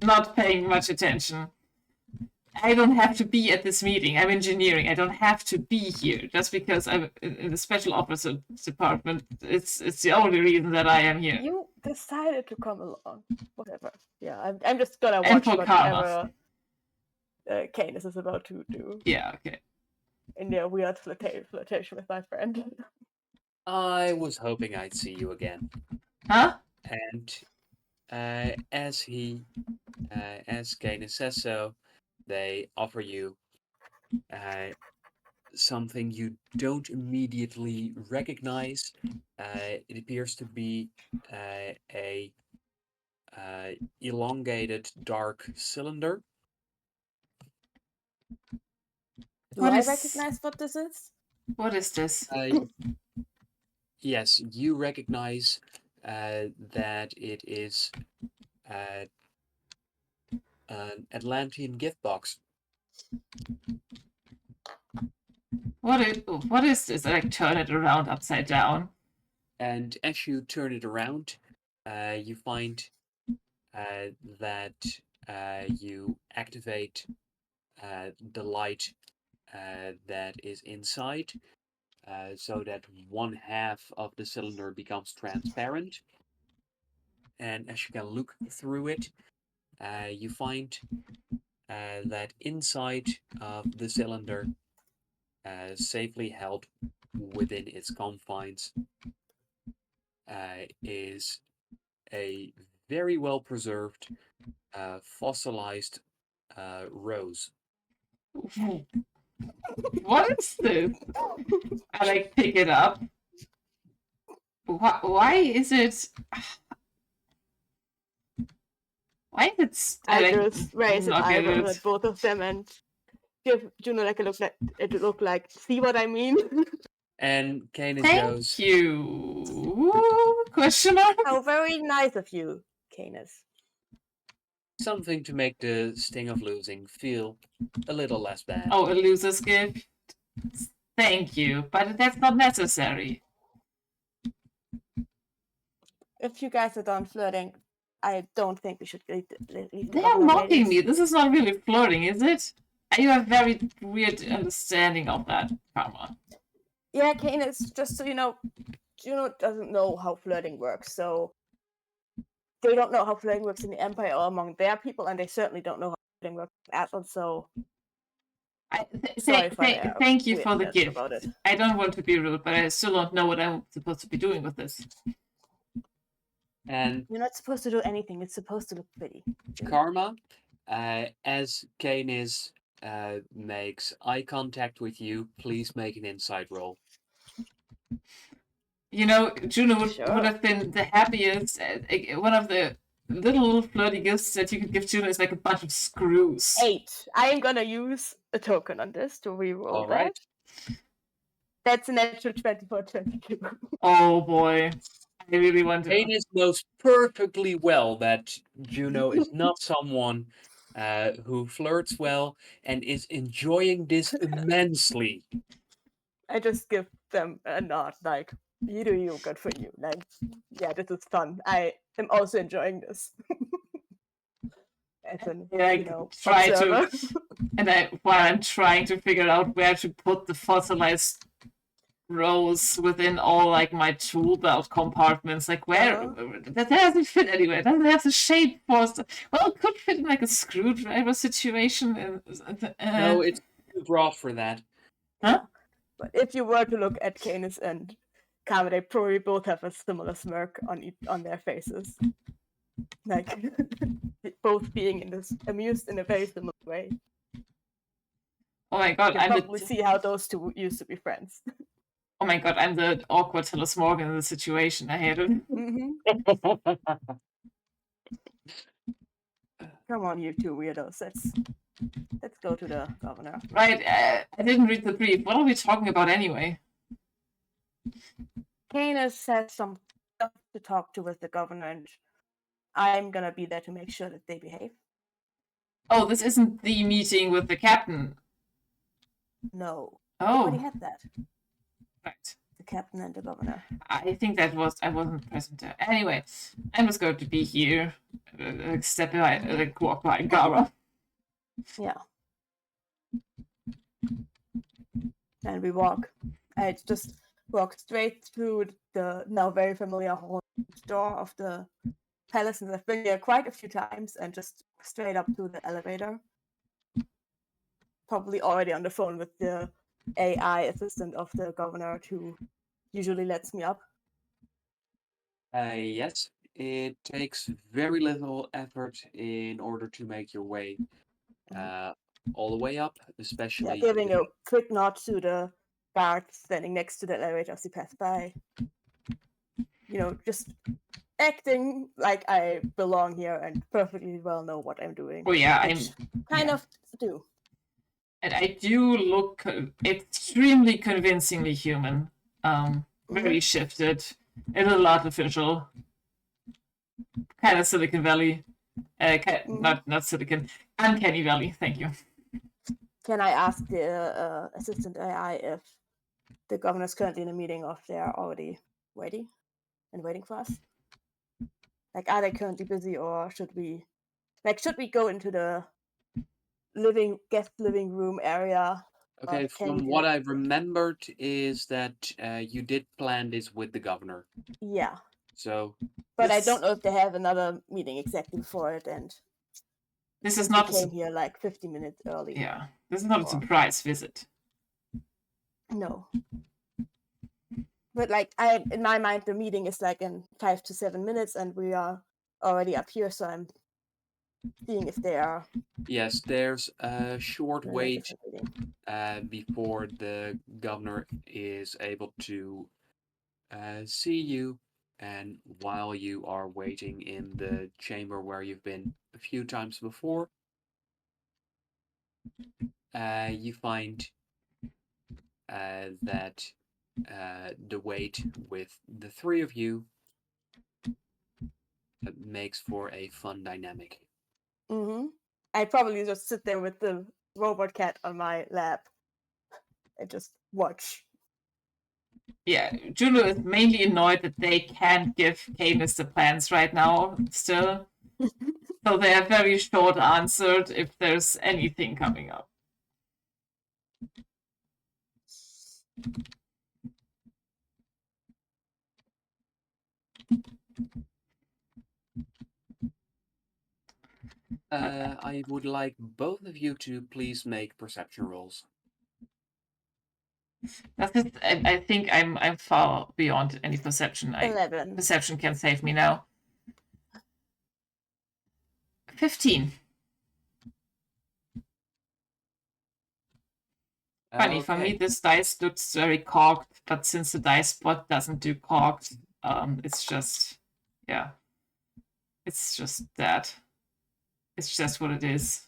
not paying much attention. I don't have to be at this meeting. I'm engineering. I don't have to be here just because I'm in the special operations department. It's the only reason that I am here. You decided to come along. Whatever. Yeah, I'm just gonna And watch for whatever Canis is about to do. Yeah, okay. In their weird flirtation with my friend. I was hoping I'd see you again. Huh? And as Canis says so, they offer you something you don't immediately recognize. It appears to be a elongated dark cylinder. Do I recognize what this is? What is this? Yes, you recognize that it is uh, an Atlantean gift box. What is this? I like turn it around upside down. And as you turn it around, you find that you activate the light that is inside, so that one half of the cylinder becomes transparent. And as you can look through it, you find that inside of the cylinder, safely held within its confines, is a very well preserved fossilized rose. What is this? I like pick it up. Why is it? Why is it? I like, just raise an not get eyebrow it. at both of them and give Juno like a look like it look like. See what I mean? And Canis Thank goes, you? Question mark? How very nice of you, Canis. something to make the sting of losing feel a little less bad. Oh, a loser's gift. Thank you, but that's not necessary. If you guys are done flirting, I don't think we should leave the They are governor mocking waiting. me. This is not really flirting, is it? You have a very weird understanding of that, Karma. Yeah, Canis, just so you know, Juno doesn't know how flirting works, so they don't know how flirting works in the Empire or among their people, and they certainly don't know how flirting works in Atlas, so sorry for their Thank you for the weirdness gift. about it. I don't want to be rude, but I still don't know what I'm supposed to be doing with this. And You're not supposed to do anything, it's supposed to look pretty. Karma, as Canis makes eye contact with you, please make an insight roll. You know, Juno would Sure. have been the happiest. One of the little flirty gifts that you could give Juno is like a bunch of screws. 8. I am gonna use a token on this to reroll All that. right. That's a natural 24, 22. Oh boy. I really want to. Canis knows perfectly well that Juno is not someone who flirts well and is enjoying this immensely. I just give them a nod, like, you do you, good for you. Like, yeah, this is fun. I am also enjoying this. As an, Like, you know, try observer. to. And while I'm trying to figure out where to put the fossilized rows within all like my tool belt compartments, like where that doesn't fit anywhere. It doesn't have the shape for. Well, it could fit in like a screwdriver situation. No, it's too broad for that. Huh? But if you were to look at Canis and Kama, they probably both have a similar smirk on their faces. Like, both being amused in a very similar way. Oh my god, You can probably see how those two used to be friends. Oh my god, I'm the awkward Tillis Morgan in the situation. I hate it. Come on, you two weirdos. Let's go to the governor. Right, I didn't read the brief. What are we talking about anyway? Canis has some stuff to talk to with the governor, and I'm gonna be there to make sure that they behave. Oh, this isn't the meeting with the captain. No. Oh. We already had that. Right. The captain and the governor. I think I wasn't present there. Anyway, I'm just going to be here, walk by Gara. Yeah. And we walk. I just walk straight through the now very familiar door of the palace, and I've been here quite a few times, and just straight up to the elevator. Probably already on the phone with the AI assistant of the governor who usually lets me up. Yes, it takes very little effort in order to make your way all the way up, especially giving a quick nod to the guard standing next to the elevator as he passed by. You know, just acting like I belong here and perfectly well know what I'm doing. Oh yeah, I'm kind of do. And I do look extremely convincingly human. very shifted, a little artificial, kind of Silicon Valley. Not Silicon, Uncanny Valley. Thank you. Can I ask the assistant AI if the governor's currently in a meeting or if they are already waiting for us? Like, are they currently busy, or should we go into the guest living room area? Okay, from what I remembered is that you did plan this with the governor. Yeah. So. But I don't know if they have another meeting exactly before it, and this is not. We came here like 50 minutes early. Yeah, this is not a surprise visit. No. But like, in my mind, the meeting is like in 5 to 7 minutes, and we are already up here, so I'm seeing if they are. Yes, there's a short wait before the governor is able to see you, and while you are waiting in the chamber where you've been a few times before, you find that the wait with the three of you makes for a fun dynamic. Mm-hmm. I probably just sit there with the robot cat on my lap and just watch. Yeah, Juno is mainly annoyed that they can't give Canis the plans right now still. So they are very short answered if there's anything coming up. I would like both of you to please make perception rolls. I think I'm far beyond any perception. 11. Perception can save me now. 15. Funny, for me this dice looks very cocked, but since the dice spot doesn't do cocked, it's just, yeah. It's just that. It's just what it is.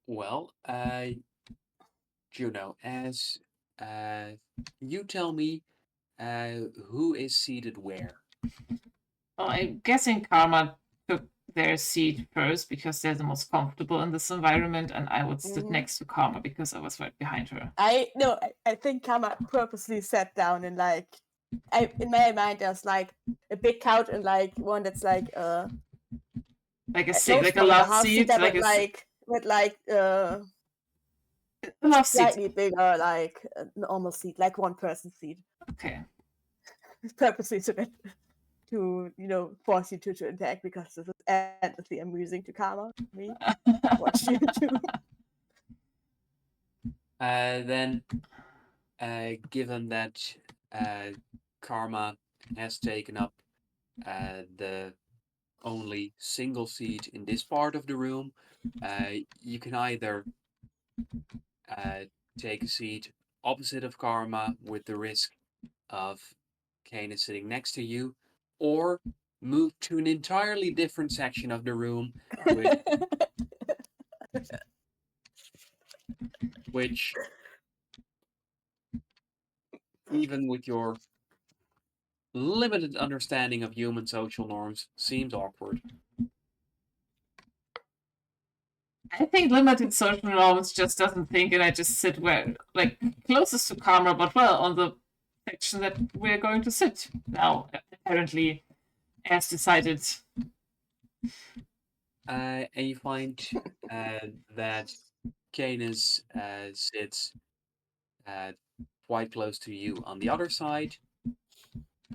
Well, Juno, as you tell me who is seated where. Well, I'm guessing Karma took their seat first because they're the most comfortable in this environment, and I would sit next to Karma because I was right behind her. I think Karma purposely sat down and like, in my mind there's like a big couch and like one that's like a love seat, love slightly seat. bigger, like a normal seat, like one person seat. Okay. Purposely to force you to interact because this is endlessly amusing to Karma. Me watch you too. Then, given that Karma has taken up the only single seat in this part of the room, you can either take a seat opposite of Karma with the risk of Canis sitting next to you, or move to an entirely different section of the room, which even with your limited understanding of human social norms, seems awkward. I think limited social norms just doesn't think, and I just sit where, like, closest to Karma, but well, on the section that we're going to sit now, apparently, as decided. And you find that Canis sits quite close to you on the other side.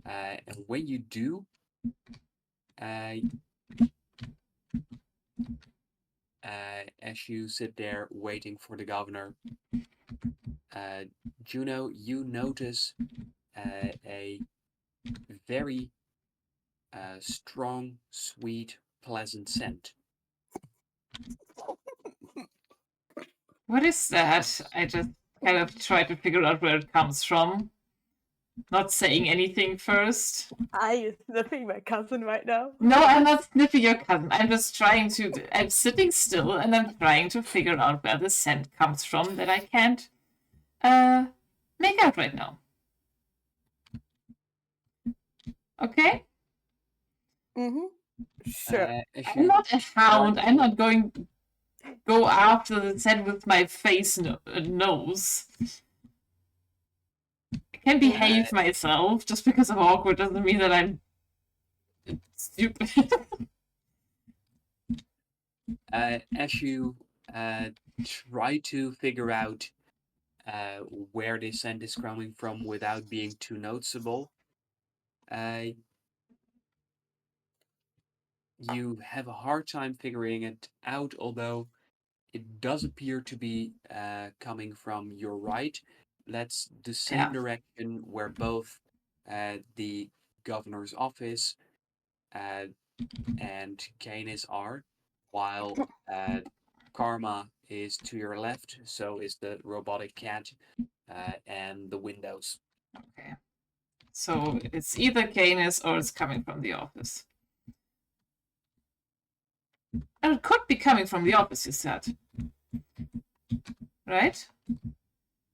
And when you do, as you sit there waiting for the governor, Juno, you notice a very strong, sweet, pleasant scent. What is that? I just kind of try to figure out where it comes from. Not saying anything first. Are you sniffing my cousin right now? No, I'm not sniffing your cousin. I'm just I'm sitting still and I'm trying to figure out where the scent comes from that I can't make out right now. Okay? Sure. As I'm you not a hound. try I'm to- not going to go after the set with my face nose. I can behave myself. Just because I'm awkward doesn't mean that I'm stupid. As you try to figure out where this scent is coming from without being too noticeable, you have a hard time figuring it out, although it does appear to be coming from your right. That's the same Yeah. direction where both the governor's office and Canis are, while Karma is to your left, so is the robotic cat and the windows. Okay. So it's either Canis or it's coming from the office. And it could be coming from the office, you said. Right?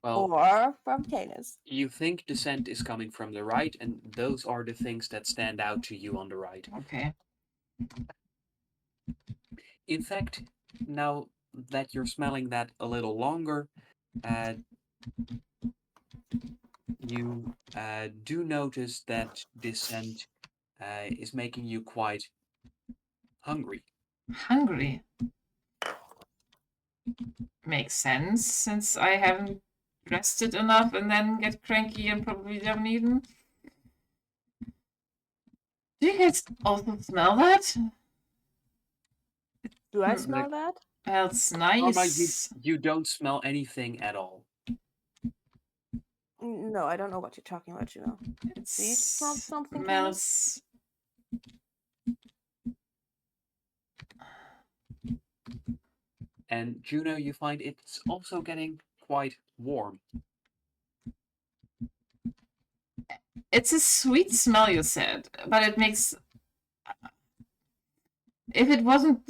Well, Or from Canis. you think the scent is coming from the right, and those are the things that stand out to you on the right. Okay. In fact, now that you're smelling that a little longer, you do notice that this scent is making you quite hungry. Hungry. Makes sense, since I haven't rested enough and then get cranky and probably haven't eaten. Do you guys also smell that? Do I Hmm, smell that? That's Karma, nice. you don't smell anything at all. No, I don't know what you're talking about, you know. It Do you smell something, Canis? smells. And Juno, you find it's also getting quite warm. It's a sweet smell, you said, but it makes. If it wasn't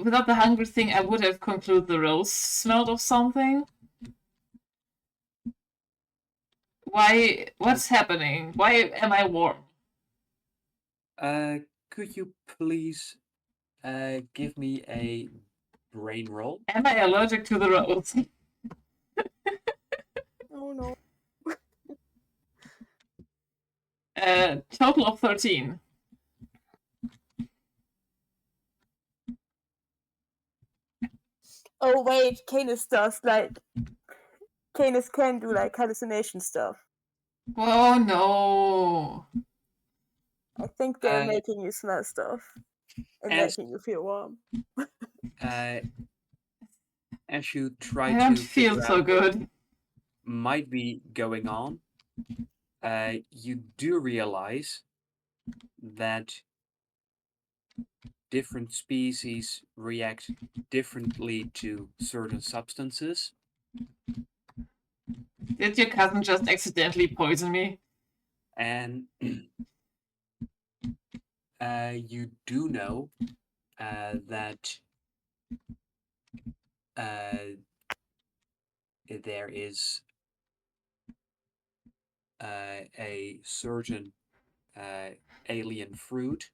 without the hungry thing, I would have concluded the rose smelled of something. Why? What's happening? Why am I warm? Could you please give me a brain roll? Am I allergic to the rose? Oh no. Total of 13. Oh wait, Canis does like Canis can do like hallucination stuff. Oh no. I think they're Uh, making you smell stuff and as- making you feel warm. As you I try don't to feel figure so out good. might be going on, you do realize that different species react differently to certain substances. Did your cousin just accidentally poison me? And you do know that there is a certain alien fruit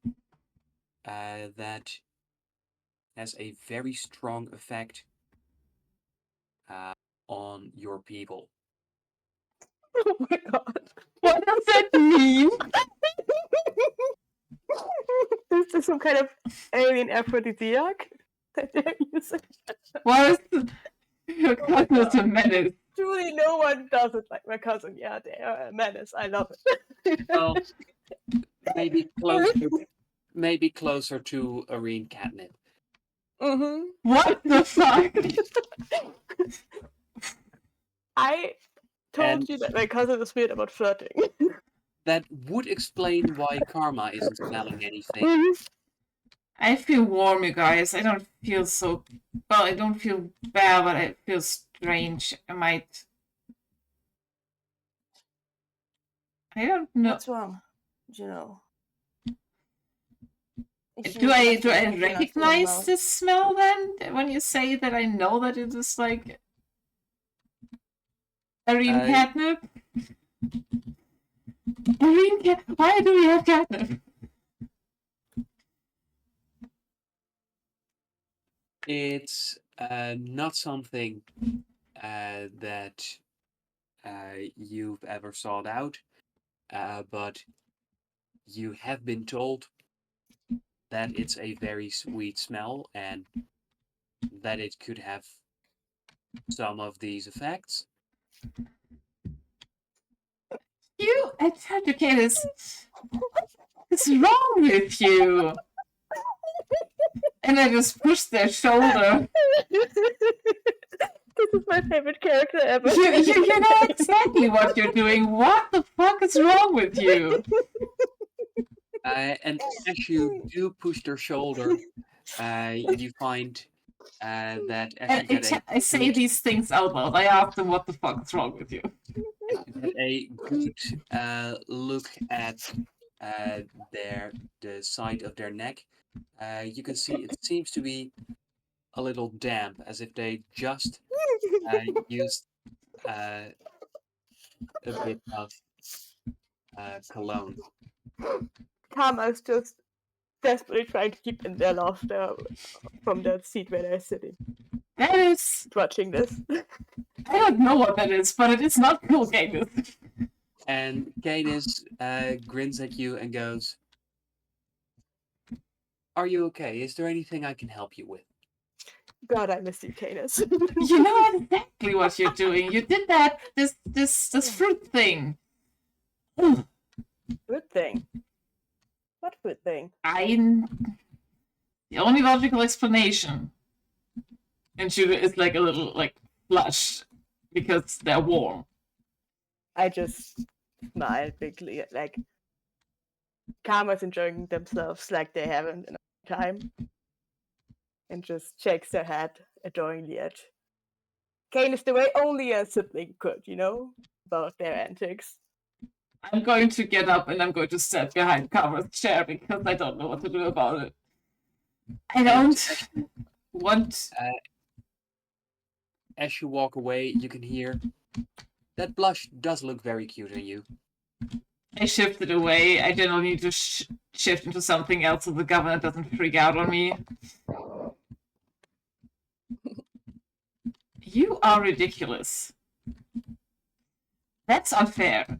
that has a very strong effect on your people. Oh my god. What does that mean? Is this some kind of alien aphrodisiac that they're using? Why is your Oh my cousin is a God. menace? Truly, no one does it like my cousin. Yeah, they are a menace. I love it. Well, maybe closer to Arene catnip. Mm-hmm. What the fuck? I told And you that my cousin is weird about flirting. that would explain why Karma isn't smelling anything. I feel warm, you guys. I don't feel so. Well, I don't feel bad, but I feel strange. I might. I don't know. What's wrong, Juno? Do I recognize this smell then? When you say that, I know that it is like. Arene catnip? Why do we have catnip? It's not something that you've ever sought out, but you have been told that it's a very sweet smell and that it could have some of these effects. You educators, what's wrong with you? And I just pushed their shoulder. This is my favorite character ever. You know exactly what you're doing. What the fuck is wrong with you? And as you do push their shoulder, you find that as you And get I say these things out loud. I ask them, what the fuck is wrong with you? a good look at the side of their neck, you can see it seems to be a little damp, as if they just used a bit of cologne. Karma's just desperately trying to keep in their laughter from that seat where they're sitting, That is... watching this. I don't know what that is, but it is not cool, Gatus. And Cadis grins at you and goes, "Are you okay? Is there anything I can help you with?" God, I miss you, Canis. You know exactly what you're doing. You did that, this fruit thing. Good thing. What good thing? The only logical explanation. And she is like a little, like, flush because they're warm. I just smile bigly at, like, Karma's enjoying themselves like they haven't in a long time. And just shakes their head adoringly at Canis the way only a sibling could, you know? About their antics. I'm going to get up and I'm going to stand behind Kara's chair because I don't know what to do about it. I don't want... As you walk away, you can hear, "That blush does look very cute on you." I shifted away. I generally need to shift into something else so the governor doesn't freak out on me. You are ridiculous. That's unfair.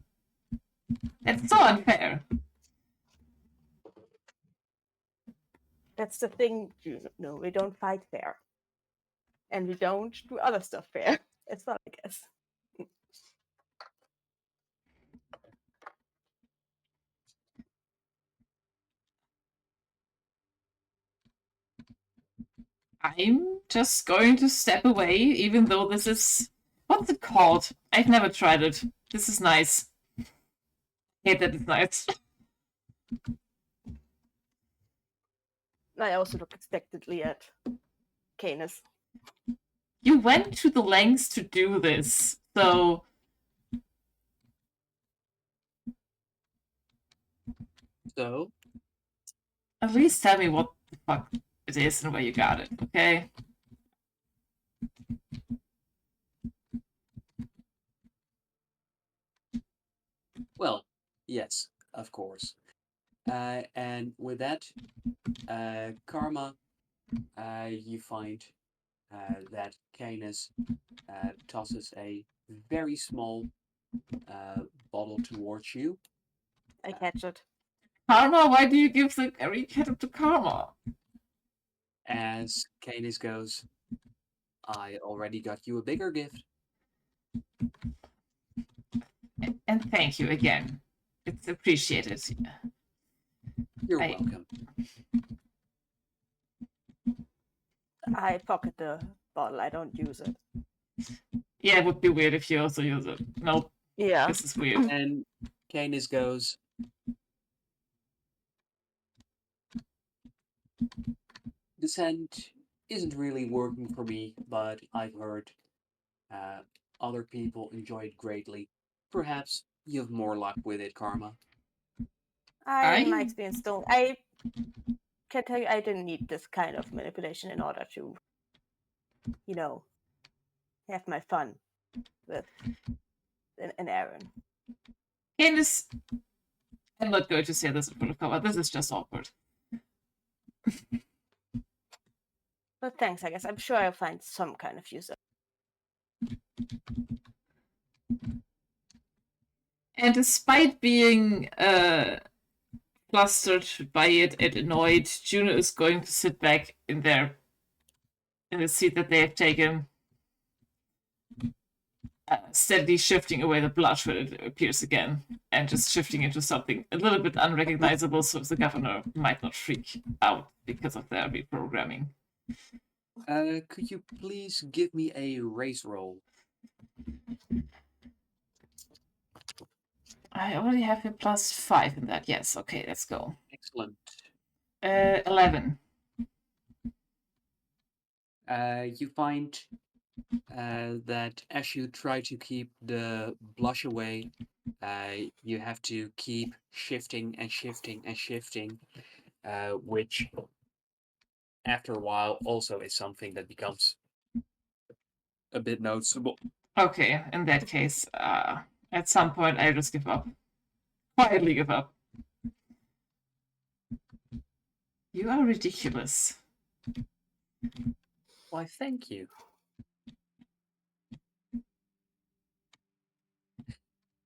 That's so unfair. That's the thing, Juno. We don't fight fair. And we don't do other stuff fair. As well, I guess. I'm just going to step away, even though this is... What's it called? I've never tried it. This is nice. I hate that it's nice. I also look expectantly at Canis. You went to the lengths to do this, so... So, At least tell me what the fuck it is and where you got it, okay? well, yes, of course. And with that, Karma, you find that Canis tosses a very small bottle towards you. I catch it. Karma, why do you give the Gary kettle to Karma? As Canis goes, "I already got you a bigger gift." And thank you again. It's appreciated. You're welcome. I pocket the bottle. I don't use it. Yeah, it would be weird if you also use it. Nope, Yeah. this is weird. And Canis goes, "The scent isn't really working for me, but I've heard other people enjoy it greatly. Perhaps you have more luck with it, Karma." In my experience, I can tell you I didn't need this kind of manipulation in order to, you know, have my fun with an errand. Candace, I'm not going to say this in front of cover. This is just awkward. But thanks, I guess. I'm sure I'll find some kind of use. And despite being flustered by it and annoyed, Juno is going to sit back in the seat that they have taken, steadily shifting away the blush when it appears again, and just shifting into something a little bit unrecognizable so the governor might not freak out because of their reprogramming. Could you please give me a race roll? I already have a +5 in that. Yes, okay, let's go. Excellent. 11. You find that as you try to keep the blush away, you have to keep shifting and shifting and shifting, which after a while also is something that becomes a bit noticeable. Okay, in that case, at some point I just give up. Quietly give up. You are ridiculous. Why, thank you.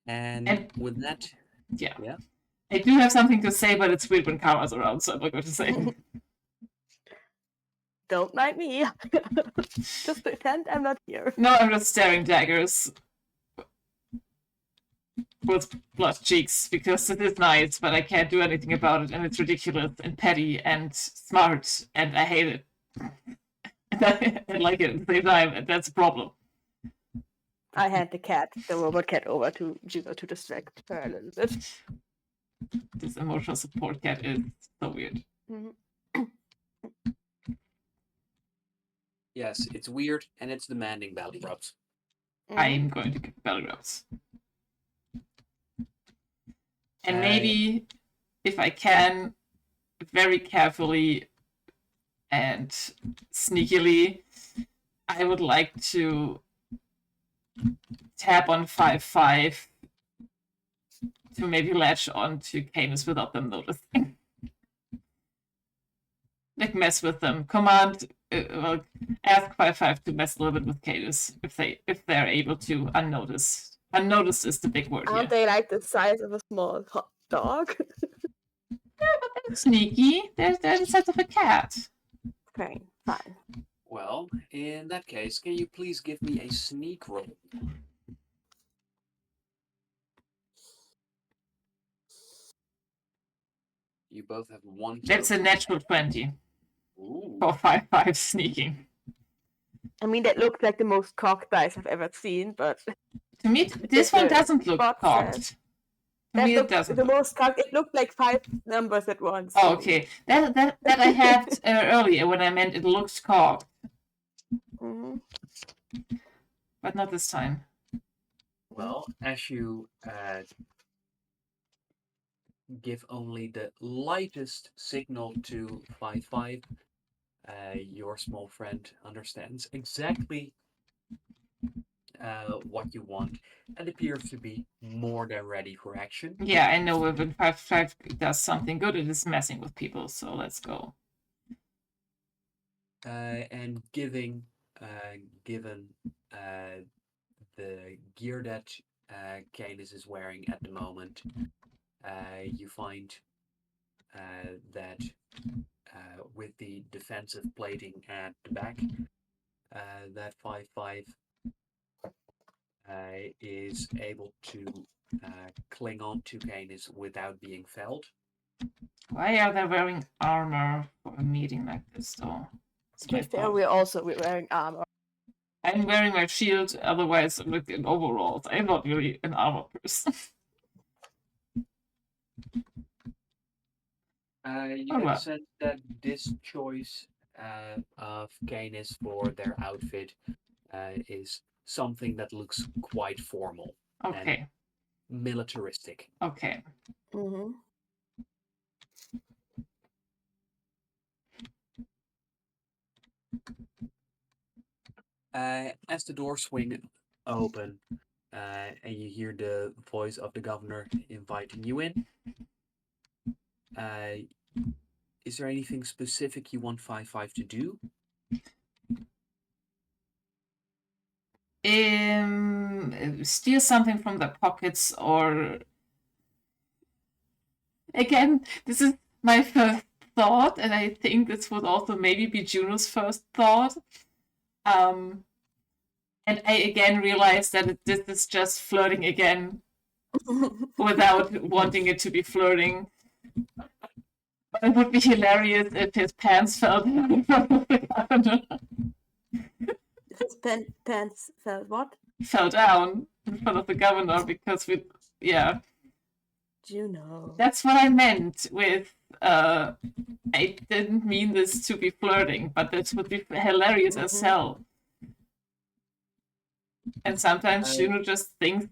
And with that, yeah. Yeah. I do have something to say, but it's weird when Karma's around, so I'm not going to say. Don't mind me. Just pretend I'm not here. No, I'm just staring daggers with blood cheeks because it is nice, but I can't do anything about it, and it's ridiculous and petty and smart, and I hate it. And I like it at the same time, and that's a problem. I hand the robot cat, over to Juno to distract her a little bit. This emotional support cat is so weird. Yes, it's weird and it's demanding belly rubs. I'm going to give belly rubs. And maybe, if I can, very carefully and sneakily, I would like to tap on 5-5 to maybe latch on to Camus without them noticing. Like, mess with them. Command, ask 5-5 to mess a little bit with Camus if they're able to unnoticed. Unnoticed is the big word Aren't they like the size of a small hot dog? Sneaky. They're the size of a cat. Okay, fine. Well, in that case, can you please give me a sneak roll? You both have one. That's a total. natural 20 Ooh. for 5-5 sneaking. I mean, that looks like the most cocked dice I've ever seen, but To me, this one doesn't look bot cocked. says- To me, it doesn't. The most cocked. It looked like 5 numbers at once. Oh, okay. That I had earlier when I meant it looks cocked, Mhm. but not this time. Well, as you give only the lightest signal to 5-5, your small friend understands exactly what you want and appears to be more than ready for action. Yeah, I know when 5-5 does something good, it is messing with people, so let's go. And given the gear that Canis is wearing at the moment, you find that with the defensive plating at the back, that 5-5 is able to cling on to Canis without being felled. Why are they wearing armor for a meeting like this, though? To be fair, we're wearing armor. I'm wearing my shield, otherwise I'm like in overalls. I'm not really an armor person. You can sense that this choice of Canis for their outfit is something that looks quite formal. Okay. And militaristic. Okay. Mm-hmm. As the doors swing open, and you hear the voice of the governor inviting you in. Is there anything specific you want 5-5 to do? Steal something from their pockets, or again, this is my first thought, and I think this would also maybe be Juno's first thought. And I again realized that this is just flirting again without wanting it to be flirting. But it would be hilarious if his pants fell down in front of the governor. His pants fell what? Fell down in front of the governor because yeah. Juno. That's what I meant with, I didn't mean this to be flirting, but this would be hilarious as hell. And sometimes Juno just thinks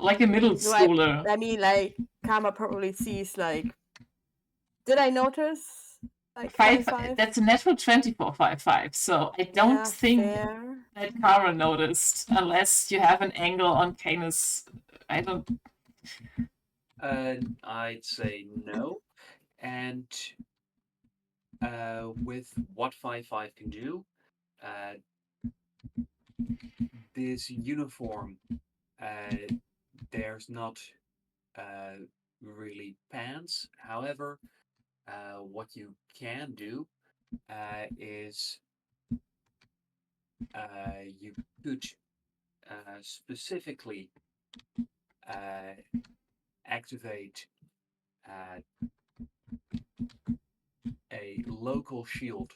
like a middle schooler. I mean, like, Karma probably sees, like, did I notice? Like, 5-5? That's a natural 20 for 5-5, so I don't think that Karma noticed, unless you have an angle on Canis. I don't... I'd say no. And with what 5-5 can do, this uniform, there's not really pants. However, what you can do is you could specifically activate a local shield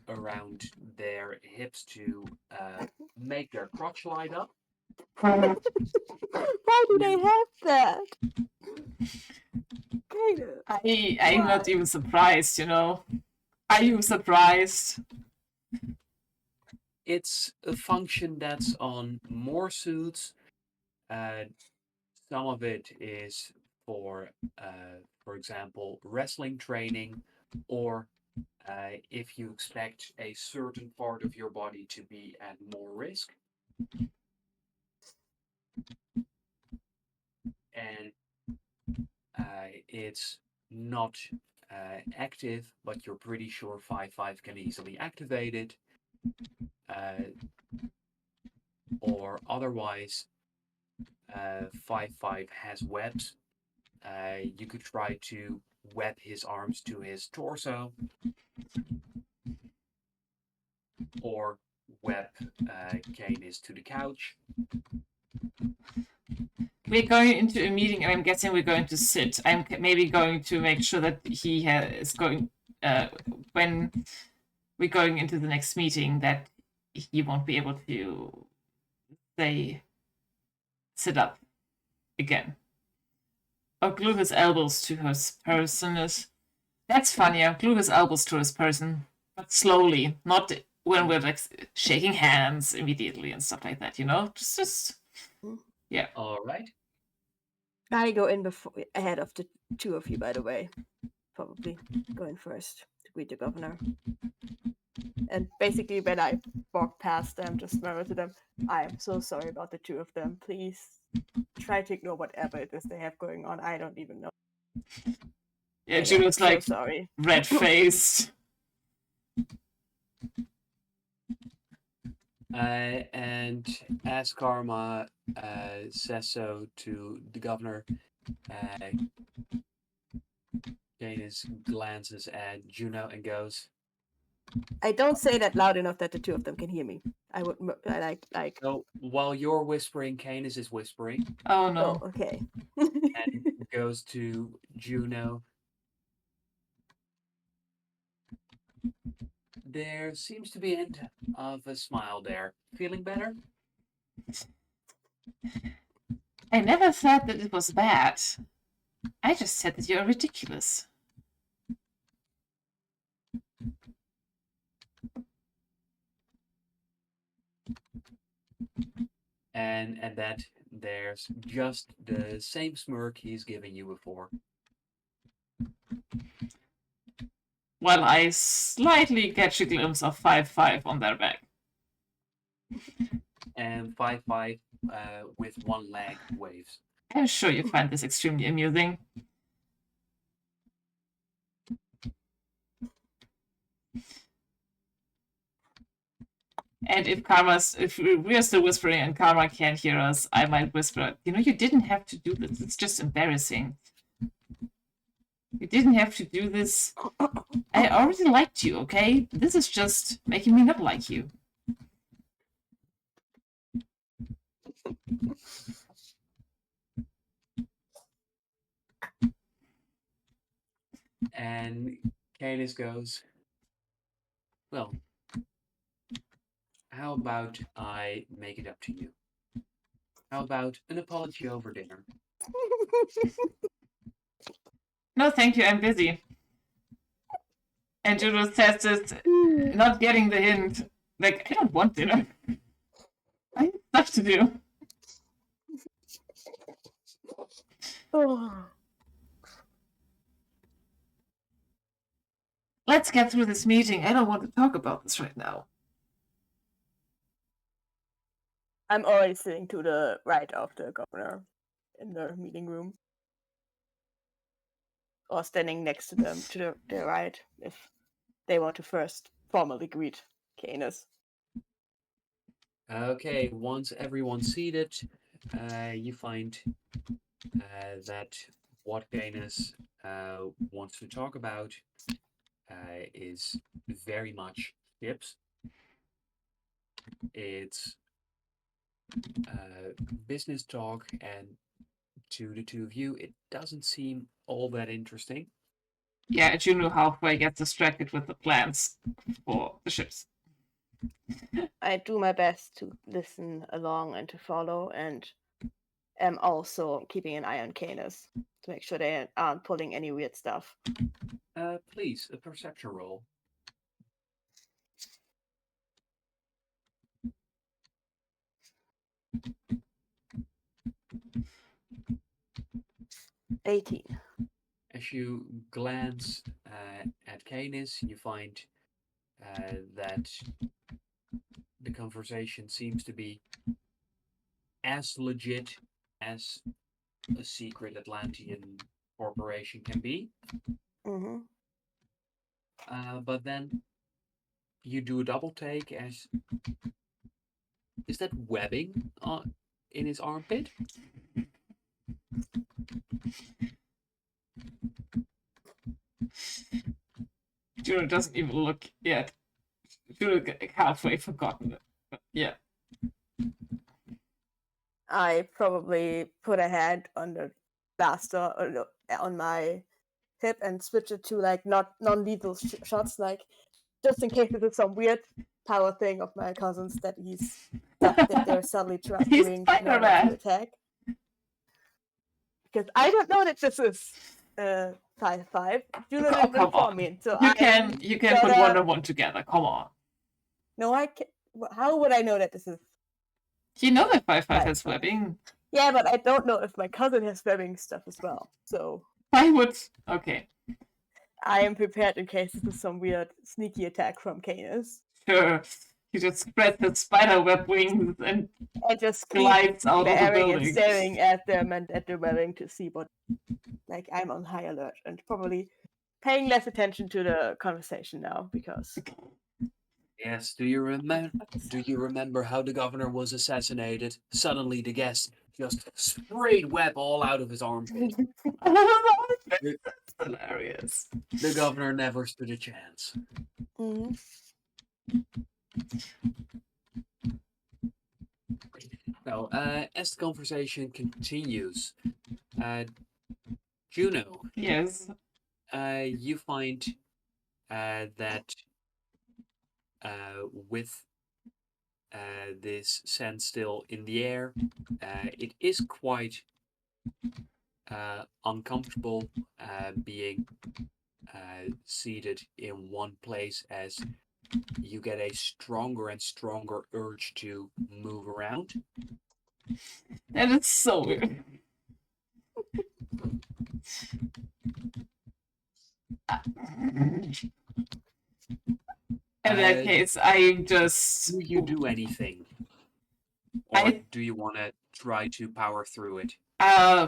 around their hips to make their crotch light up. Why do they have that? I'm not even surprised, you know. Are you surprised? It's a function that's on more suits. Some of it is for example, wrestling training, or if you expect a certain part of your body to be at more risk. And it's not active, but you're pretty sure 5-5 can easily activate it. Or otherwise, 5-5 has webs. You could try to web his arms to his torso, or web Canis to the couch. We're going into a meeting, and I'm guessing we're going to sit. I'm maybe going to make sure that he is going, when we're going into the next meeting, that he won't be able to, say, sit up again. Or glue his elbows to his person. That's funnier. Glue his elbows to his person, but slowly, not when we're like shaking hands immediately and stuff like that, you know? Just yeah. All right. I go in ahead of the two of you, by the way. Probably going first to greet the governor. And basically, when I walk past them, just murmur to them, I am so sorry about the two of them. Please try to ignore whatever it is they have going on. I don't even know. Yeah, Juno's like so sorry. Red-faced. And as Karma says so to the governor, Canis glances at Juno and goes, I don't say that loud enough that the two of them can hear me. I would like. So while you're whispering, Canis is whispering. Oh no. Oh, okay. And goes to Juno. There seems to be a hint of a smile there. Feeling better? I never said that it was bad. I just said that you're ridiculous. And at that, there's just the same smirk he's giving you before. While I slightly catch a glimpse of 5-5 on their back. and 5-5 with one leg waves. I'm sure you find this extremely amusing. And if we're still whispering and Karma can't hear us, I might whisper, you know, you didn't have to do this. It's just embarrassing. You didn't have to do this. I already liked you, okay? This is just making me not like you. And Canis goes, well, how about I make it up to you? How about an apology over dinner? No, thank you, I'm busy. And Juno says this, not getting the hint. Like, I don't want dinner. I have stuff to do. Oh. Let's get through this meeting. I don't want to talk about this right now. I'm already sitting to the right of the governor in the meeting room. Or standing next to them to the right if they want to first formally greet Canis. Okay, once everyone's seated, you find that what Canis wants to talk about is very much ships. It's business talk, and to the two of you, it doesn't seem all that interesting. Yeah, Juno halfway gets distracted with the plans for the ships. I do my best to listen along and to follow, and am also keeping an eye on Canis to make sure they aren't pulling any weird stuff. Please, a perception roll. 18. As you glance at Canis, you find that the conversation seems to be as legit as a secret Atlantean corporation can be. Mm-hmm. But then you do a double take as... Is that webbing in his armpit? Juno doesn't even look yet. Juno halfway forgotten it. But yeah. I probably put a hand on the blaster on my hip and switch it to like not non-lethal shots, like just in case there's some weird power thing of my cousins that that they're suddenly He's doing in order to Spider-Man. attack. Because I don't know that this is 5-5. Juno didn't come inform on. me, so You can put one and one together. Come on. No, I can. How would I know that this is? You know that 5-5 has webbing. Yeah, but I don't know if my cousin has webbing stuff as well. So I would. Okay. I am prepared in case this is some weird sneaky attack from Canis. Sure. He just spreads his spider web wings and just glides out of the building. And staring at them and at the webbing to see what. Like, I'm on high alert and probably paying less attention to the conversation now because. Yes, do you remember how the governor was assassinated? Suddenly the guest just sprayed web all out of his armpit. That's hilarious. The governor never stood a chance. Mm-hmm. Now, as the conversation continues, Juno. Yes. You find that with this scent still in the air, it is quite uncomfortable being seated in one place as you get a stronger and stronger urge to move around. And it's so weird. In that case, I just... Do you do anything? Or do you want to try to power through it?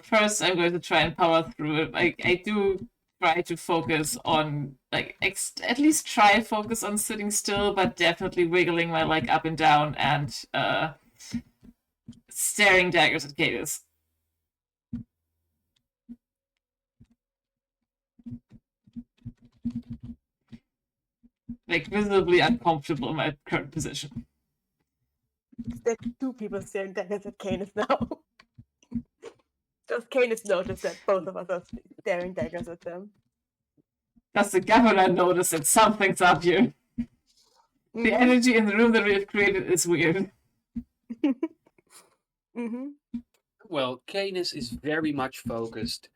First, I'm going to try and power through it. I do try to focus on, like, at least try and focus on sitting still, but definitely wiggling my leg up and down and staring daggers at Cadus. Like, visibly uncomfortable in my current position. There's two people staring daggers at Canis now. Does Canis notice that both of us are staring daggers at them? Does the governor notice that something's up here? The energy in the room that we have created is weird. Well, Canis is very much focused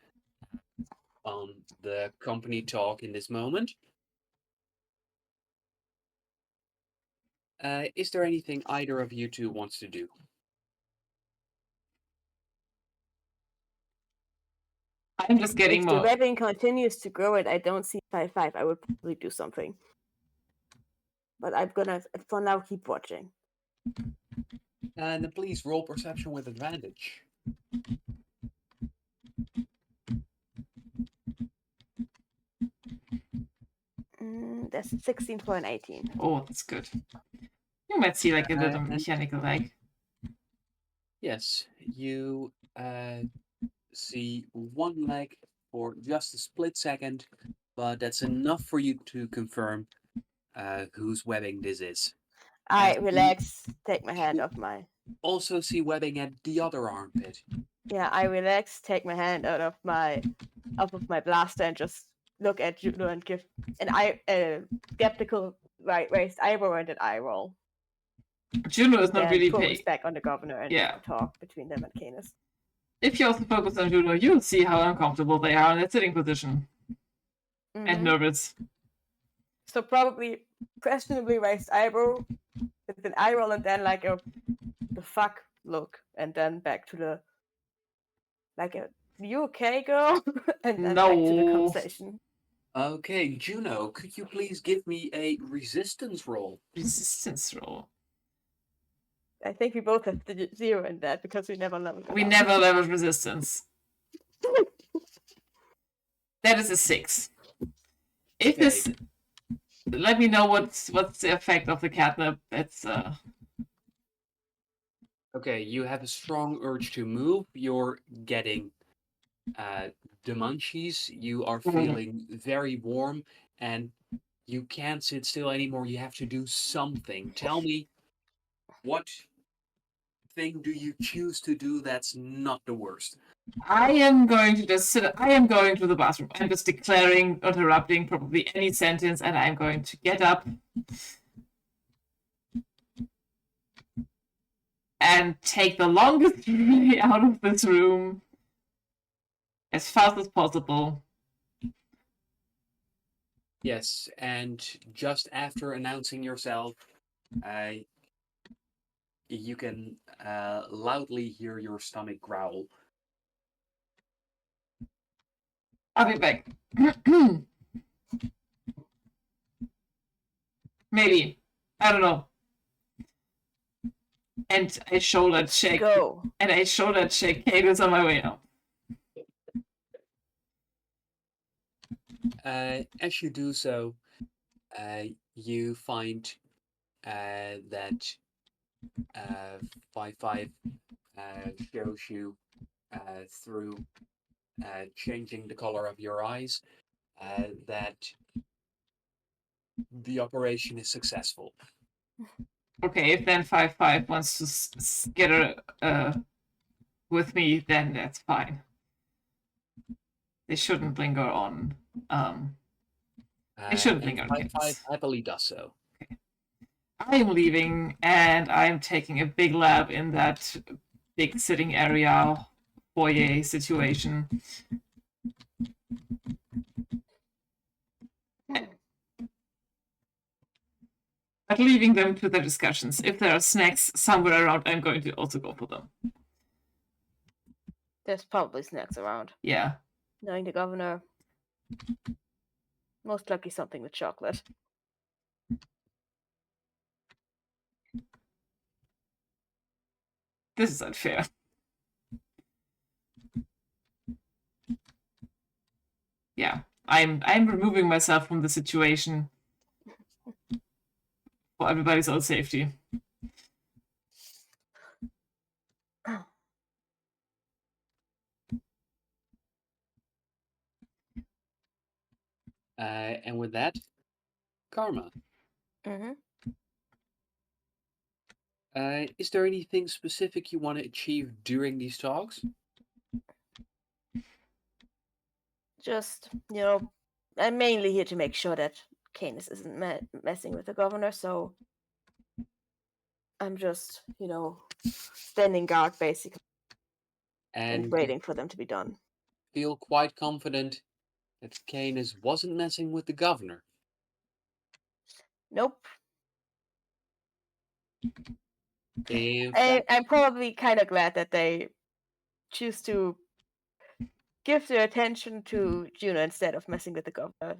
on the company talk in this moment. Is there anything either of you two wants to do? I'm just getting if more. If the webbing continues to grow and I don't see 5-5, I would probably do something. But I'm gonna, for now, keep watching. And please roll perception with advantage. That's 16 for an 18. Oh, that's good. You might see like a little mechanical leg. Yes, you see one leg for just a split second, but that's enough for you to confirm whose webbing this is. I relax, take my hand off my... Also see webbing at the other armpit. Yeah, I relax, take my hand out of my blaster and just look at Juno and give an skeptical raised eyebrow and an eye roll. Juno is not really focus back on the governor and talk between them and Canis. If you also focus on Juno, you'll see how uncomfortable they are in their sitting position. And nervous. So probably questionably raised eyebrow with an eye roll and then like the fuck look and then back to the you okay, girl? And then back to the conversation. Okay, Juno, could you please give me a resistance roll? Resistance roll. I think we both have 0 in that because we never leveled. We never leveled resistance. That is a 6. If this, let me know what's the effect of the catnip. It's Okay, you have a strong urge to move. You're getting the munchies. You are feeling very warm, and you can't sit still anymore. You have to do something. Tell me, what thing do you choose to do that's not the worst? I am going to just sit. I am going to the bathroom. I'm just declaring, interrupting probably any sentence, and I'm going to get up and take the longest way out of this room as fast as possible. Yes, and just after announcing yourself, you can loudly hear your stomach growl. I'll be back. Maybe. I don't know. And I shoulder check. Go. And I shoulder check Cadus on my way out. As you do so, you find that 5-5 shows you through changing the color of your eyes that the operation is successful. Okay, if then 5-5 wants to skitter with me, then that's fine. They shouldn't linger on. They shouldn't linger on. 5-5 happily does so. Okay. I am leaving, and I'm taking a big lap in that big sitting area foyer situation. But leaving them to their discussions. If there are snacks somewhere around, I'm going to also go for them. There's probably snacks around. Yeah. Knowing the governor, most likely something with chocolate. This is unfair. Yeah, I'm removing myself from the situation for everybody's own safety. And with that, Karma. Mm-hmm. Is there anything specific you want to achieve during these talks? Just, I'm mainly here to make sure that Canis isn't messing with the governor, so I'm just, standing guard basically and And waiting for them to be done. feel quite confident that Canis wasn't messing with the governor. Nope. If I'm probably kind of glad that they choose to give their attention to Juno instead of messing with the governor.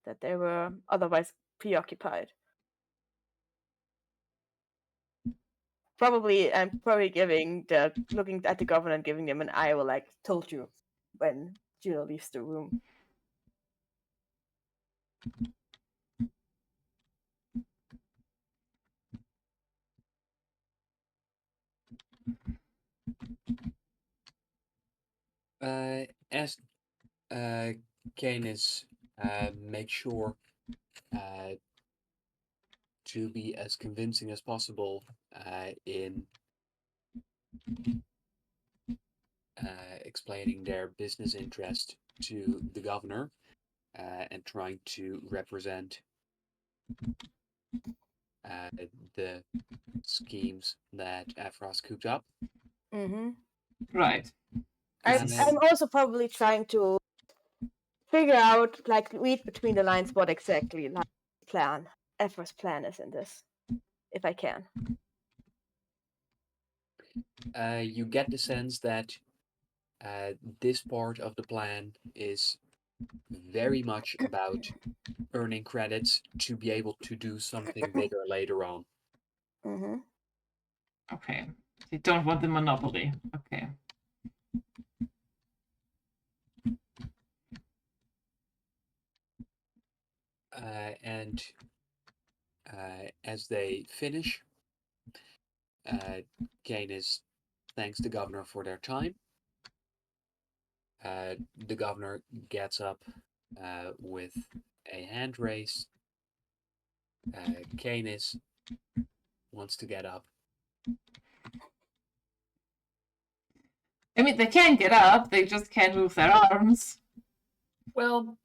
That they were otherwise preoccupied. I'm probably looking at the governor and giving them an eye, like told you, when Juno leaves the room. as Canis make sure to be as convincing as possible in explaining their business interest to the governor and trying to represent the schemes that Afros cooked up. Mm-hmm. Right. I'm also probably trying to figure out, like, read between the lines what exactly Efra's plan is in this, if I can. You get the sense that this part of the plan is very much about earning credits to be able to do something bigger later on. Mm-hmm. Okay. You don't want the monopoly. Okay. And as they finish, Canis thanks the governor for their time. The governor gets up with a hand raise. Canis wants to get up. I mean, they can get up, they just can't move their arms. Well,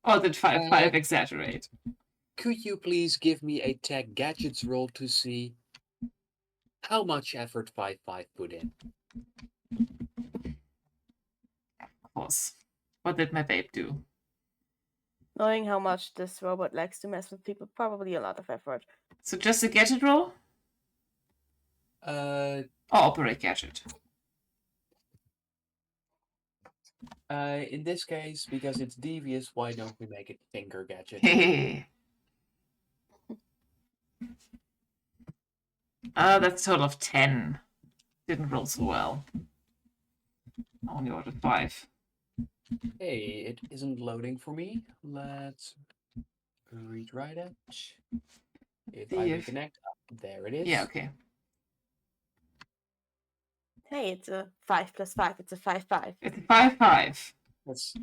or did five exaggerate? Could you please give me a tech gadgets roll to see how much effort 5-5 put in? Of course. What did my babe do? Knowing how much this robot likes to mess with people, probably a lot of effort. So just a gadget roll? Or operate gadget? In this case, because it's devious, why don't we make it finger gadget? That's a total of 10. Didn't roll so well. Only ordered 5. Hey, it isn't loading for me. Let's retry that. If I reconnect, there it is. Yeah, okay. Hey, it's a 5 plus 5. It's a 5-5. It's a 5-5. That's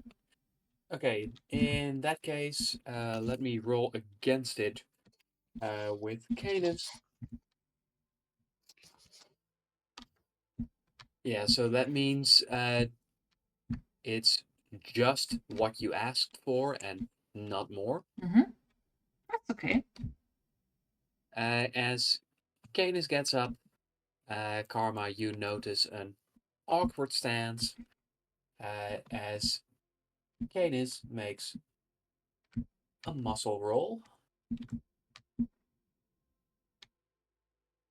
okay. In that case, let me roll against it with Canis. Yeah, so that means it's just what you asked for and not more. Mm-hmm. That's okay. As Canis gets up, Karma, you notice an awkward stance as Canis makes a muscle roll.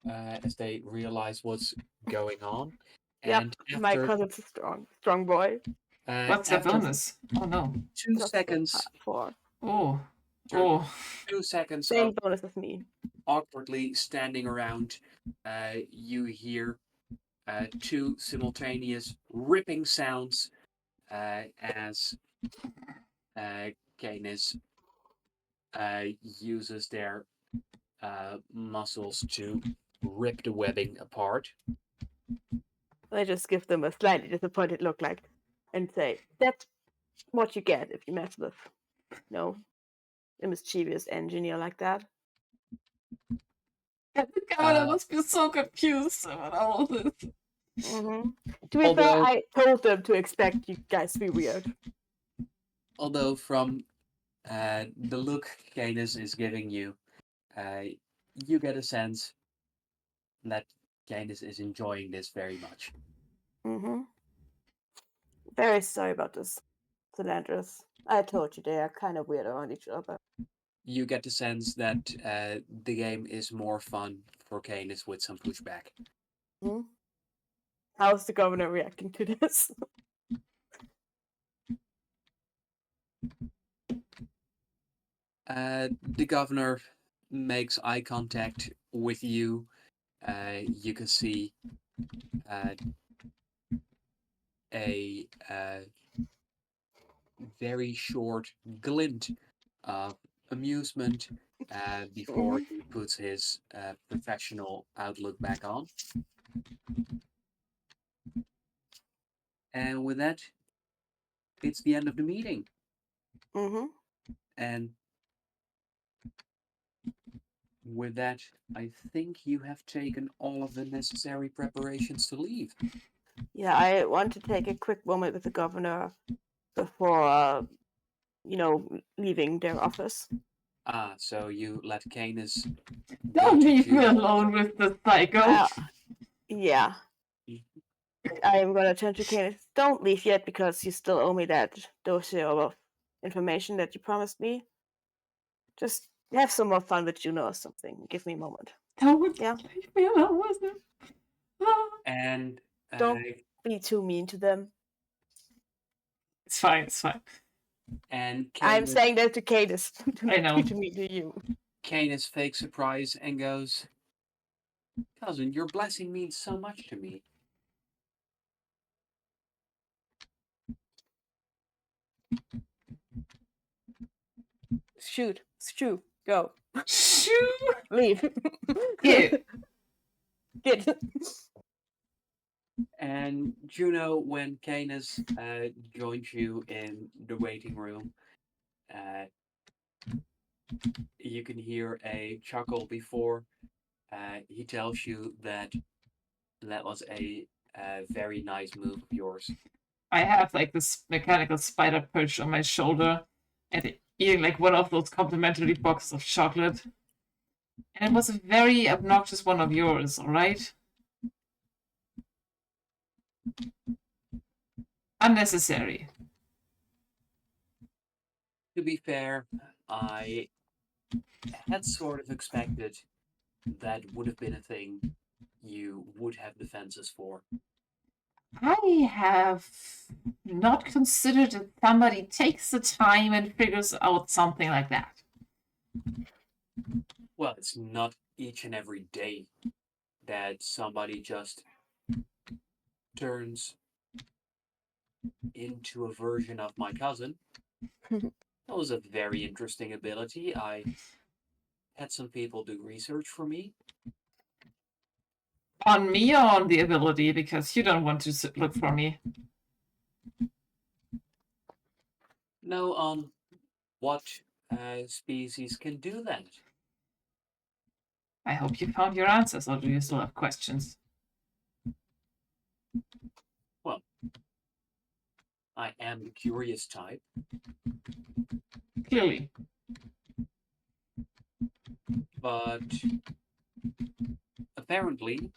As they realize what's going on. And yep, my cousin's a strong boy. What's the bonus? Oh no. 2 seconds. 4. Oh, Oh, 2 seconds Same of bonus as me. awkwardly standing around, you hear 2 simultaneous ripping sounds as Canis uses their muscles to rip the webbing apart. I just give them a slightly disappointed look, and say, "That's what you get if you mess with, a mischievous engineer like that." the governor must be so confused about all of this. To be fair, I told them to expect you guys to be weird. Although from the look Canis is giving you, you get a sense that Canis is enjoying this very much. Very sorry about this, Solandris. I told you they are kind of weird around each other. You get the sense that the game is more fun for Canis with some pushback. How's the governor reacting to this? The governor makes eye contact with you. You can see a very short glint of amusement before he puts his professional outlook back on. And with that, it's the end of the meeting. And with that, I think you have taken all of the necessary preparations to leave. Yeah, I want to take a quick moment with the governor before, leaving their office. Ah, so you let Canis Don't leave me Juno. alone with the psycho. Yeah. I am gonna turn to Canis. Don't leave yet because you still owe me that dossier of information that you promised me. Just have some more fun with Juno or something. Give me a moment. Don't Yeah. leave me alone with it. And Don't be too mean to them. It's fine, it's fine. and I'm Canis, saying that to Canis. I know. To mean to you. Canis fakes surprise and goes, "Cousin, your blessing means so much to me." Shoot. Go. Shoo! Leave. Get. Get. And Juno, when Canis joins you in the waiting room, you can hear a chuckle before he tells you that that was a very nice move of yours. I have like this mechanical spider perch on my shoulder and eating like one of those complimentary boxes of chocolate. And it was a very obnoxious one of yours, alright? Unnecessary. To be fair, I had sort of expected that would have been a thing you would have defenses for. I have not considered that somebody takes the time and figures out something like that. Well, it's not each and every day that somebody just turns into a version of my cousin. That was a very interesting ability. I had some people do research for me. On me or on the ability, because you don't want to look for me. No, on what species can do that. I hope you found your answers, or do you still have questions? Well, I am the curious type. Clearly. But apparently,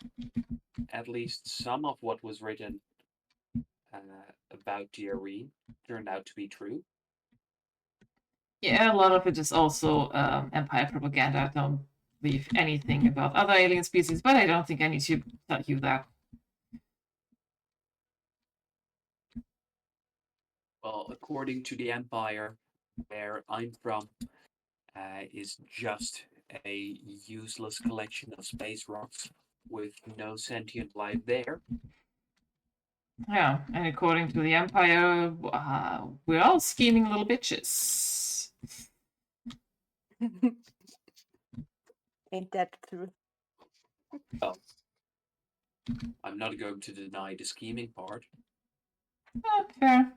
at least some of what was written about DRE turned out to be true. Yeah, a lot of it is also Empire propaganda. I don't believe anything about other alien species, but I don't think I need to tell you that. Well, according to the Empire, where I'm from, is just a useless collection of space rocks with no sentient life there. Yeah, and according to the Empire, we're all scheming little bitches. Ain't that the truth? Well, I'm not going to deny the scheming part. Fair.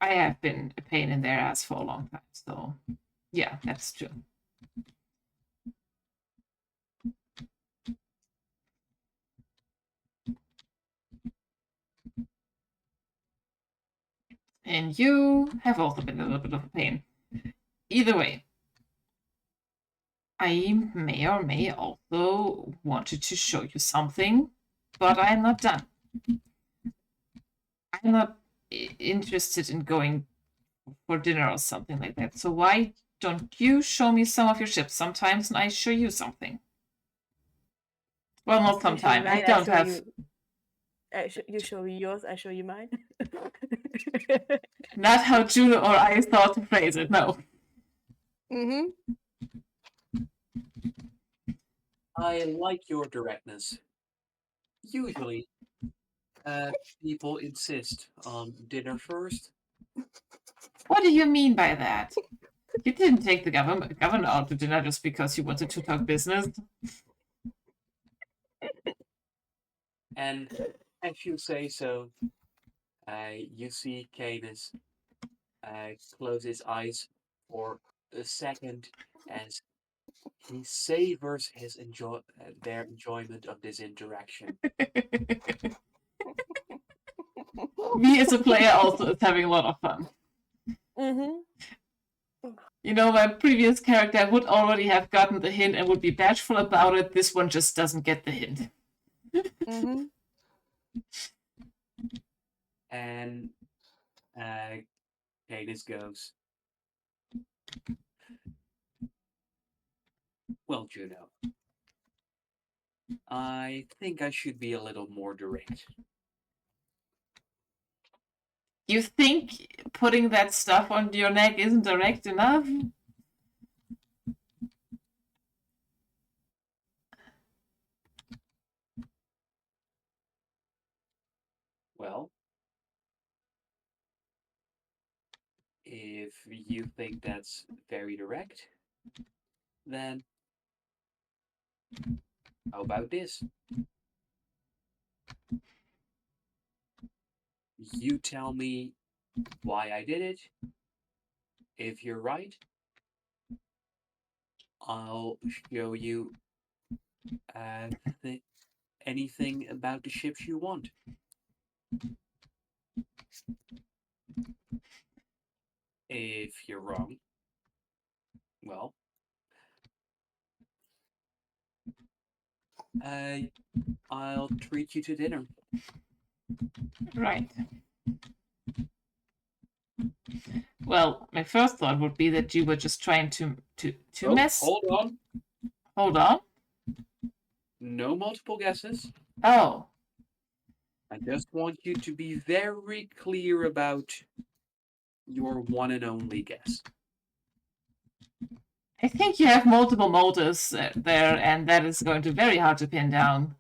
I have been a pain in their ass for a long time, so yeah, that's true. And you have also been a little bit of a pain. Either way, I may or may also wanted to show you something, but I'm not done. I'm not interested in going for dinner or something like that. So why don't you show me some of your ships sometimes and I show you something? Well, not sometime. I don't have... You show me yours, I show you mine. Not how Juno or I thought to phrase it, no. Mm-hmm. I like your directness. Usually, people insist on dinner first. What do you mean by that? You didn't take the governor out to dinner just because you wanted to talk business. And as you say so, you see Canis close his eyes for a second as he savors their enjoyment of this interaction. Me as a player also is having a lot of fun. Mm-hmm. You know, my previous character would already have gotten the hint and would be bashful about it. This one just doesn't get the hint. Mm-hmm. And Canis goes, "Well, Juno, I think I should be a little more direct." You think putting that stuff on your neck isn't direct enough? Well, if you think that's very direct, then how about this? You tell me why I did it. If you're right, I'll show you uh, anything about the ships you want. If you're wrong, well, I'll treat you to dinner. Right. Well, my first thought would be that you were just trying to Oh, mess. hold on. Hold on. No multiple guesses. Oh. I just want you to be very clear about your one and only guess. I think you have multiple motives there, and that is going to be very hard to pin down.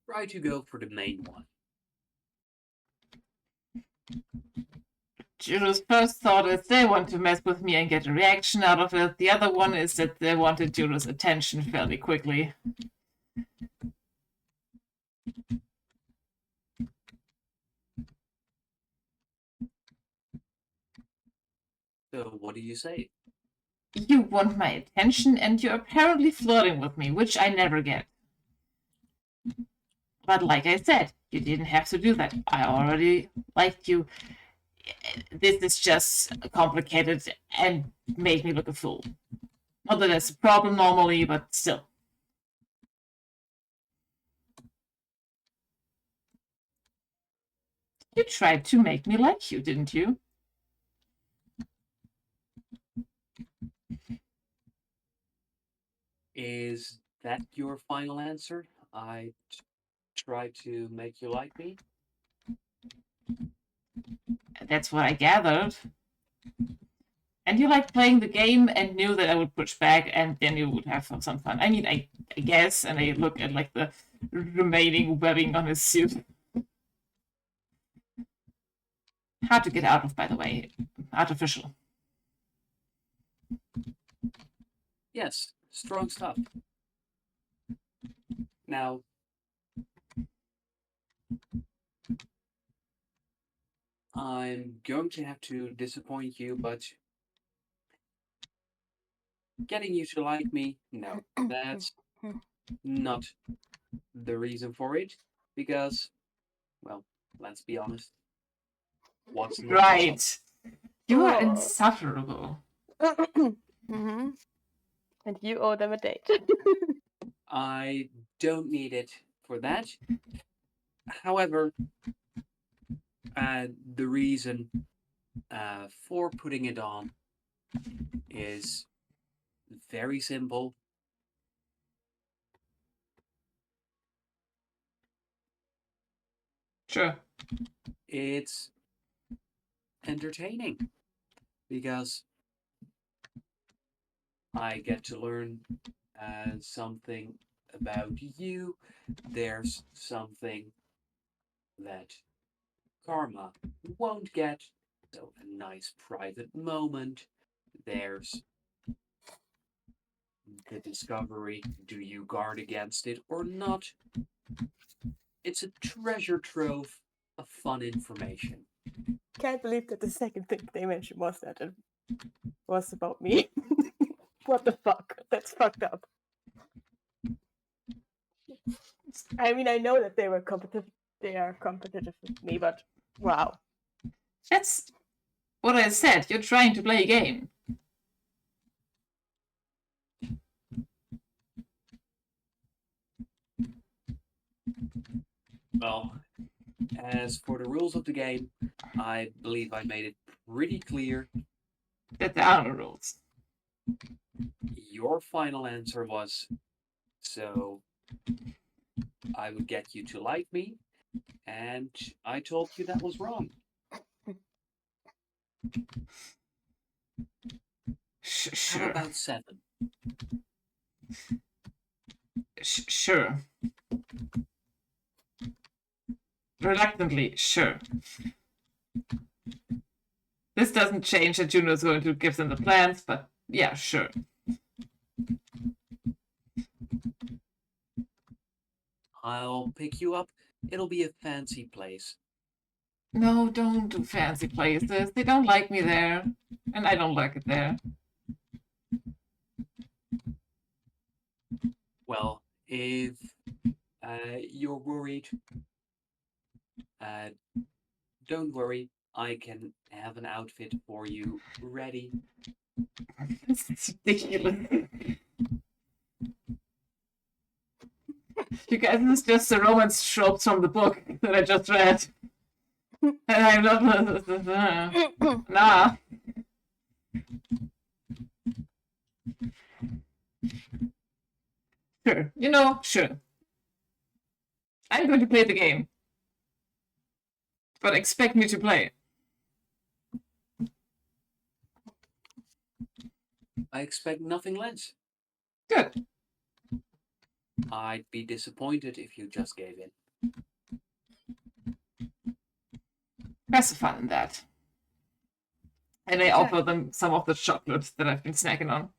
Try to go for the main one. Juno's first thought is they want to mess with me and get a reaction out of it. The other one is that they wanted Juno's attention fairly quickly. So what do you say? You want my attention and you're apparently flirting with me, which I never get. But like I said, you didn't have to do that. I already liked you. This is just complicated and made me look a fool. Not that that's a problem normally, but still. You tried to make me like you, didn't you? Is that your final answer? I try to make you like me? That's what I gathered. And you like playing the game and knew that I would push back and then you would have some fun. I mean, I guess, and I look at like the remaining webbing on his suit. Hard to get out of, by the way. Artificial. Yes, strong stuff. Now, I'm going to have to disappoint you, but getting you to like me, no, that's not the reason for it. Because, well, let's be honest. What's not to love? Right. You are Oh. insufferable. Mm-hmm. And you owe them a date. I don't need it for that. However, the reason for putting it on is very simple. Sure. It's entertaining because I get to learn something about you. There's something that Karma won't get. So a nice private moment. There's the discovery. Do you guard against it or not? It's a treasure trove of fun information. Can't believe that the second thing they mentioned was that it was about me. What the fuck? That's fucked up. I mean, I know that they were competitive. They are competitive with me, but wow. That's what I said. You're trying to play a game. Well, as for the rules of the game, I believe I made it pretty clear. That there are no rules. Your final answer was, so I would get you to like me, and I told you that was wrong. How Sure. about 7? Sure. Reluctantly, sure. This doesn't change that Juno is going to give them the plans, but yeah, sure. I'll pick you up. It'll be a fancy place. No, don't do fancy places. They don't like me there, and I don't like it there. Well, if you're worried, don't worry. I can have an outfit for you ready. This is ridiculous. You guys, this is just the romance tropes from the book that I just read. And I'm not. Nah. Sure. You know, sure. I'm going to play the game. But expect me to play. I expect nothing less. Good. I'd be disappointed if you just gave in. There's some fun in that. And I offer them some of the chocolates that I've been snacking on.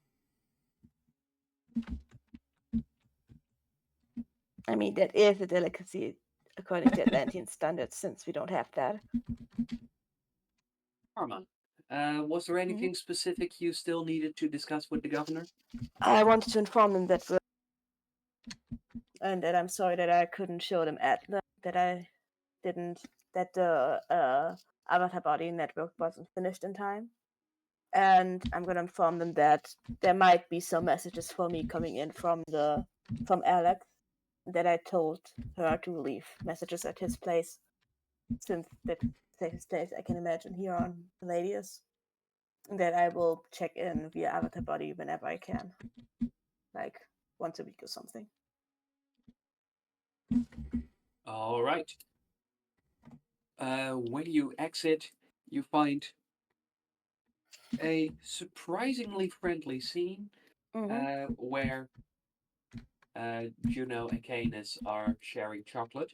I mean, that is a delicacy according to Atlantean standards, since we don't have that. Karma, was there anything specific you still needed to discuss with the governor? I wanted to inform them that and that I'm sorry that I couldn't show them Atlas, that I didn't, that the avatar body network wasn't finished in time. And I'm gonna inform them that there might be some messages for me coming in from Alex, that I told her to leave messages at his place, since that's his place I can imagine here on Palladius. That I will check in via avatar body whenever I can, like once a week or something. All right. When you exit, you find a surprisingly friendly scene where Juno and Canis are sharing chocolate.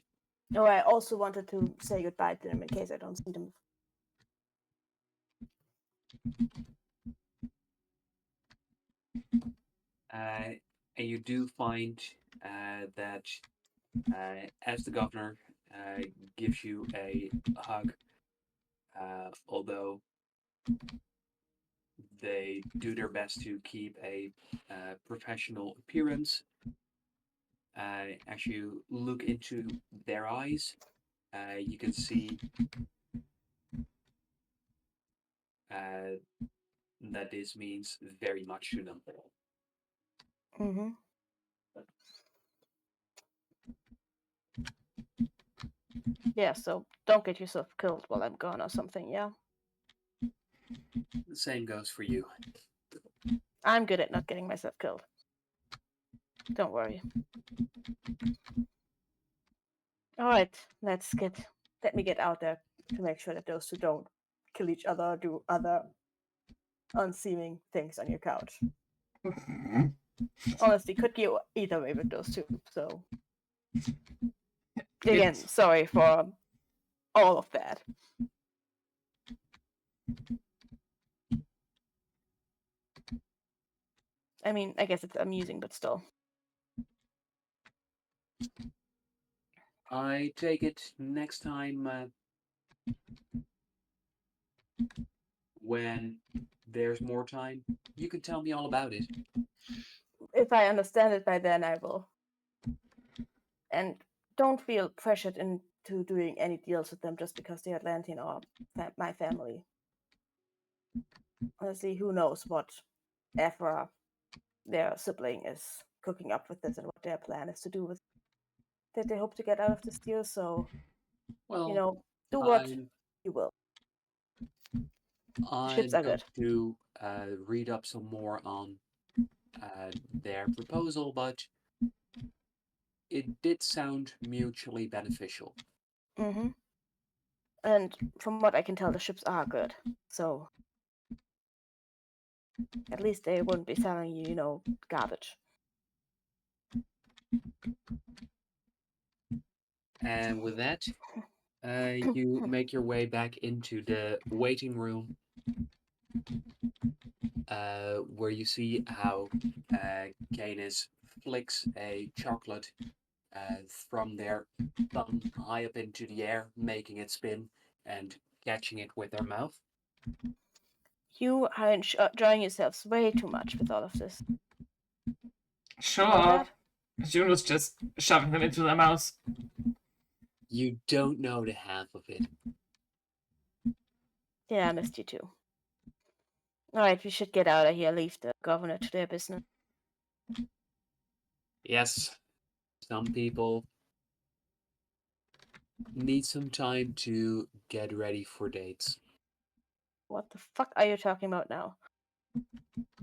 Oh, I also wanted to say goodbye to them in case I don't see them. And you do find that as the governor gives you a hug, although they do their best to keep a professional appearance, as you look into their eyes, you can see that this means very much to them. Mm-hmm. Yeah, so don't get yourself killed while I'm gone or something, yeah? The same goes for you. I'm good at not getting myself killed. Don't worry. Alright, let me get out there to make sure that those two don't kill each other or do other unseeming things on your couch. Honestly, could go either way with those two, so again, sorry for all of that. I mean, I guess it's amusing, but still. I take it next time when there's more time, you can tell me all about it. If I understand it by then, I will. And don't feel pressured into doing any deals with them just because they're Atlantean or my family. Honestly, who knows what Ephra, their sibling, is cooking up with this and what their plan is to do with that they hope to get out of this deal. So, Well, do what I'm, you will. Ships I'm are going good. to read up some more on their proposal, but it did sound mutually beneficial. Mm-hmm. And from what I can tell, the ships are good. So, at least they wouldn't be selling you, garbage. And with that, you make your way back into the waiting room, where you see how Canis flicks a chocolate from their thumb high up into the air, making it spin and catching it with their mouth. You are enjoying yourselves way too much with all of this. Sure. You know that? Juno's just shoving them into their mouths. You don't know the half of it. Yeah, I missed you too. Alright, we should get out of here, leave the governor to their business. Yes, some people need some time to get ready for dates. What the fuck are you talking about now?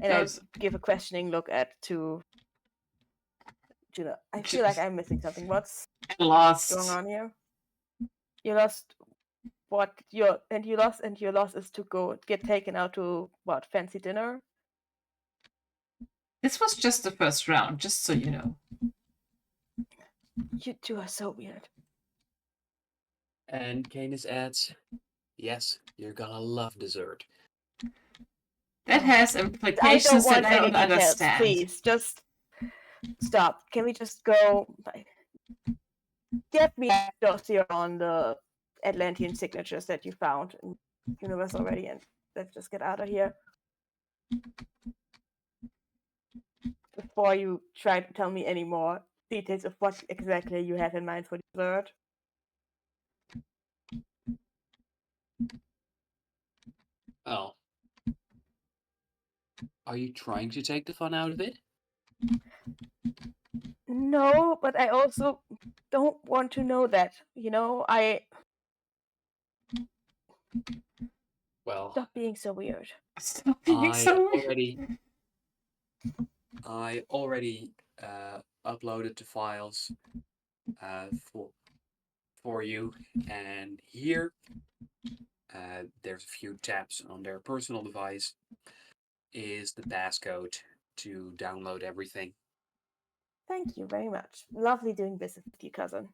And Those- I give a questioning look to Juno. I feel like I'm missing something. What's Lost. going on here? You lost what your loss is to go get taken out to what, fancy dinner? This was just the first round, just so you know. You two are so weird. And Canis adds, yes, you're gonna love dessert. That has I implications don't want that I any don't details, understand. please. Just stop. Can we just go? Get me a dossier on the Atlantean signatures that you found in universe already, and let's just get out of here before you try to tell me any more details of what exactly you have in mind for dessert. Oh. Are you trying to take the fun out of it? No, but I also don't want to know that. Well, Stop being so weird. Stop being so I already uploaded the files for for you, and here there's a few taps on their personal device, is the passcode to download everything. Thank you very much. Lovely doing business with you, cousin.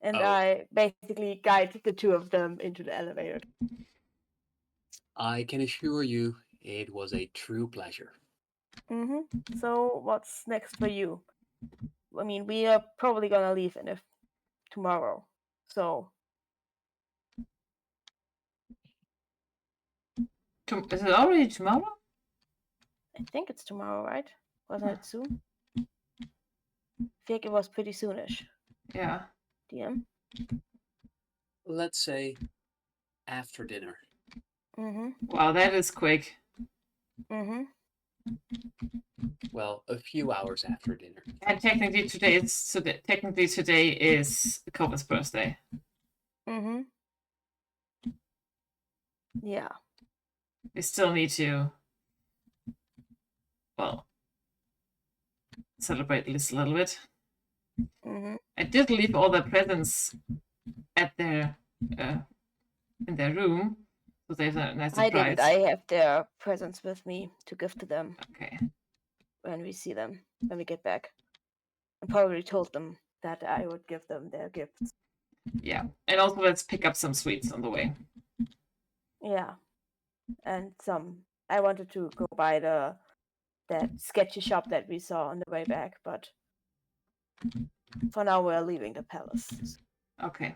And Oh. I basically guide the two of them into the elevator. I can assure you it was a true pleasure. So what's next for you? I mean, we are probably gonna leave tomorrow. So Is it already tomorrow? I think it's tomorrow, right? Wasn't it soon? I think it was pretty soonish. Yeah. DM? Let's say after dinner. Wow, that is quick. Well, a few hours after dinner. And technically today is Kova's birthday. Yeah. We still need to, well, celebrate this a little bit. I did leave all the presents at their in their room, so there's a nice surprise. I didn't. I have their presents with me to give to them. Okay. When we see them, when we get back. I probably told them that I would give them their gifts. Yeah, and also let's pick up some sweets on the way. Yeah, and I wanted to go by that sketchy shop that we saw on the way back, but for now we're leaving the palace. Okay.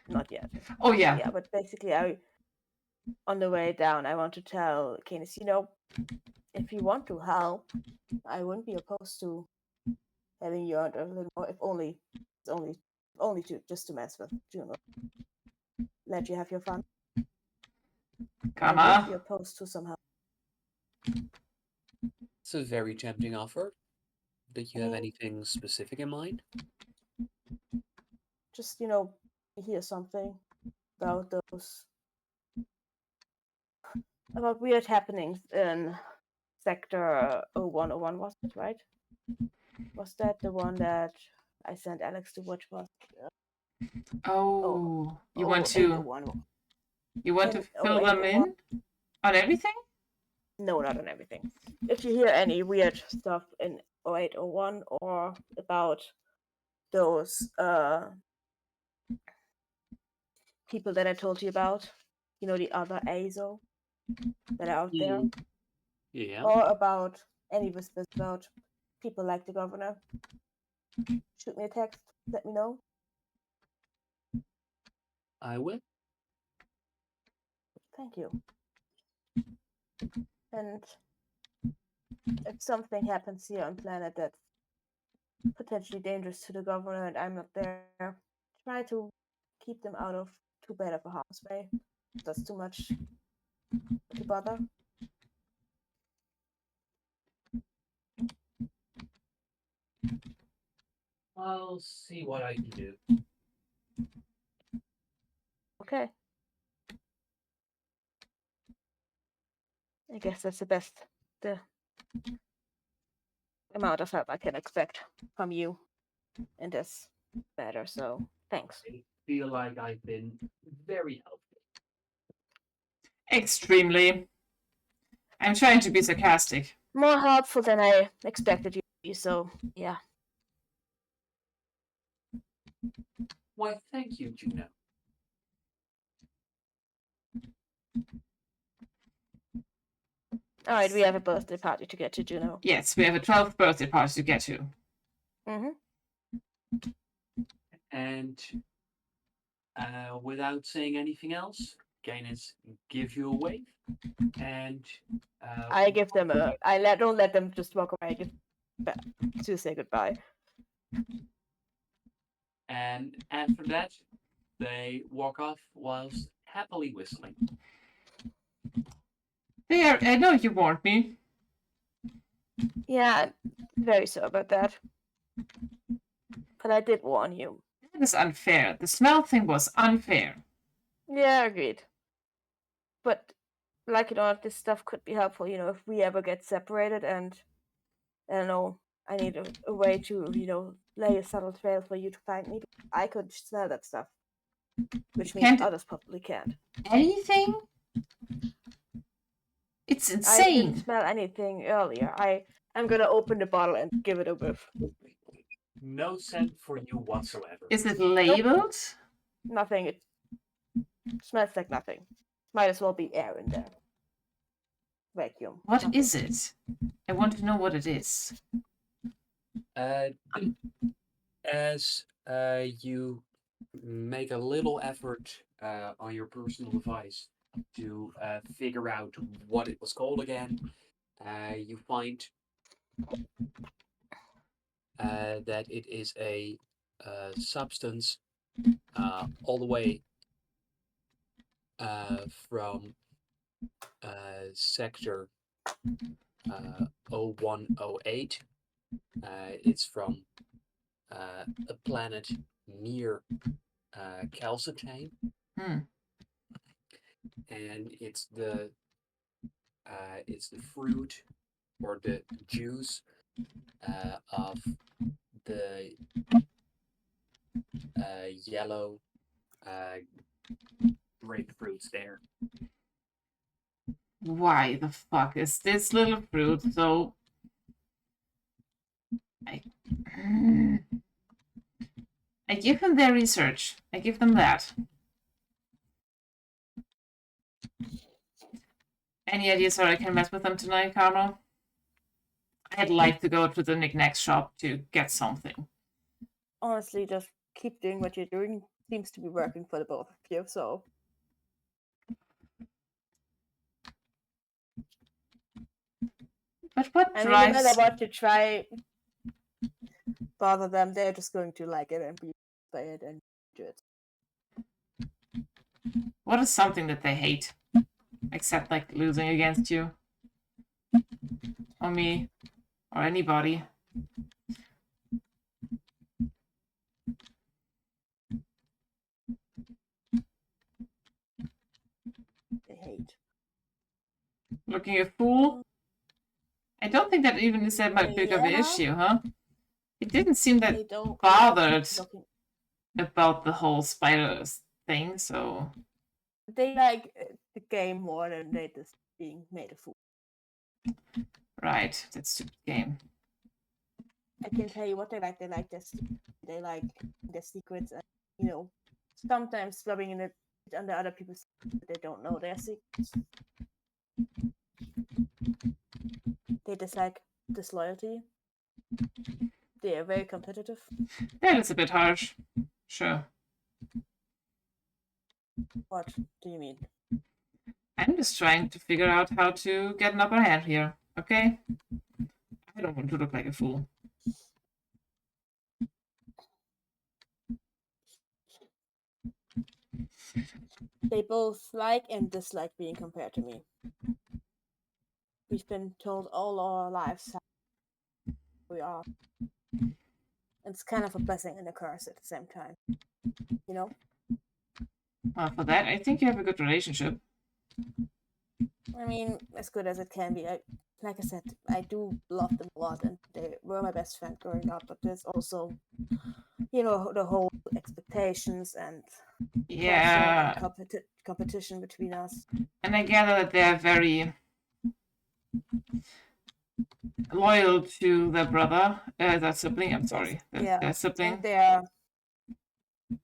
Not yet. Oh yeah. Yeah, but basically on the way down I want to tell Canis, if you want to help, I wouldn't be opposed to having you earn a little more, if only to mess with Juno. Let you have your fun. Come I on. would be opposed to somehow. It's a very tempting offer. Did you have anything specific in mind? Just, hear something about about weird happenings in Sector 0101, was it, right? Was that the one that I sent Alex to watch? You want to fill them in on everything? No, not on everything. If you hear any weird stuff in 0801 or about those people that I told you about, the other ASO that are out there. Yeah. Or about any whispers about people like the governor, shoot me a text, let me know. I will. Thank you. And if something happens here on planet that's potentially dangerous to the governor and I'm not there, try to keep them out of too bad of a harm's way. That's too much to bother. I'll see what I can do. Okay. I guess that's the amount of help I can expect from you in this matter, so thanks. I feel like I've been very helpful. Extremely. I'm trying to be sarcastic. More helpful than I expected you to be, so yeah. Why, thank you, Juno. Alright, we have a birthday party to get to, Juno. Yes, we have a 12th birthday party to get to. And without saying anything else, Canis give you a wave, and I give them don't let them just walk away. I give to say goodbye. And after that, they walk off whilst happily whistling. There, I know you warned me. Yeah, I'm very sorry about that. But I did warn you. That is unfair. The smell thing was unfair. Yeah, agreed. But like this stuff could be helpful, if we ever get separated and I don't know, I need a way to, lay a subtle trail for you to find me. I could smell that stuff, which means Can't others probably can't. anything? It's I didn't insane. smell anything earlier. I'm gonna open the bottle and give it a whiff. No scent for you whatsoever. Is it labeled? Nothing. It smells like nothing. Might as well be air in there. Vacuum. What Nothing. is it? I want to know what it is. As you make a little effort on your personal device to figure out what it was called again, you find that it is a substance all the way from sector 0108. It's from a planet near Calcitane, Hmm. and it's the fruit or the juice of the yellow grapefruits there. Why the fuck is this little fruit so... I give them their research. I give them that. Any ideas how I can mess with them tonight, Carlo? I'd like to go to the knickknack shop to get something. Honestly, just keep doing what you're doing. Seems to be working for the both of you, so. But what I mean, no matter drives... what you try, bother them, they're just going to like it and be by it and do it. What is something that they hate? Except like losing against you? Or me? Or anybody? They hate. Looking a fool? I don't think that even is that much big of an Yeah. issue, huh? It didn't seem that They don't bothered looking. about the whole spiders thing, so... They like the game more than they just being made a fool. Right, that's stupid game. I can tell you what they like. They like this. They like their secrets, and sometimes rubbing it under other people's. They don't know their secrets. They dislike disloyalty. They are very competitive. That is a bit harsh. Sure. What do you mean? I'm just trying to figure out how to get an upper hand here, okay? I don't want to look like a fool. They both like and dislike being compared to me. We've been told all our lives how we are. It's kind of a blessing and a curse at the same time. Well, for that, I think you have a good relationship. I mean, as good as it can be. Like I said, I do love them a lot, and they were my best friend growing up. But there's also, the whole expectations and Yeah, pressure and competition between us. and I gather that they're very loyal to their brother, their sibling. I'm sorry, their sibling.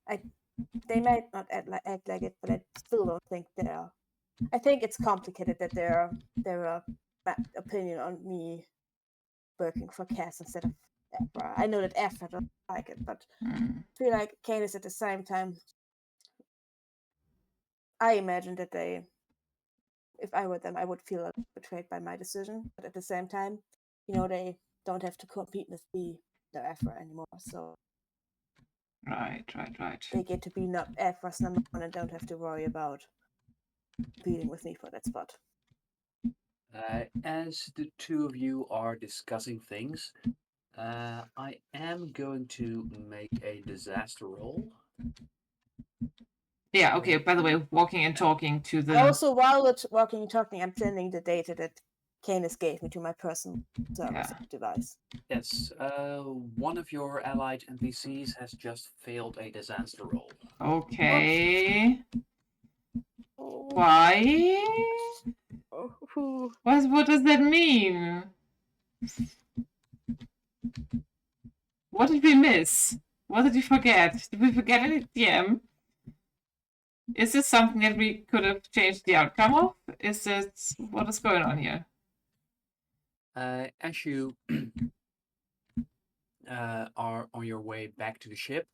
And they might not act like it, but I still don't think they are. I think it's complicated that their opinion on me working for Cass instead of Ephra. I know that Ephra doesn't like it, but I feel like Candace at the same time. I imagine that if I were them, I would feel betrayed by my decision. But at the same time, they don't have to compete with me, their Ephra anymore. So Right. they get to be not Ephra's number one and don't have to worry about competing with me for that spot. As the two of you are discussing things, I am going to make a disaster roll. Yeah, okay, by the way, walking and talking to the... Also, while we're walking and talking, I'm sending the data that Canis gave me to my personal service device. Yes, one of your allied NPCs has just failed a disaster roll. Okay. Oh, Why? oh, What does that mean? What did we miss? What did we forget? Did we forget any DM? Is this something that we could have changed the outcome of? Is it what is going on here? As you are on your way back to the ship,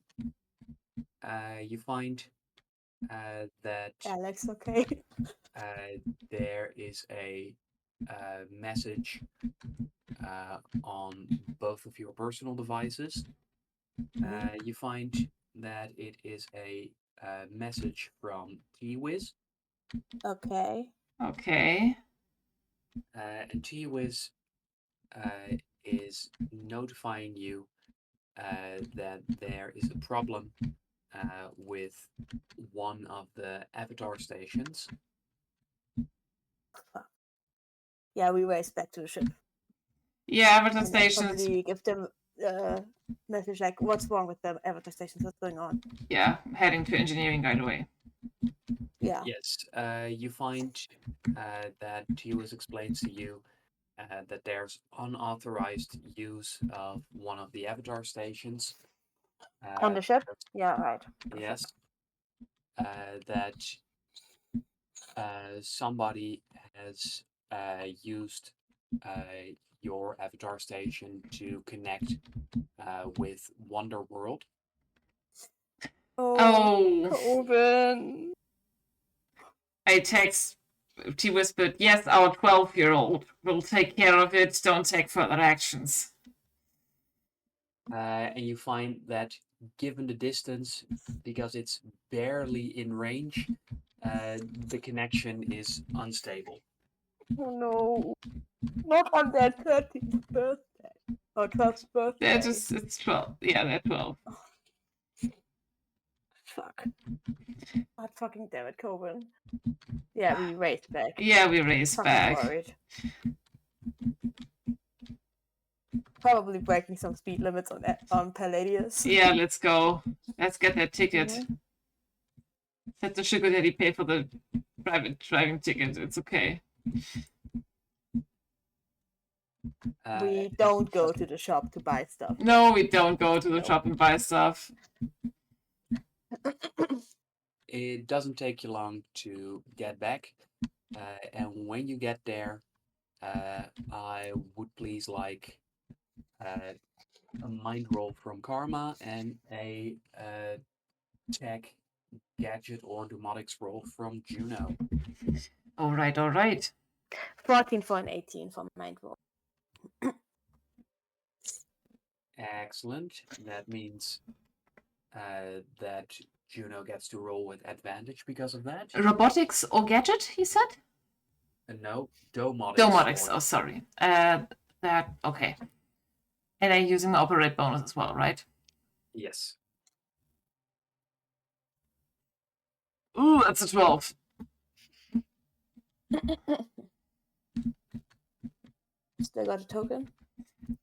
you find that Alex, okay. there is a message on both of your personal devices. You find that it is a message from T-Wiz. Okay. Okay. And T-Wiz is notifying you that there is a problem with one of the avatar stations. Yeah, we race back to the ship. Yeah, avatar And stations. probably give them a message like, what's wrong with the avatar stations? What's going on? Yeah, heading to engineering right away. Yeah. Yes, you find that T-Wiz explains to you that there's unauthorized use of one of the avatar stations. On the ship? Yeah, right. Yes. That somebody has used your avatar station to connect with Wonder World. Oh. Coven. I text T whispered, yes, our 12-year-old will take care of it. Don't take further actions. And you find that given the distance, because it's barely in range, the connection is unstable. Oh no. Not on their 13th birthday. Or 12th birthday. It's 12. Yeah, they're 12. Fuck. God fucking damn it, Coven. Yeah, we raced back. Yeah, we race Fucking back. worried. Probably breaking some speed limits on Palladius. Yeah, let's go. Let's get that ticket. Let the sugar daddy pay for the private driving ticket. It's okay. We don't go to the shop to buy stuff. No, we don't go to the shop and buy stuff. It doesn't take you long to get back, and when you get there, I would please like a mind roll from Karma and a tech, gadget, or domotics roll from Juno. All right, all right. 14 for an 18 for mind roll. Excellent. That means that Juno gets to roll with advantage because of that. Robotics or gadget, he said? No, domotics. Domotics, oh, sorry. That, okay. And I'm using the operate bonus as well, right? Yes. Ooh, that's a 12. Still got a token?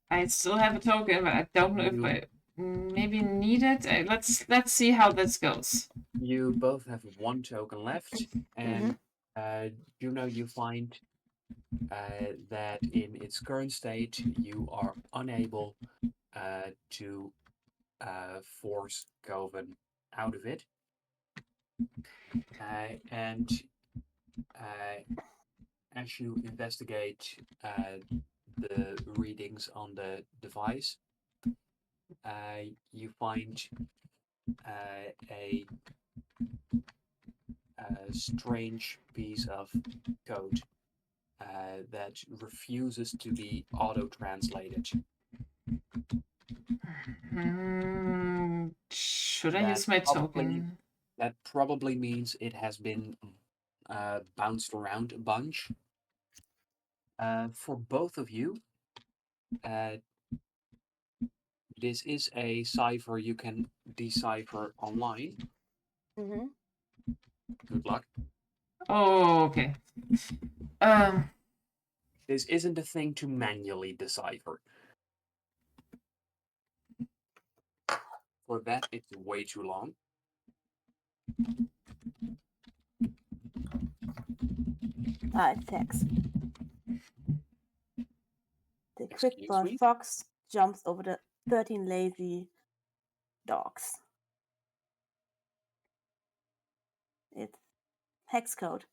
I still have a token, but I don't know if I maybe need it. Let's see how this goes. You both have one token left, and Juno, you find that in its current state, you are unable to force Coven out of it. And as you investigate the readings on the device, you find a strange piece of code that refuses to be auto-translated. Should I use my token? That probably means it has been bounced around a bunch. For both of you, this is a cipher you can decipher online. Good luck. Oh, okay. This isn't a thing to manually decipher. For that, it's way too long. Text. The quick Excuse brown me? fox jumps over the 13 lazy dogs. It's hex code.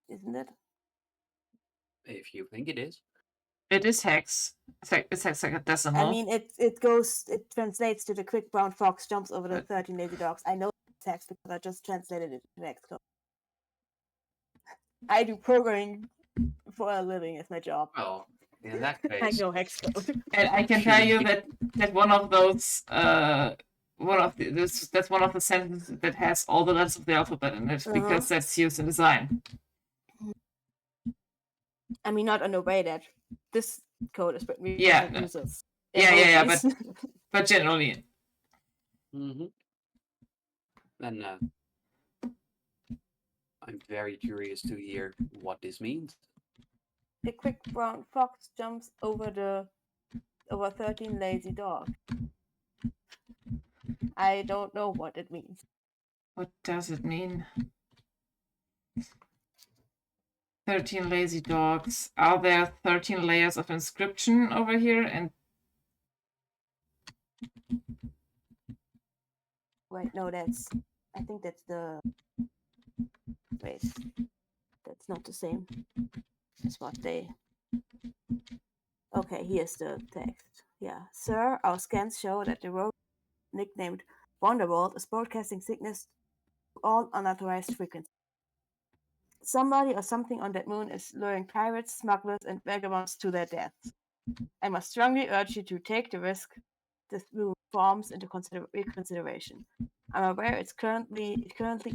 Isn't it? If you think it is. It is hex. It's hexadecimal. I mean, it translates to the quick brown fox jumps over the 13 lazy dogs. I know it's hex because I just translated it to hex code. I do programming for a living as my job. Well, in that I case, know hex code. And I can tell you Shouldn't that one of those that's one of the sentences that has all the letters of the alphabet in it because that's used in design. I mean, not in a way that this code is written. Yeah, no. Uses Yeah, emojis. but generally. then I'm very curious to hear what this means. The quick brown fox jumps over 13 lazy dogs. I don't know what it means. What does it mean? 13 lazy dogs. Are there 13 layers of inscription over here? And Wait, no, I think that's the. Wait, that's not the same. That's what they. Okay, here's the text. Yeah, sir, our scans show that the rogue nicknamed Wonderworld is broadcasting sickness to all unauthorized frequencies. Somebody or something on that moon is luring pirates, smugglers, and vagabonds to their deaths. I must strongly urge you to take the risk this moon forms into reconsideration. I'm aware it currently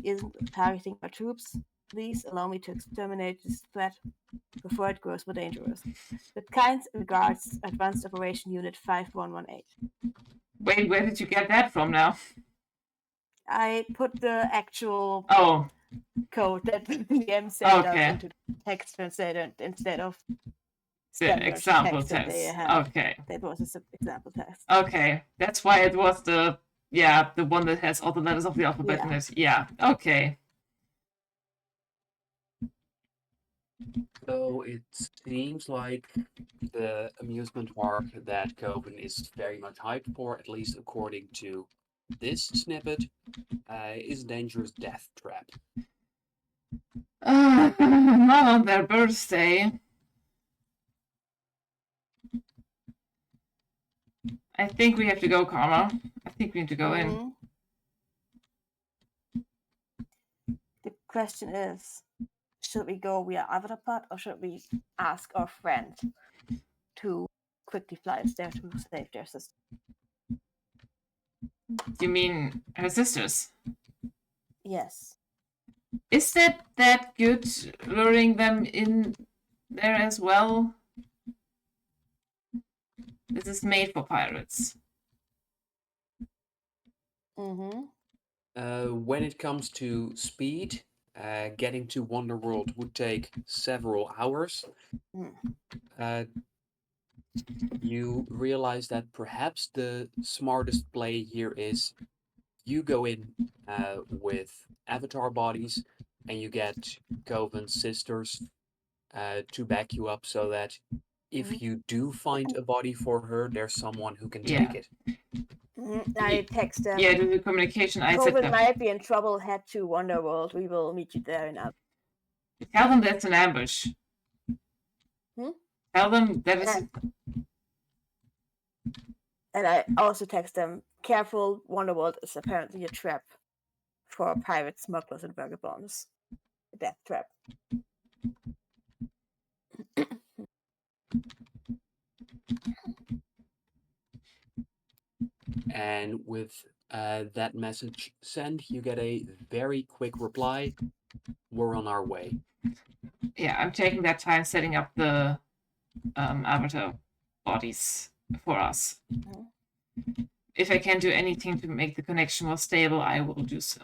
isn't targeting our troops. Please allow me to exterminate this threat before it grows more dangerous. With kind regards, Advanced Operation Unit 5118. wait, where did you get that from now? I put the actual code that the VM sent out into the text translator instead of the example text. That they have. Okay. That was an example text. Okay, that's why it was the one that has all the letters of the alphabet in it. Yeah. Okay. So it seems like the amusement park that Coven is very much hyped for, at least according to this snippet, is a dangerous death trap. Not on their birthday. I think we have to go, Karma. I think we need to go in. The question is, should we go via Avatar Pod or should we ask our friend to quickly fly us there to save their sister? You mean her sisters? Yes. Is that good, luring them in there as well? This is made for pirates. When it comes to speed, getting to Wonderworld would take several hours. You realize that perhaps the smartest play here is you go in with avatar bodies and you get Coven's sisters to back you up so that if you do find a body for her, there's someone who can take it. I text them. Yeah, the communication I said Coven might be in trouble. Head to Wonderworld. We will meet you there in a. Tell them that's an ambush. Tell them that is. And I also text them, careful, Wonderworld is apparently a trap for pirates, smugglers, and vagabonds. A death trap. And with that message sent, you get a very quick reply. We're on our way. Yeah, I'm taking that time setting up the avatar bodies for us. If I can do anything to make the connection more stable, I will do so.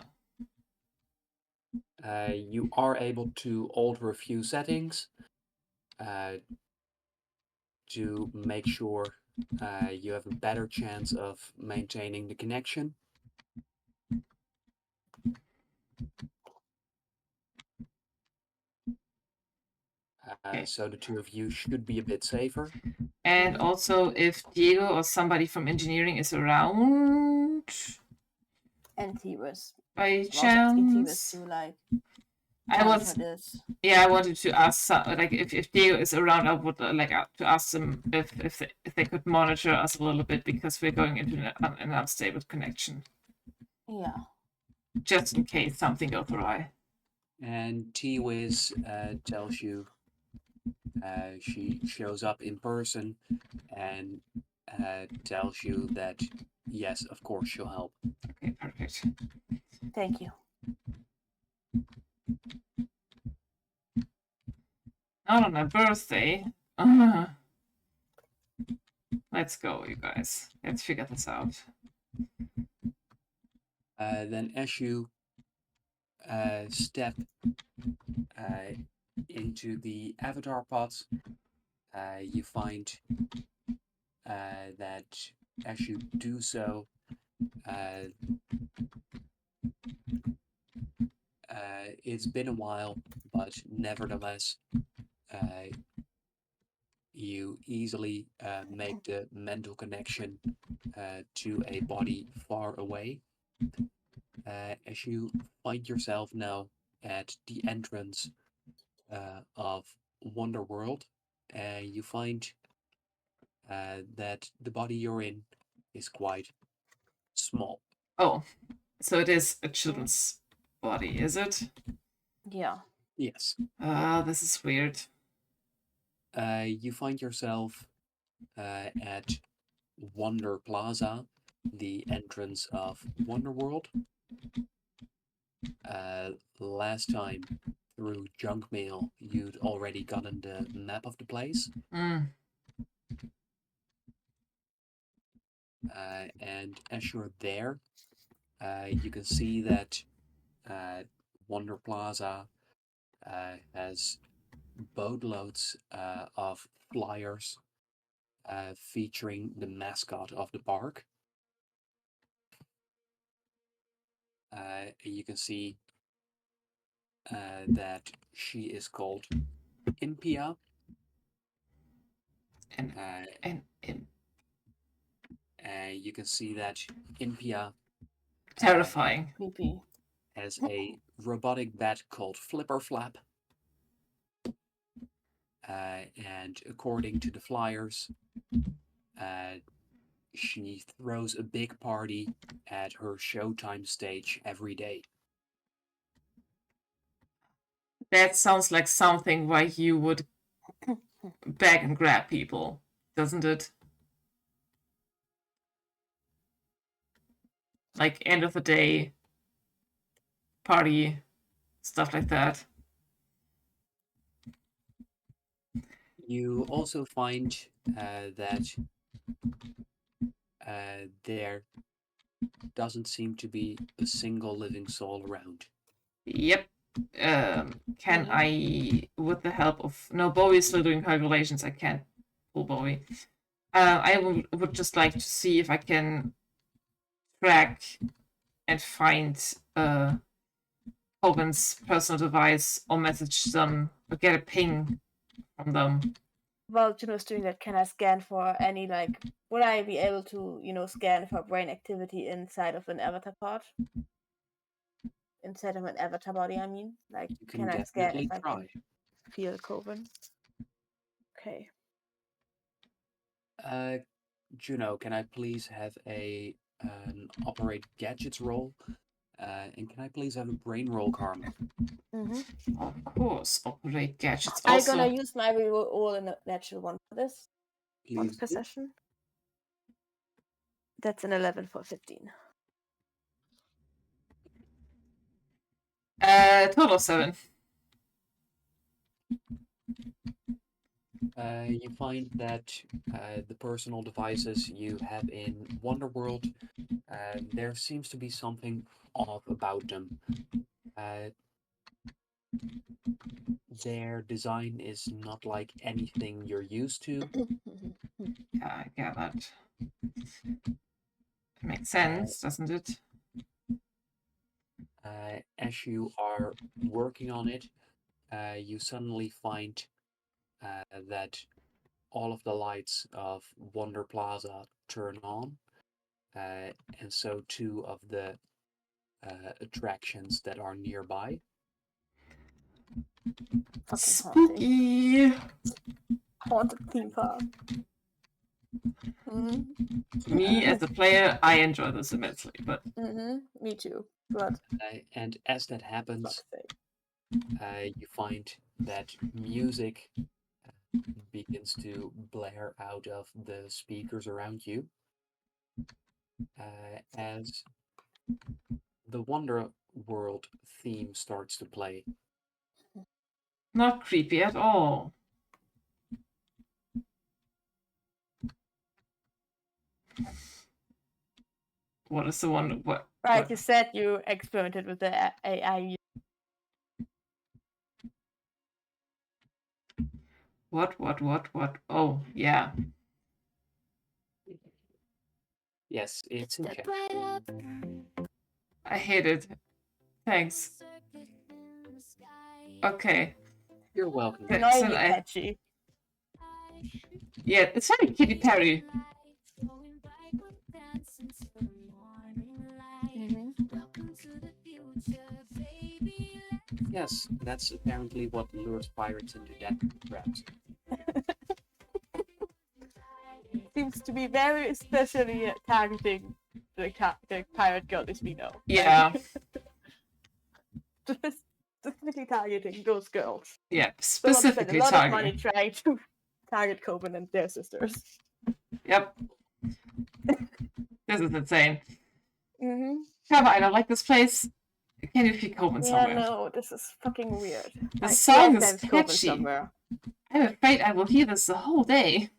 You are able to alter a few settings to make sure you have a better chance of maintaining the connection. Okay. So the two of you should be a bit safer. And also, if Diego or somebody from engineering is around And Thebes. by I'm also asking Thebes chance, to like I monitor was this. I wanted to ask like if Diego is around, I would like to ask them if they could monitor us a little bit because we're going into an unstable connection, Yeah. just in case something goes awry. And T-Wiz tells you she shows up in person and tells you that yes, of course she'll help. Okay, perfect. Thank you. Not on my birthday. Let's go, you guys. Let's figure this out. Then as you step into the avatar pods, you find that as you do so, it's been a while, but nevertheless, you easily make the mental connection to a body far away. As you find yourself now at the entrance of Wonderworld, you find that the body you're in is quite small. Oh, so it is a children's body, is it? Yeah. Yes. This is weird. You find yourself at Wonder Plaza, the entrance of Wonderworld. Last time through junk mail, you'd already gotten the map of the place. Mm. And as you're there, you can see that Wonder Plaza has boatloads of flyers featuring the mascot of the park. You can see that she is called Impia. And You can see that Impia terrifying. Creepy. has a robotic bat called Flipper Flap. And according to the flyers, she throws a big party at her Showtime stage every day. That sounds like something why you would beg and grab people, doesn't it? Like end of the day party, stuff like that. You also find that there doesn't seem to be a single living soul around. Yep. Can I, with the help of no, Bowie's still doing calculations. I can't pull Bowie. I would just like to see if I can track and find Hogan's personal device or message them or get a ping from them. While Juno's doing that, can I scan for any like? Would I be able to, scan for brain activity inside of an avatar pod? Inside of an avatar body, I mean. Like, You can I scan definitely if I try. can feel Coven? Okay. Juno, can I please have an operate gadgets roll? And can I please have a brain roll, Karma? Mm-hmm. Of course, operate gadgets. I'm Also, gonna use my reroll in a natural one for this. Once Please per do. session. That's an 11 for 15. Total of 7. You find that the personal devices you have in Wonderworld, there seems to be something off about them. Their design is not like anything you're used to. Yeah, I get that. Makes sense, doesn't it? As you are working on it, you suddenly find that all of the lights of Wonder Plaza turn on, and so too of the attractions that are nearby. Fucking haunting. Spooky. Haunted theme park. Mm-hmm. Me as a player, I enjoy this immensely, but Me too. But And as that happens, you find that music begins to blare out of the speakers around you as the Wonder World theme starts to play. not creepy at all. What is the one? What? right, What? you said you experimented with the AI. What? Oh, yeah. Yes, it's in chat. I hate it. Thanks. Okay. You're welcome. So Annoyingly I, catchy. yeah, it's very Katy Perry. Yes, that's apparently what lures pirates into death traps. Seems to be very especially targeting the pirate girlies we know. Yeah. Specifically targeting those girls. Yeah, Someone spent a specifically lot of money targeting. trying to target Coben and their sisters. Yep. This is insane. Mm-hmm. Come on, I don't like this place. Can you pick Coben Yeah, somewhere? no, this is fucking weird. The I song swear is there's Coben catchy. somewhere. I'm afraid I will hear this the whole day.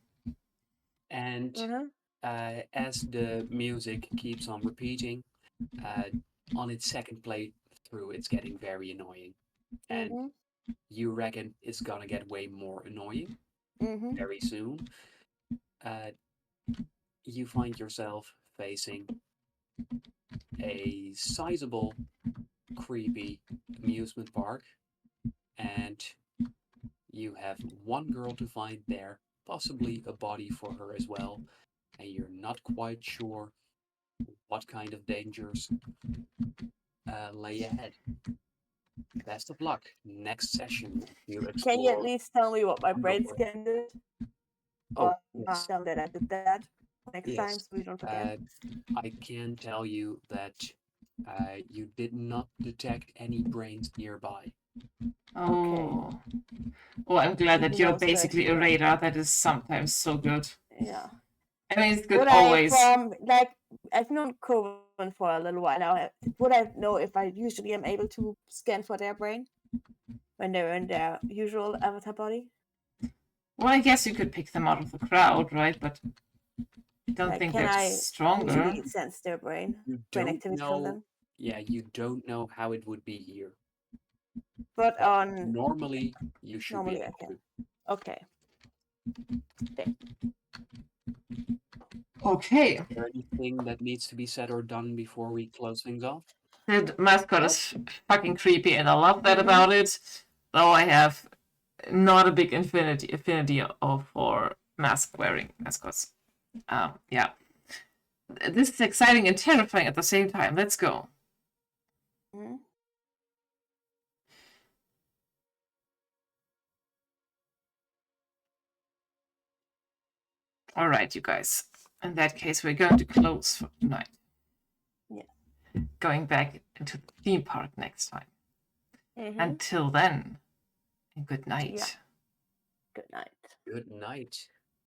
And Mm-hmm. as the music keeps on repeating, on its second playthrough, it's getting very annoying. And Mm-hmm. you reckon it's gonna get way more annoying Mm-hmm. very soon. You find yourself facing a sizable, creepy amusement park, and you have one girl to find there, possibly a body for her as well, and you're not quite sure what kind of dangers lay ahead. Best of luck. Next session, we'll explore. Can you at least tell me what my brain Underworld. scan did? Oh, Or yes. tell that I did that next Yes. time so we don't forget. I can tell you that you did not detect any brains nearby. Oh. Well, I'm glad that Even you're though it's basically a 30 radar. That is sometimes so good. Yeah. I mean, it's good Would always. I've known Coven for a little while now. Would I know if I usually am able to scan for their brain when they're in their usual avatar body? Well, I guess you could pick them out of the crowd, right? But I don't Like, think can they're I stronger. usually sense their brain You brain don't activity from know. them? Yeah, you don't know how it would be here. But on Normally, you should normally be I able can. to. Okay. Okay. Is there anything that needs to be said or done before we close things off? The mascot is fucking creepy, and I love that Mhm. about it. Though I have not a big affinity for mask wearing mascots. Yeah. This is exciting and terrifying at the same time. Let's go. Mhm. All right, you guys. In that case, we're going to close for tonight. Yeah. Going back into the theme park next time. Mhm. Until then, good night. Yeah. Good night. Good night.